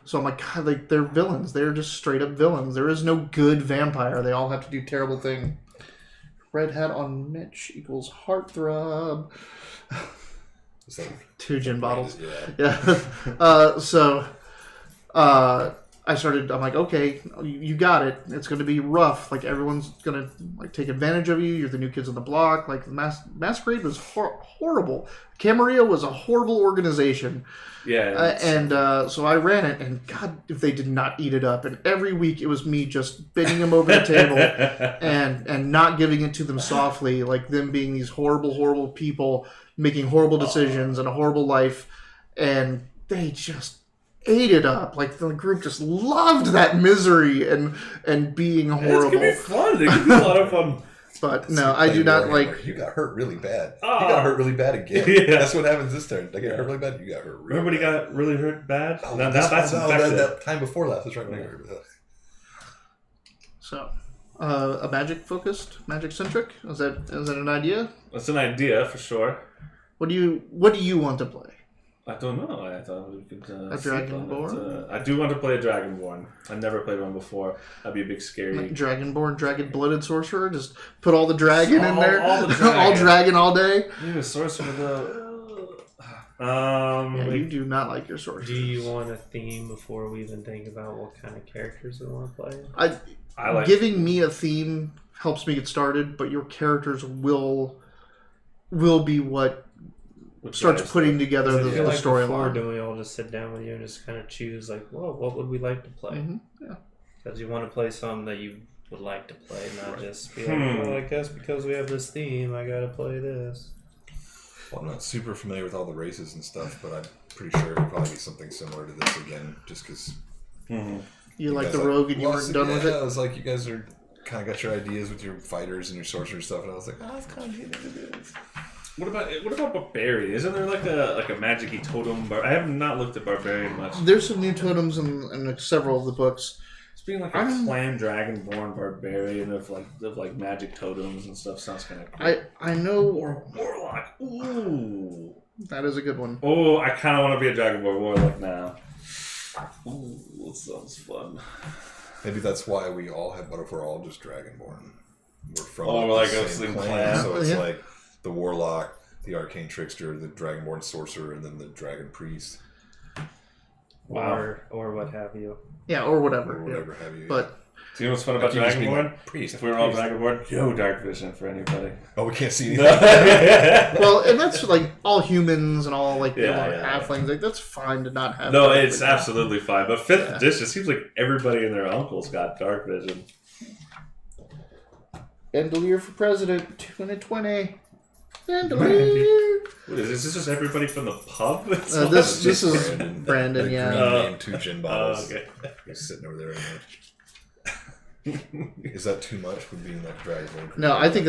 So I'm like, God, like they're villains. They're just straight up villains. There is no good vampire. They all have to do terrible thing. Red hat on Mitch equals heartthrob. Is that- 2 gin bottles. Yeah. Yeah. I'm like, okay, you got it. It's going to be rough. Like everyone's going to like take advantage of you. You're the new kids on the block. Like the Masquerade was horrible. Camarilla was a horrible organization. Yeah. So I ran it, and God, if they did not eat it up. And every week it was me just bending them over the table and not giving it to them softly, like them being these horrible, horrible people making horrible decisions and a horrible life, and they just ate it up. Like the group just loved that misery and being It's horrible. gonna be fun. It could be a lot of fun. But no, I do not like. You got hurt really bad. Oh. You got hurt really bad again. Yeah. That's what happens this turn. I get hurt really bad. You got hurt really Remember when he bad. got really hurt bad? Oh, now this- that's no, infected. that time before last. That's right when I got hurt. Ugh. So, a magic centric. Is that an idea? That's an idea for sure. What do you want to play? I don't know. I thought we could. A Dragonborn? I do want to play a Dragonborn. I never played one before. That'd be a big scary. Like Dragonborn, dragon-blooded sorcerer. Just put all the dragon in there. All the dragon. All dragon all day. You a sorcerer though. Yeah, you do not like your sorcerers. Do you want a theme before we even think about what kind of characters we want to play? I like Giving me a theme helps me get started, but your characters will be what starts putting together the Before, storyline. do we all just sit down with you and just kind of choose, like, well, what would we like to play? Mm-hmm. Yeah. Because you want to play something that you would like to play, not just be like, well, I guess because we have this theme, I gotta play this. Well, I'm not super familiar with all the races and stuff, but I'm pretty sure it'll probably be something similar to this again, just because. You like the rogue and you weren't done with it? Yeah, I was like, you guys are kind of got your ideas with your fighters and your sorcerer stuff, and I was like, oh, it's kind of neat to do this. What about Barbarian? Isn't there like a magic-y totem? I have not looked at Barbarian much. There's some new totems in several of the books. It's being like a clan Dragonborn Barbarian of like magic totems and stuff sounds kind of cool. I know. Or Warlock. Ooh. That is a good one. Oh, I kind of want to be a Dragonborn Warlock now. Ooh, that sounds fun. Maybe that's why we all have, what if we're all just Dragonborn? We're from like the a same clan. clan, so it's Yeah. like the Warlock, the Arcane Trickster, the Dragonborn Sorcerer, and then the Dragon Priest. Wow. Or what have you. Yeah, or whatever. Or whatever have you. But Do you know what's fun about You just be Dragonborn? like, priest, If we were all priest. Dragonborn, no dark vision for anybody. Oh, we can't see anything. well, and that's like all humans and all like Yeah. halflings. Like that's fine to not have. No, dark it's vision. absolutely fine. But 5th edition, it seems like everybody and their uncle's got dark vision. Bandolier for president, 2020. Bandolier. What is this? Is this just everybody from the pub? This is Brandon. Brandon, The yeah. green name, 2 gin bottles. okay. He's sitting over there. Is that too much for being like Dragonborn? No, I think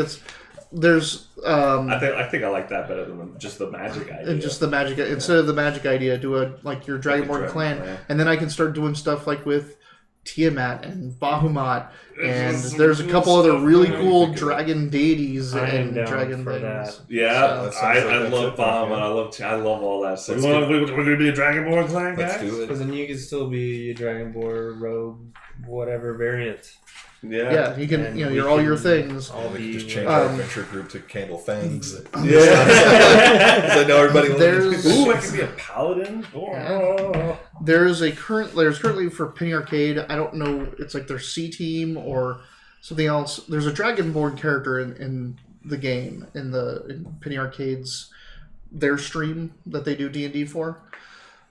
there's I think I like that better than just the magic idea. and just the magic instead of the magic idea, do a like your Dragonborn clan, and then I can start doing stuff like with Tiamat and Bahamut, and There's there's a some couple cool other stuff really going on. cool dragon deities I am and down dragon for things. that. Yeah, that sounds I like that's love it, Bomb, yeah. and I love all that stuff. Let's We're going to be a Dragonborn clan, Let's guys? do it. Because then you can still be a Dragonborn, Rogue, whatever variant. Yeah, you can And you're we all your can things. all We be can just change like- our adventure group to Candle Fangs. Yeah. I know everybody will There's- Ooh, I can be a paladin. Oh. There's currently for Penny Arcade. I don't know. It's like their C team or something else. There's a Dragonborn character in the game in Penny Arcade's their stream that they do D&D for.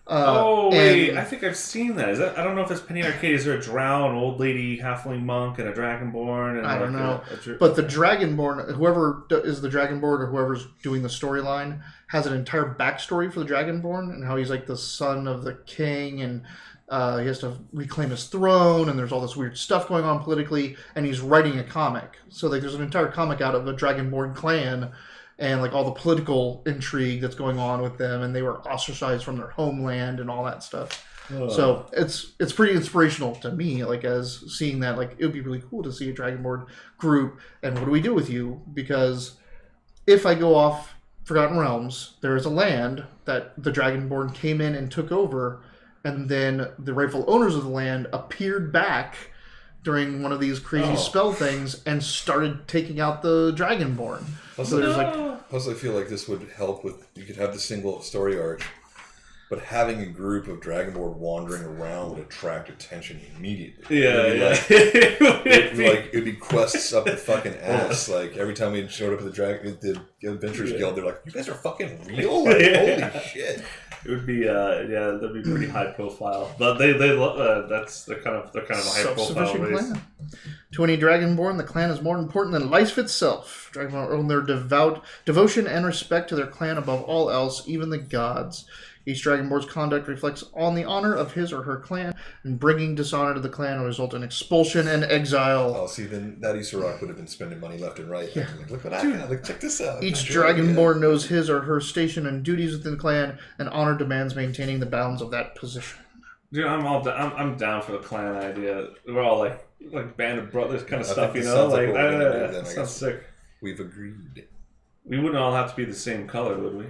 Wait! and- I think I've seen that. I don't know if it's Penny Arcade. Is there a drow, an old lady halfling monk, and a dragonborn? And I don't know. a But the Dragonborn, whoever is the Dragonborn or whoever's doing the storyline, has an entire backstory for the Dragonborn and how he's like the son of the king and he has to reclaim his throne and there's all this weird stuff going on politically and he's writing a comic. So like there's an entire comic out of a Dragonborn clan and like all the political intrigue that's going on with them and they were ostracized from their homeland and all that stuff. So it's pretty inspirational to me, like as seeing that, like it would be really cool to see a Dragonborn group. And what do we do with you? Because if I go off Forgotten Realms, there is a land that the Dragonborn came in and took over, and then the rightful owners of the land appeared back during one of these crazy spell things and started taking out the Dragonborn. So there's like Plus, I feel like this would help with, you could have the single story arc, but having a group of Dragonborn wandering around would attract attention immediately. It'd be quests up the fucking ass. Like every time we showed up at the Adventurers Guild, they're like, "You guys are fucking real! Like, holy shit!" It would be that'd be pretty high profile. But they they're kind of a high profile self-sufficient race. clan. To any Dragonborn, the clan is more important than life itself. Dragonborn own their devotion and respect to their clan above all else, even the gods. Each Dragonborn's conduct reflects on the honor of his or her clan, and bringing dishonor to the clan will result in expulsion and exile. Oh, see, then that Easter Rock would have been spending money left and right. Like, look what I got! Like, check this out. Each Sure, Dragonborn knows his or her station and duties within the clan, and honor demands maintaining the bounds of that position. Dude, I'm down for the clan idea. We're all like band of brothers kind of I stuff, think you this know? sounds like Like what we're gonna do that then, I sounds guess. sick. We've agreed. We wouldn't all have to be the same color, would we?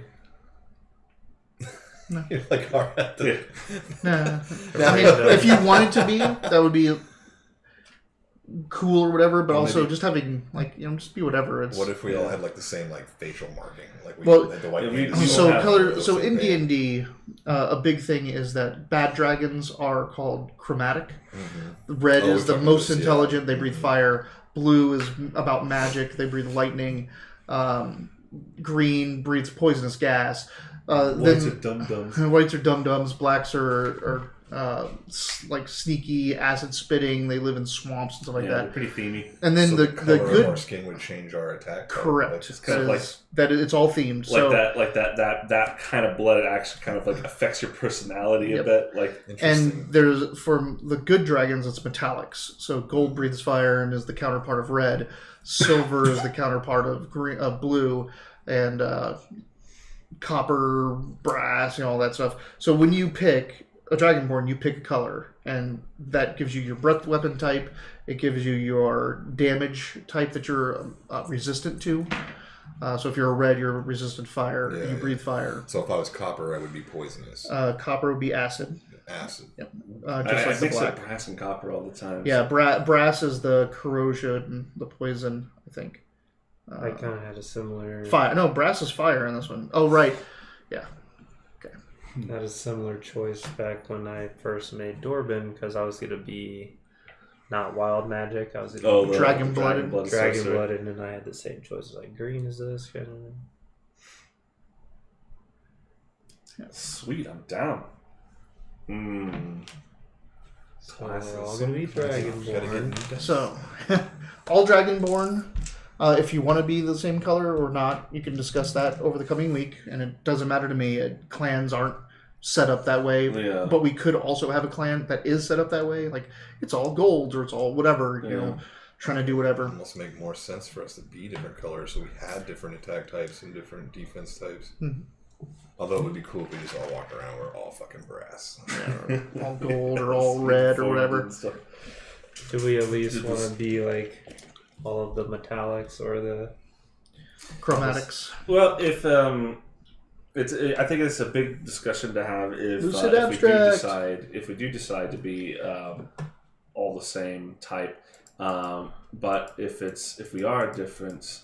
You're like, all right. Yeah. Nah. I mean, if you wanted to be, that would be cool or whatever. But Well, also maybe- just having just be whatever. It's What if we all had like the same like facial marking, like we Well, had the white yeah, paint? we so don't color. have So those in D same and D, a big thing is that bad dragons are called chromatic. Red Oh, we is the talked about most this, yeah. intelligent. They breathe fire. Blue is about magic. They breathe lightning. Green breathes poisonous gas. Whites Then are dum-dums. whites are dum-dums. Blacks are like sneaky, acid spitting. They live in swamps and stuff like Yeah, that. they're pretty themey. And then So the color of good our skin would change our attack. correct. That's kind of That is, it's all themed. Like So that kind of blood actually kind of like affects your personality a Yep. bit. Like interesting. and there's for the good dragons, it's metallics. So gold breathes fire and is the counterpart of red. Silver is the counterpart of green, blue, and copper, brass, all that stuff. So when you pick a dragonborn, you pick a color, and that gives you your breath weapon type. It gives you your damage type that you're resistant to. So if you're a red, you're resistant fire. Yeah, you breathe fire. So if I was copper, I would be poisonous. Copper would be acid. Acid. Just I like the mix black. up brass and copper all the time. Yeah, brass is the corrosion, the poison, I think. I kind of had a similar. Fire. No, brass is fire in this one. Oh, right. Yeah. Had a similar choice back when I first made Dorbin because I was gonna be not wild magic. I was gonna be Dragon-blooded. dragon blooded, and I had the same choices like green is this kind of thing. Sweet, I'm down. So we're all gonna be dragonborn. So, all Dragonborn. If you want to be the same color or not, you can discuss that over the coming week, and it doesn't matter to me. Clans aren't set up that way, Yeah. but we could also have a clan that is set up that way. Like it's all gold or it's all whatever, trying to do whatever. It must make more sense for us to be different colors, so we had different attack types and different defense types. Although it would be cool if we just all walked around, we're all fucking brass. Yeah, or all gold or all red or whatever. Do we at least want to be like all of the metallics or the Chromatics. Well, if I think it's a big discussion to have Lucid if abstract. we do decide to be all the same type. But if we are different,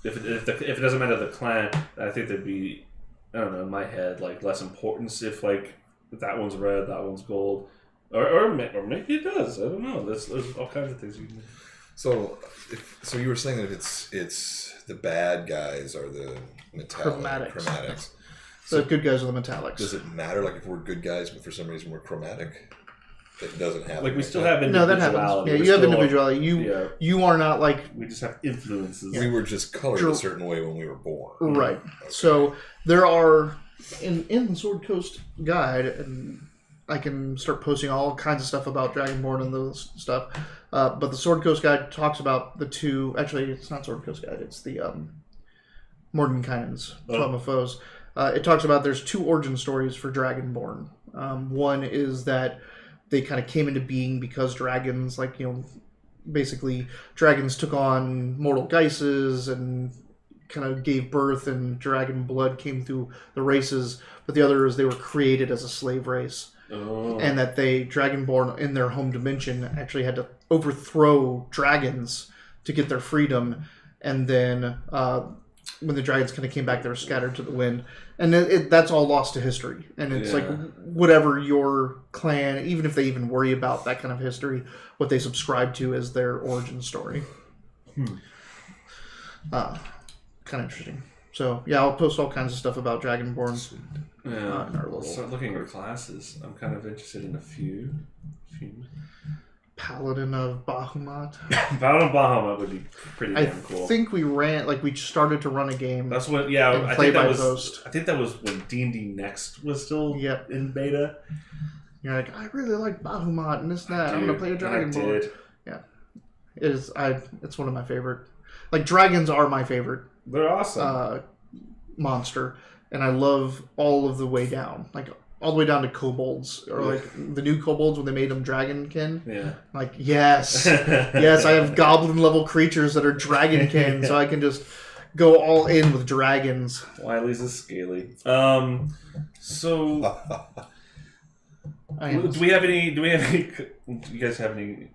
if it doesn't matter the clan, I think there'd be, I don't know, in my head, like less importance if like that one's red, that one's gold, or maybe it does. I don't know. There's all kinds of things you can do. So you were saying that it's the bad guys are the chromatics. The good guys are the metallics. Does it matter, like if we're good guys, but for some reason we're chromatic? It doesn't have Like we still have No, that individuality. happens. Yeah, We're you have still- individuality. You are not like We just have influences. We were just colored a certain way when we were born. right. So there are in the Sword Coast Guide, and I can start posting all kinds of stuff about Dragonborn and those stuff. But the Sword Coast Guide talks about the two. Actually, it's not Sword Coast Guide. It's the Mordenkainen's Twelve of Foes. It talks about there's two origin stories for Dragonborn. One is that they kind of came into being because dragons, basically dragons took on mortal guises and kind of gave birth, and dragon blood came through the races. But the other is they were created as a slave race. Oh. And that they, Dragonborn in their home dimension, actually had to overthrow dragons to get their freedom. And then when the dragons kind of came back, they were scattered to the wind. And that's all lost to history. And it's like whatever your clan, even if they even worry about that kind of history, what they subscribe to is their origin story. Kind of interesting. So, yeah, I'll post all kinds of stuff about Dragonborn. Yeah, in our we'll little start looking at classes. I'm kind of interested in a few. Paladin of Bahamut. Paladin of Bahamut would be pretty I damn cool. think we started to run a game. That's what. and I play think that by was. post. I think that was when D&D Next was still Yep. in beta. You're like, I really like Bahamut and this and that. I'm gonna play a Dragonborn. did. Yeah, it is. It's one of my favorite. Like dragons are my favorite They're awesome. monster, and I love all of the way down, like all the way down to kobolds, or like the new kobolds when they made them dragonkin. Yeah. Like yes, yes, I have goblin level creatures that are dragonkin, so I can just go all in with dragons. Wiley's is scaly. So do we have any? Do you guys have any?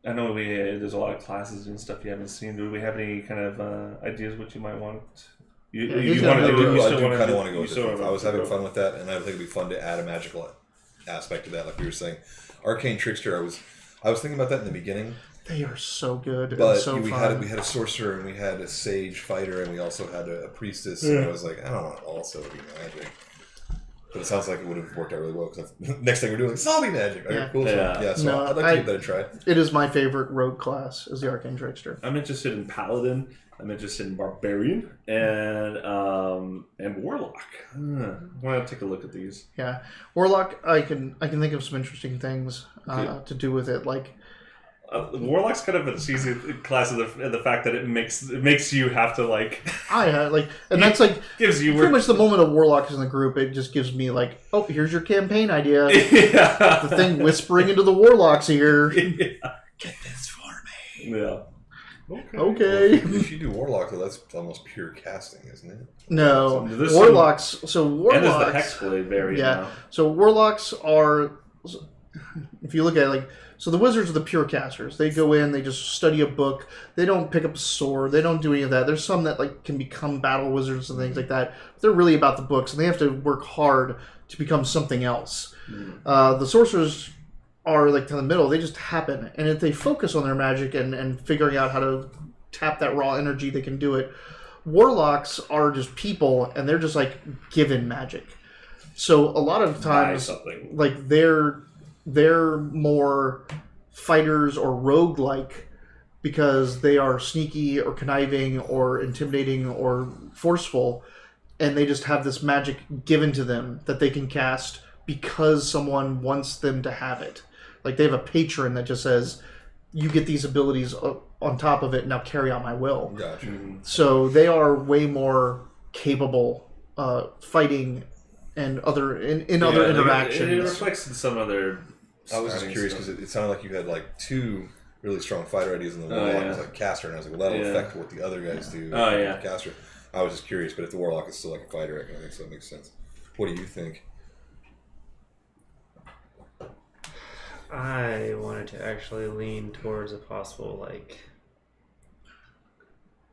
I know there's a lot of classes and stuff you haven't seen. Do we have any kind of ideas what you might want? You want to do? I do kind of want to go with it. I was having fun with that, and I think it'd be fun to add a magical aspect to that, like we were saying. Arcane Trickster. I was thinking about that in the beginning. They are so good. But and so we fun. had a sorcerer, and we had a sage fighter, and we also had a priestess. And I was like, I don't want to also be magic. But it sounds like it would have worked out really well, because next thing we're doing is zombie magic. Okay, cool. So No, I'd like to give that a try. It is my favorite rogue class, is the Arcane Trickster. I'm interested in Paladin. I'm interested in Barbarian and Warlock. I want to take a look at these. Yeah, Warlock. I can think of some interesting things to do with it. Like Warlock's kind of a cheesy class in the fact that it makes you have to like. And that's like gives you pretty much the moment a Warlock is in the group. It just gives me like, oh, here's your campaign idea. Yeah. The thing whispering into the Warlock's ear. Yeah. Get this for me. Yeah. Okay. Well, if you do Warlock, though, that's almost pure casting, isn't it? No, So there's Warlocks. So And Warlocks. there's the Hexblade variant now. So Warlocks are, if you look at it, like, so the wizards are the pure casters. They go in, they just study a book. They don't pick up a sword. They don't do any of that. There's some that like can become battle wizards and things like that. But they're really about the books, and they have to work hard to become something else. The sorcerers are like to the middle. They just happen, and if they focus on their magic and figuring out how to tap that raw energy, they can do it. Warlocks are just people, and they're just like given magic. So a lot of times, like they're more fighters or rogue-like because they are sneaky or conniving or intimidating or forceful, and they just have this magic given to them that they can cast because someone wants them to have it. Like they have a patron that just says, you get these abilities on top of it, now carry out my will. Gotcha. So they are way more capable fighting and other other interactions. It reflects in some other. I was just curious because it sounded like you had like two really strong fighter ideas, and the Warlock was like caster, and I was like, well, that'll affect what the other guys do. Caster. I was just curious, but if the Warlock is still like a fighter, I think so. It makes sense. What do you think? I wanted to actually lean towards a possible like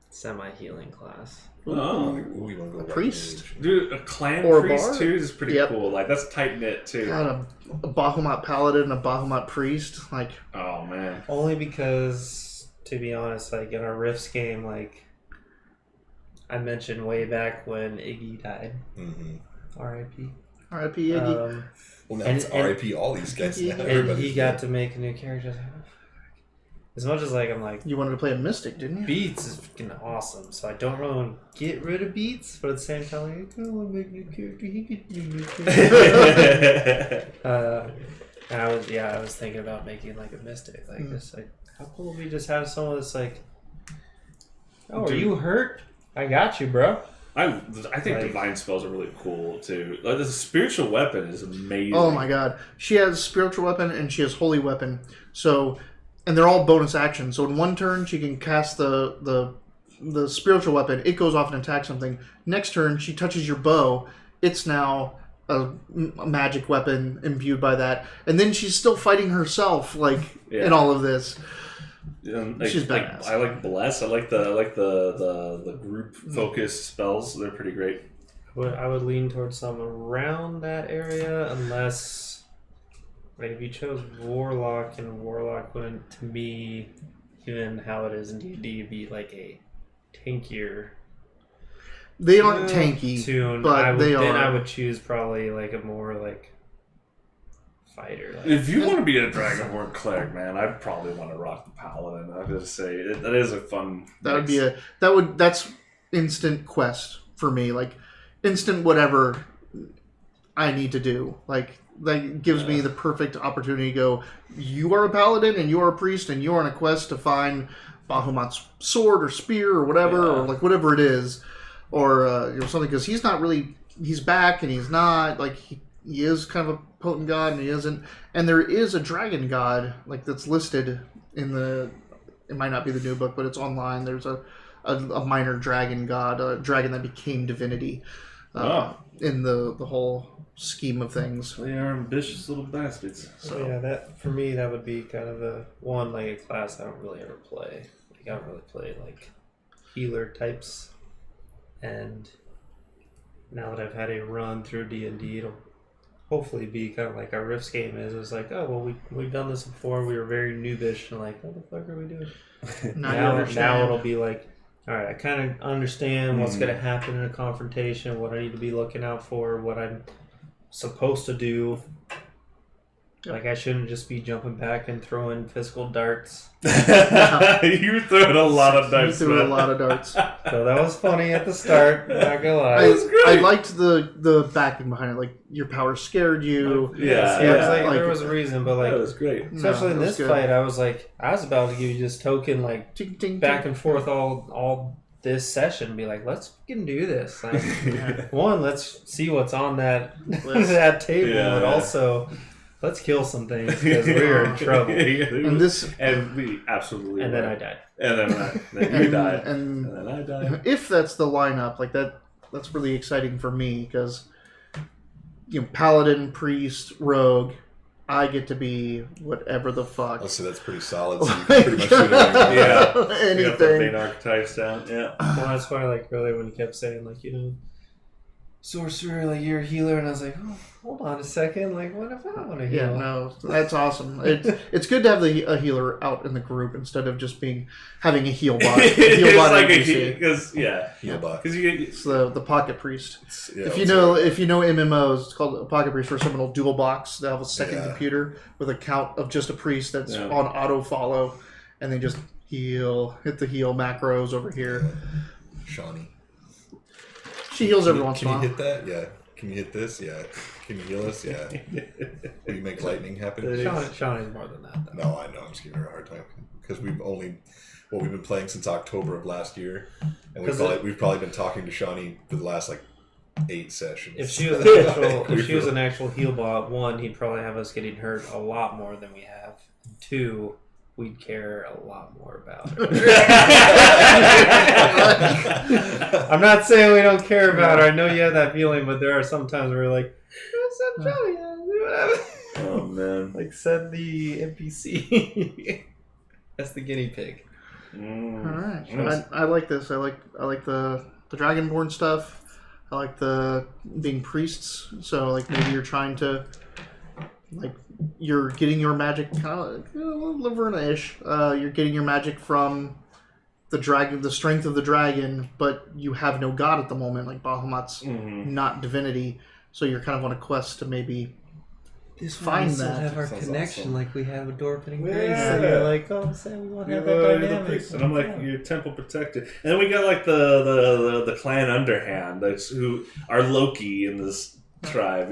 semi-healing class. Oh, Ooh, you want to go priest? Dude, a clan Or a priest bard? too is pretty Yep. cool. Like that's tight knit too. God, a Bahamut paladin and a Bahamut priest, like Oh man. Only because, to be honest, like in our Rifts game, like I mentioned way back when Iggy died, R.I.P. R.I.P. Iggy. Well, now And- it's RIP all these guys. Now. And Everybody's he got to make a new character. I was like, oh, fuck. As much as like I'm like, You wanted to play a mystic, didn't you? Beats is freaking awesome, so I don't really want to get rid of Beats, but at the same time, like, I want to make a new character. He could be a new character. And I was thinking about making like a mystic, like this. Like, how cool would we just have someone that's like, "Oh, are you hurt? I got you, bro." I think divine spells are really cool too. Like the spiritual weapon is amazing. Oh my god. She has spiritual weapon and she has holy weapon. So, and they're all bonus actions. So in one turn she can cast the spiritual weapon. It goes off and attacks something. Next turn she touches your bow. It's now a magic weapon imbued by that. And then she's still fighting herself, like in all of this. She's badass. I like bless. I like the group focused spells. They're pretty great. I would lean towards some around that area, unless like if you chose Warlock, and Warlock wouldn't, to me, given how it is in D&D, be like a tankier. They aren't tanky, tune, but I would choose probably like a more like fighter. Like. If you want to be a Dragonborn cleric, man, I'd probably want to rock the paladin. I would say that is a fun. That's instant quest for me. Like instant whatever I need to do. Like that gives me the perfect opportunity to go. You are a paladin and you are a priest and you are on a quest to find Bahamut's sword or spear or whatever or like whatever it is. Or something, because he's not really, he's back and he's not, like, he is kind of a potent god and he isn't. And there is a dragon god, like, that's listed in it might not be the new book, but it's online. There's a a minor dragon god, a dragon that became divinity in the whole scheme of things. They are ambitious little bastards. So yeah, that for me that would be kind of a class I don't really ever play. Like I don't really play like healer types, and now that I've had a run through D&D, it'll hopefully be kind of like our Rifts game is. It's like, oh well, we've done this before. We were very noobish and like, what the fuck are we doing? Now it'll be like, all right, I kind of understand what's going to happen in a confrontation, what I need to be looking out for, what I'm supposed to do. Like I shouldn't just be jumping back and throwing physical darts. You throwing a lot of darts. You threw a lot of darts. So that was funny at the start. Not gonna lie. I liked the backing behind it. Like your power scared you. Yeah, it was like there was a reason, but like that was great. especially in this fight, I was about to give you this token like Ting, ting, back ting. and forth all this session. Be like, let's fucking do this. Like, one, let's see what's on that that table, but also. Let's kill some things because we're in trouble. And we absolutely. And then I died. And then you died. And then I died. If that's the lineup, like that's really exciting for me because paladin, priest, rogue, I get to be whatever the fuck. Oh, so that's pretty solid. So you can pretty much do anything. Yeah, anything. You got the main archetypes down. Yeah. Well, that's why like earlier when you kept saying like sorcerer, like you're a healer, and I was like, oh, hold on a second, like what if I don't want to heal? Yeah, no, that's awesome. It's good to have a healer out in the group instead of just having a heal bot. Heal bot like NPC. Heal bot. Because you get It's the pocket priest. Yeah, if you know MMOs, it's called a pocket priest, where someone will dual box. They have a second computer with a count of just a priest that's on auto follow, and they just hit the heal macros over here. Shawnee. She heals every once in a while. Can you hit that? Yeah. Can you hit this? Yeah. Can you heal us? Yeah. Will you make lightning happen? Shawnee's more than that, though. No, I know. I'm just giving her a hard time because we've been playing since October of last year, and we've probably been talking to Shawnee for the last 8 sessions. If she was an actual heal bot, one, he'd probably have us getting hurt a lot more than we have. 2, we'd care a lot more about her. I'm not saying we don't care about her. I know you have that feeling, but there are some times where we're like, send Johnny, do whatever. Oh man! Like send the NPC. That's the guinea pig. All right, I like this. I like the Dragonborn stuff. I like the being priests. So like maybe you're trying to you're getting your magic kind of Laverna-ish. You're getting your magic from the dragon, the strength of the dragon, but you have no god at the moment, like Bahamut's not divinity. So you're kind of on a quest to maybe find that. Have our connection awesome. like we have a Dorpin and Grace. Yeah. So you're like, oh, so we want to have that dynamic. And I'm like, you're temple protected. And then we got like the clan Underhand, who are Loki in this tribe,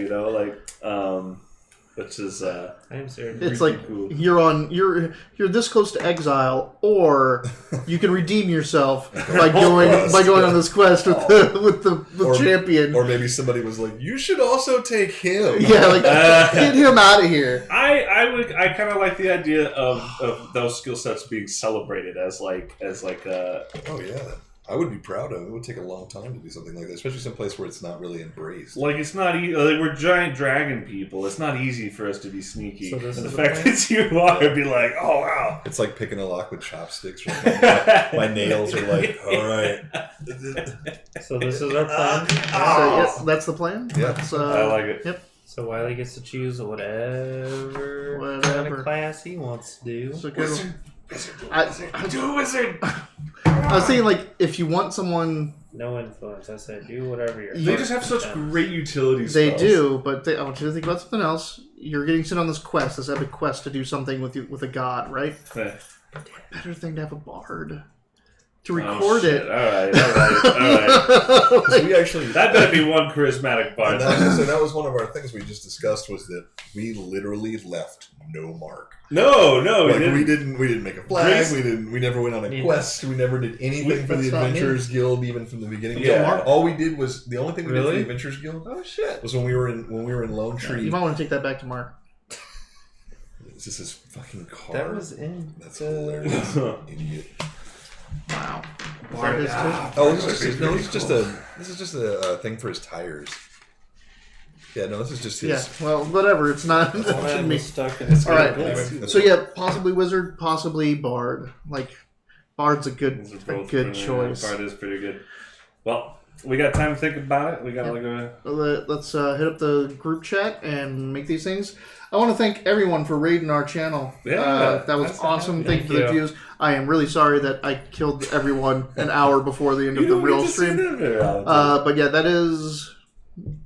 which is I'm serious. It's like cool. you're this close to exile, or you can redeem yourself by going on this quest with the champion. Or maybe somebody was like, "You should also take him." Yeah, like get him out of here. I kind of like the idea of those skill sets being celebrated as like Oh yeah, I would be proud of it. It would take a long time to do something like that, especially someplace where it's not really embraced. like it's not we're giant dragon people. It's not easy for us to be sneaky. So this and the is fact that you are be like, oh wow. It's like picking a lock with chopsticks. My nails are like, all right. So this is our plan. So yes, that's the plan. Yeah. That's, I like it. Yep. So Wiley gets to choose whatever kind of class he wants to do. So good. Do a wizard. I was thinking, like, if you want someone... No influence. I said, do whatever you're. They just have such great utility spells. They do, but I want you to think about something else. You're getting sent on this quest, this epic quest to do something with a god, right? Yeah. Better thing to have a bard. To record shit. it. All right. So we actually... That better be one charismatic bard. So that was one of our things we just discussed, was that we literally left no mark. No, We didn't make a flag. We never went on a quest. We never did anything for the Adventurers Guild, even from the beginning. Yeah. All we did was the only thing we did for the Adventurers Guild. Oh shit! Was when we were in Lone Tree. You might want to take that back to Mark. Is this his fucking car? That was in. That's hilarious. Idiot. Wow. Bard is too. Oh, this is just a thing for his tires. Yeah, no, this is just his. Yeah, well, whatever. It's not. It Man shouldn't be. was stuck in his All right. That's So yeah, possibly wizard, possibly bard. Like, bard's a good Those are both good pretty- choice. Bard is pretty good. Well, we got time to think about it. We got like a. Let's hit up the group chat and make these things. I want to thank everyone for raiding our channel. Yeah, that was that's awesome. happy. Thank you for the Thank you. views. I am really sorry that I killed everyone an hour before the end of the don't real get to see stream. them very often. But yeah,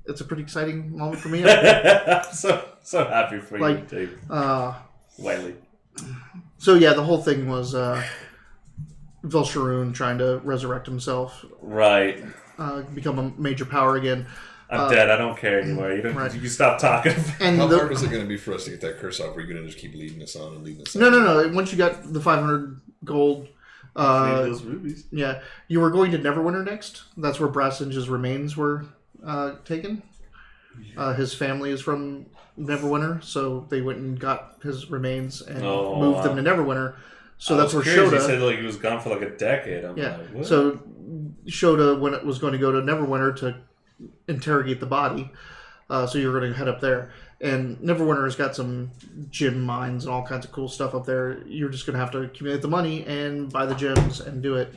it's a pretty exciting moment for me. I'm so happy for Like, you, Dave. Wiley. So yeah, the whole thing was Vilsharoon trying to resurrect himself, Right. become a major power again. I'm dead. I don't care anymore. You don't. Right. You stop talking. And How the, hard is it going to be for us to get that curse off? Or are you going to just keep leading us on and leading us on? no. Once you got the 500 gold, those rubies. yeah, you were going to Neverwinter next. That's where Brassinge's remains were taken. His family is from Neverwinter, so they went and got his remains and moved them to Neverwinter. So that's where curious. Shota. You said like he was gone for like a decade. I'm Yeah. like, what? So Shota, when it was going to go to Neverwinter to interrogate the body, so you're going to head up there. And Neverwinter has got some gem mines and all kinds of cool stuff up there. You're just going to have to accumulate the money and buy the gems and do it.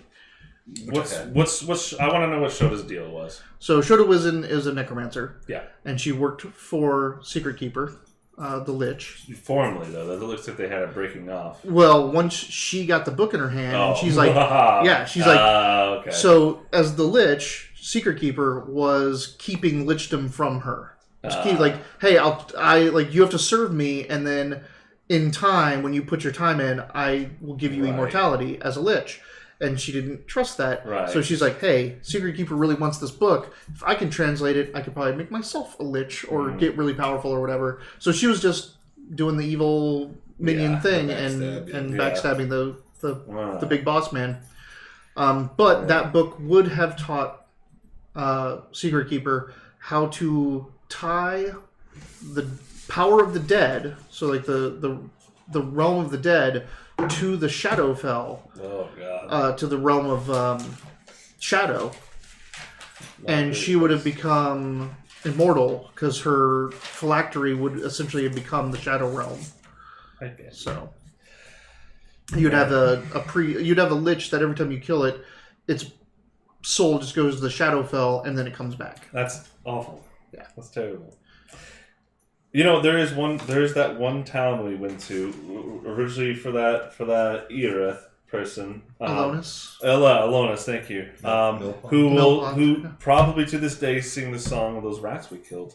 What's I want to know what Shota's deal was. So Shota Wizen is a necromancer, Yeah. and she worked for Secret Keeper, the Lich. Formally though, that looks like they had a breaking off. Well, once she got the book in her hand, and she's like, yeah, she's like, okay. so as the Lich, Secret Keeper was keeping Lichdom from her. Keep like, hey, you have to serve me, and then in time, when you put your time in, I will give you Right. immortality as a Lich. And she didn't trust that. Right. So she's like, hey, Secret Keeper really wants this book. If I can translate it, I could probably make myself a Lich or get really powerful or whatever. So she was just doing the evil minion Yeah, thing the and backstab, yeah. backstabbing Wow. the big boss man. But that book would have taught Secret Keeper how to tie the power of the dead, so like the realm of the dead, to the Shadowfell, Oh god. to the realm of Shadow, and she would have become immortal because her phylactery would essentially have become the Shadow realm. I guess. So you'd have you'd have a Lich that every time you kill it, its soul just goes to the Shadowfell and then it comes back. That's awful. Yeah. That's terrible. You know, there is that one town we went to originally for that Erith person. Alonus. Alonus, thank you. Millpond. Who probably to this day sing the song of those rats we killed.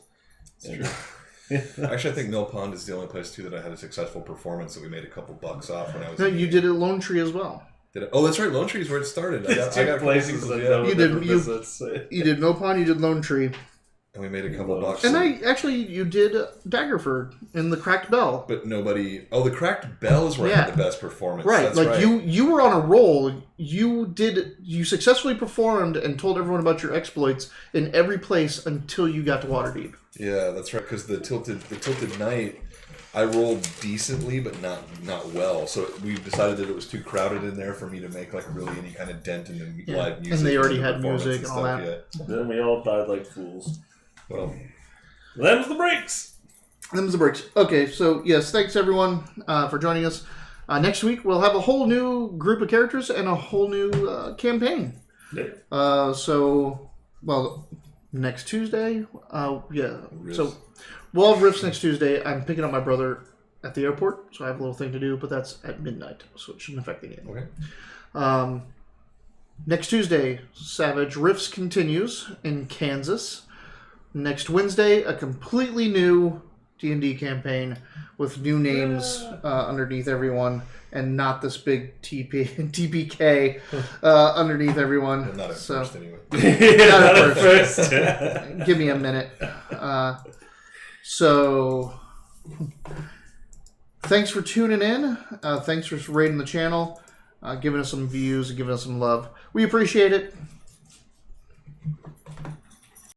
It's true. Actually, I think Mill Pond is the only place too that I had a successful performance that we made a couple bucks off when I was. No, you did it at Lone Tree as well. Did I? Oh, that's right. Lone Tree is where it started. I got a couple places people, that yeah. no You one did- ever you- visits. You did Mill Pond, you did Lone Tree, and we made a couple bucks. and you did Daggerford in the Cracked Bell. But nobody. Oh, the Cracked Bell is where I Yeah. had the best performance. Right, That's like right. you were on a roll. You successfully performed and told everyone about your exploits in every place until you got to Waterdeep. Yeah, that's right. Because the tilted night, I rolled decently, but not well. So we decided that it was too crowded in there for me to make like really any kind of dent in the live music. And they already the had performance music and all stuff, that. Yeah. Then we all died like fools. Well, Them's the breaks. Them's the breaks. Okay, so yes, thanks everyone for joining us. Next week we'll have a whole new group of characters and a whole new campaign. Yeah. Next Tuesday. Rifts. So we'll have Rifts next Tuesday. I'm picking up my brother at the airport, so I have a little thing to do, but that's at midnight, so it shouldn't affect the game. okay. Next Tuesday, Savage Rifts continues in Kansas. Next Wednesday, a completely new D&D campaign with new names underneath everyone, and not this big TPK underneath everyone. Well, not at So, first, anyway. Not at first. give me a minute. So, thanks for tuning in. Thanks for rating the channel, giving us some views, and giving us some love. We appreciate it.